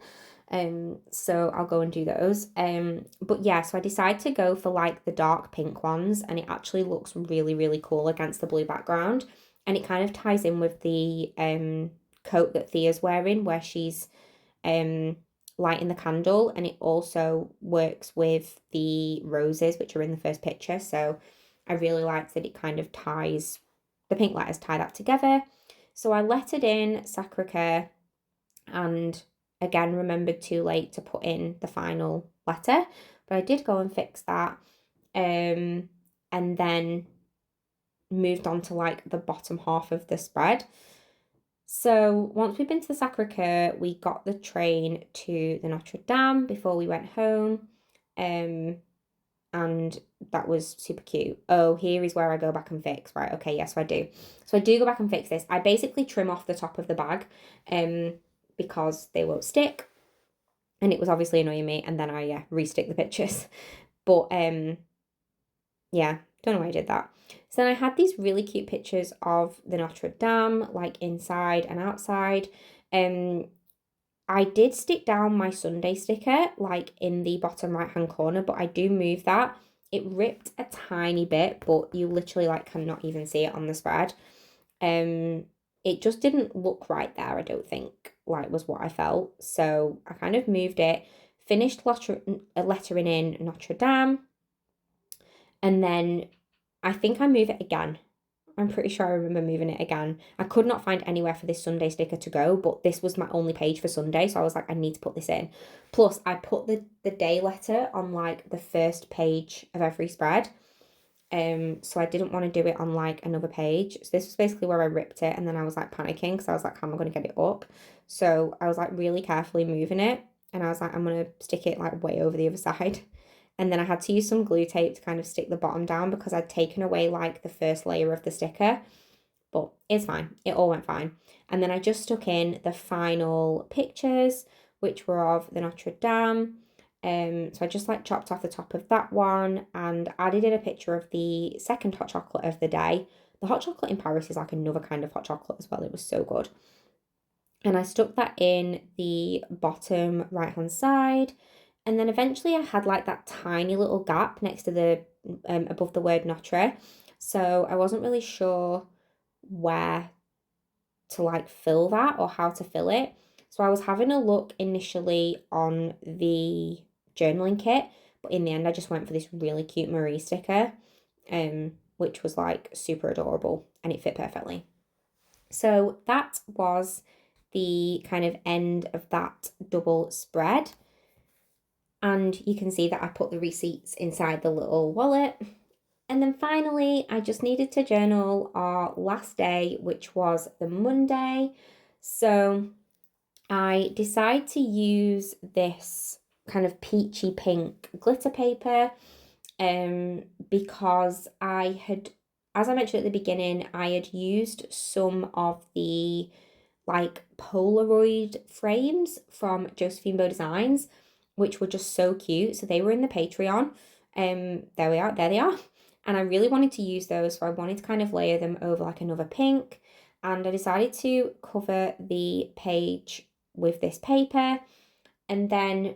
So I'll go and do those. But yeah, so I decided to go for like the dark pink ones, and it actually looks really, really cool against the blue background. And it kind of ties in with the coat that Thea's wearing, where she's lighting the candle, and it also works with the roses which are in the first picture. So I really like that it kind of ties, the pink letters tie that together. So I lettered in Sacré-Cœur, and again remembered too late to put in the final letter, but I did go and fix that, and then moved on to like the bottom half of the spread. So once we've been to the Sacré-Cœur, we got the train to the Notre Dame before we went home, and that was super cute. Oh, here is where I go back and fix. Right, okay, yes, I do. So I do go back and fix this. I basically trim off the top of the bag, because they won't stick, and it was obviously annoying me, and then I restick the pictures. But yeah, don't know why I did that. So then I had these really cute pictures of the Notre Dame, like inside and outside. I did stick down my Sunday sticker like in the bottom right hand corner, but I do move that. It ripped a tiny bit, but you literally like cannot even see it on the spread. It just didn't look right there, I don't think, like was what I felt. So I kind of moved it, finished lettering in Notre Dame, and then I think I move it again. I'm pretty sure I remember moving it again. I could not find anywhere for this Sunday sticker to go, but this was my only page for Sunday, so I was like, I need to put this in. Plus, I put the day letter on like the first page of every spread. So I didn't want to do it on like another page. So this was basically where I ripped it, and then I was like panicking because I was like, how am I going to get it up? So I was like really carefully moving it. and I was like, I'm going to stick it like way over the other side. And then I had to use some glue tape to kind of stick the bottom down because I'd taken away like the first layer of the sticker. But it's fine. It all went fine. And then I just stuck in the final pictures, which were of the Notre Dame. So I just like chopped off the top of that one and added in a picture of the second hot chocolate of the day. The hot chocolate in Paris is like another kind of hot chocolate as well. It was so good. And I stuck that in the bottom right hand side. And then eventually I had like that tiny little gap next to the above the word Notre. So I wasn't really sure where to like fill that or how to fill it. So I was having a look initially on the journaling kit, but in the end I just went for this really cute Marie sticker, which was like super adorable and it fit perfectly. So that was the kind of end of that double spread. And you can see that I put the receipts inside the little wallet. And then finally, I just needed to journal our last day, which was the Monday. So I decided to use this kind of peachy pink glitter paper because I had, as I mentioned at the beginning, I had used some of the like Polaroid frames from Josephine Bow Designs, which were just so cute. So they were in the Patreon. There we are, there they are. And I really wanted to use those, so I wanted to kind of layer them over like another pink. And I decided to cover the page with this paper. And then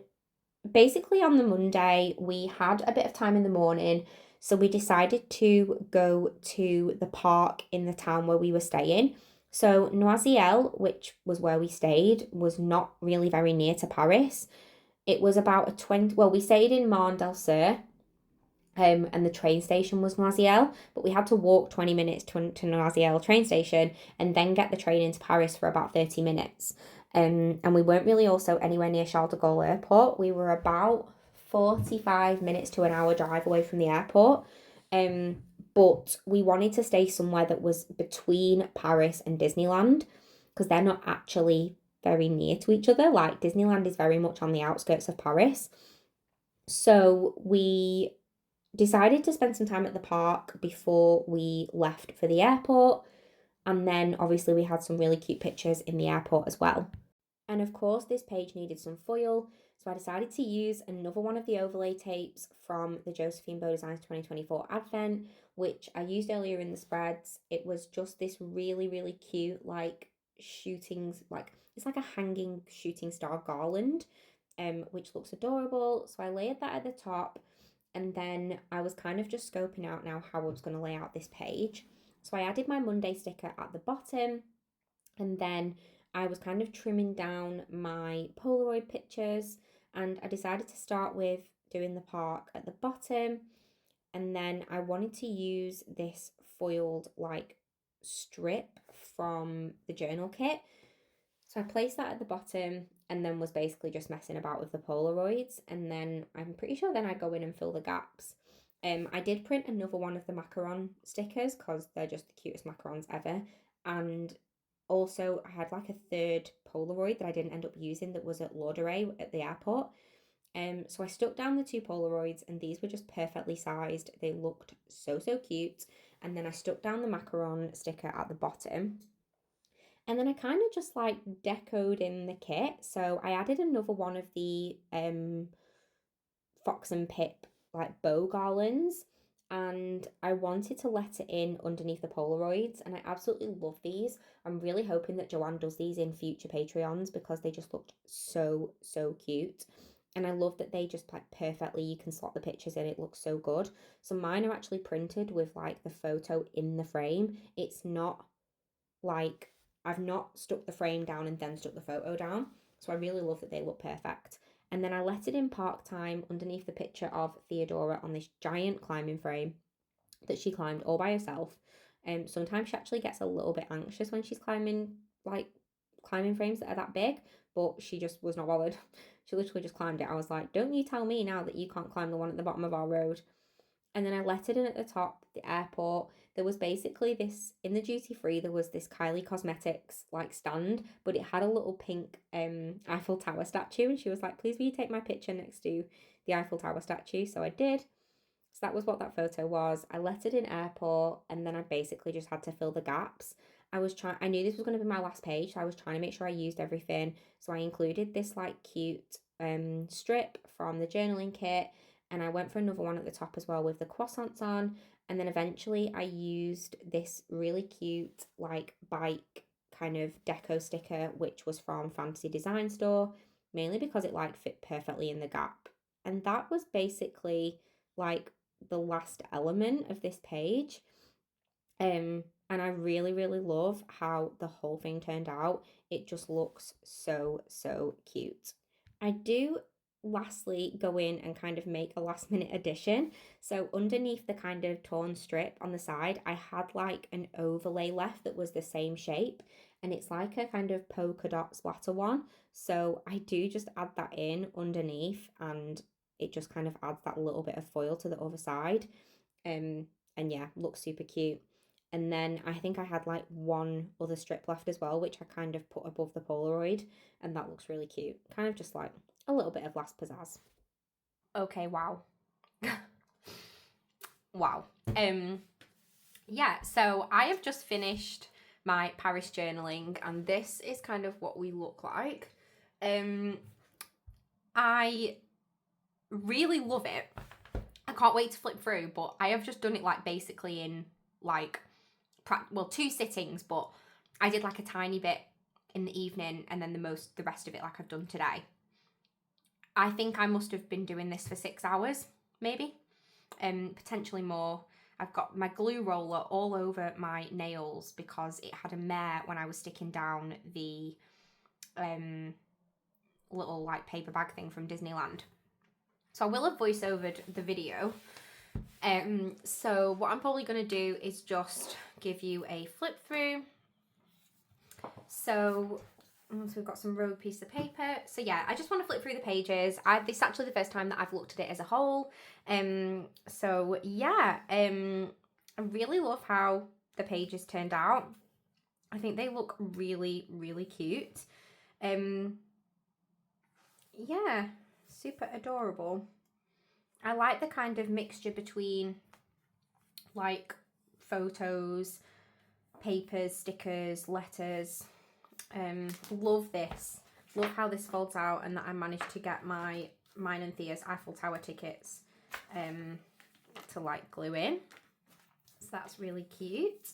basically on the Monday, we had a bit of time in the morning. So we decided to go to the park in the town where we were staying. So Noisiel, which was where we stayed, was not really very near to Paris. It was about a 20, well, we stayed in Marne del Sur, and the train station was Noisiel, but we had to walk 20 minutes to Noisiel train station and then get the train into Paris for about 30 minutes. And we weren't really also anywhere near Charles de Gaulle Airport. We were about 45 minutes to an hour drive away from the airport. But we wanted to stay somewhere that was between Paris and Disneyland because they're not actually very near to each other. Like Disneyland is very much on the outskirts of Paris. So we decided to spend some time at the park before we left for the airport. And then obviously we had some really cute pictures in the airport as well. And of course, this page needed some foil. So I decided to use another one of the overlay tapes from the Josephine Bow Designs 2024 Advent, which I used earlier in the spreads. It was just this really, really cute, like shootings, like it's like a hanging shooting star garland, which looks adorable. So I layered that at the top. And then I was kind of just scoping out now how I was going to lay out this page. So I added my Monday sticker at the bottom, and then I was kind of trimming down my Polaroid pictures, and I decided to start with doing the park at the bottom, and then I wanted to use this foiled like strip from the journal kit. So I placed that at the bottom and then was basically just messing about with the Polaroids. And then I'm pretty sure then I go in and fill the gaps. I did print another one of the macaron stickers because they're just the cutest macarons ever. And also I had like a third Polaroid that I didn't end up using that was at Lauderay at the airport. So I stuck down the two Polaroids and these were just perfectly sized. They looked so, so cute. And then I stuck down the macaron sticker at the bottom. And then I kind of just like decoed in the kit. So I added another one of the Fox and Pip like bow garlands. And I wanted to let it in underneath the Polaroids. And I absolutely love these. I'm really hoping that Joanne does these in future Patreons because they just looked so, so cute. And I love that they just like perfectly, you can slot the pictures in, it looks so good. So mine are actually printed with like the photo in the frame. It's not like I've not stuck the frame down and then stuck the photo down. So I really love that they look perfect. And then I let it in park time underneath the picture of Theodora on this giant climbing frame that she climbed all by herself. Sometimes she actually gets a little bit anxious when she's climbing like climbing frames that are that big, but she just was not bothered. She literally just climbed it. I was like, don't you tell me now that you can't climb the one at the bottom of our road. And then I lettered in at the top, the airport. There was basically this, in the duty free, there was this Kylie Cosmetics like stand, but it had a little pink Eiffel Tower statue. And she was like, please will you take my picture next to the Eiffel Tower statue? So I did. So that was what that photo was. I lettered in airport, and then I basically just had to fill the gaps. I knew this was going to be my last page, so I was trying to make sure I used everything. So I included this like cute strip from the journaling kit, and I went for another one at the top as well with the croissants on. And then eventually I used this really cute like bike kind of deco sticker, which was from Fantasy Design Store, mainly because it like fit perfectly in the gap. And that was basically like the last element of this page. And I really, really love how the whole thing turned out. It just looks so, so cute. I do lastly go in and kind of make a last minute addition. So underneath the kind of torn strip on the side, I had like an overlay left that was the same shape, and it's like a kind of polka dot splatter one. So I do just add that in underneath, and it just kind of adds that little bit of foil to the other side. And yeah, looks super cute. And then I think I had like one other strip left as well, which I kind of put above the Polaroid, and that looks really cute. Kind of just like a little bit of last pizzazz. Okay, wow. Wow. Yeah, so I have just finished my Paris journaling, and this is kind of what we look like. I really love it. I can't wait to flip through, but I have just done it like basically in like 2 sittings, but I did like a tiny bit in the evening, and then the rest of it like I've done today. I think I must have been doing this for 6 hours, maybe, potentially more. I've got my glue roller all over my nails because it had a mare when I was sticking down the little like paper bag thing from Disneyland. So I will have voice-overed the video. So what I'm probably going to do is just give you a flip through. So we've got some rogue piece of paper. So yeah, I just want to flip through the pages. This is actually the first time that I've looked at it as a whole. So yeah, I really love how the pages turned out. I think they look really, really cute. Yeah, super adorable. I like the kind of mixture between like photos, papers, stickers, letters. Love this. Love how this folds out, and that I managed to get mine and Thea's Eiffel Tower tickets to like glue in. So that's really cute.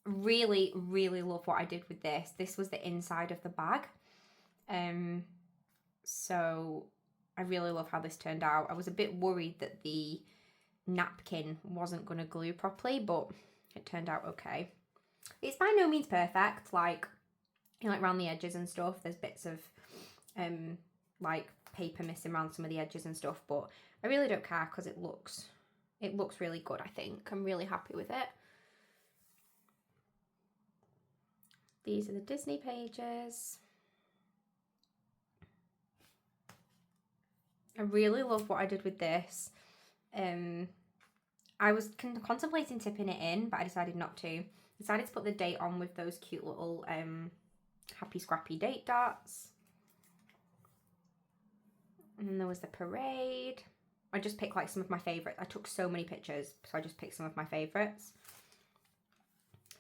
Really, really love what I did with this. This was the inside of the bag. So I really love how this turned out. I was a bit worried that the napkin wasn't going to glue properly, but it turned out okay. It's by no means perfect, like, you know, like around the edges and stuff. There's bits of like paper missing around some of the edges and stuff, but I really don't care because it looks really good, I think. I'm really happy with it. These are the Disney pages. I really love what I did with this. I was contemplating tipping it in, but I decided not to. I decided to put the date on with those cute little Happie Scrappie date dots. And then there was the parade. I just picked like some of my favourites. I took so many pictures, so I just picked some of my favourites.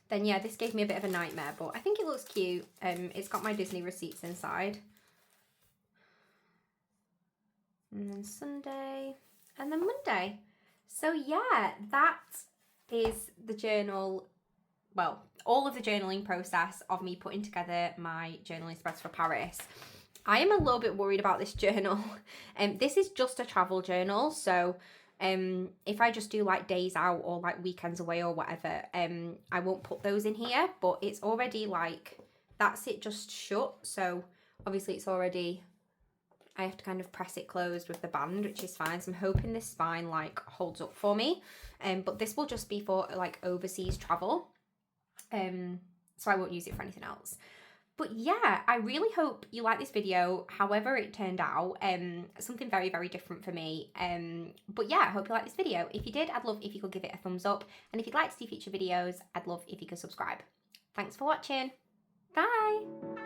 Then yeah, this gave me a bit of a nightmare, but I think it looks cute. It's got my Disney receipts inside. And then Sunday, and then Monday. So yeah, that is the journal, well, all of the journaling process of me putting together my journaling spreads for Paris. I am a little bit worried about this journal. This is just a travel journal, so if I just do like days out or like weekends away or whatever, I won't put those in here, but it's already like, that's it just shut, so obviously it's already, I have to kind of press it closed with the band, which is fine. So I'm hoping this spine like holds up for me. But this will just be for like overseas travel. So I won't use it for anything else. But yeah, I really hope you like this video, however it turned out. Something very, very different for me. But yeah, I hope you like this video. If you did, I'd love if you could give it a thumbs up. And if you'd like to see future videos, I'd love if you could subscribe. Thanks for watching. Bye.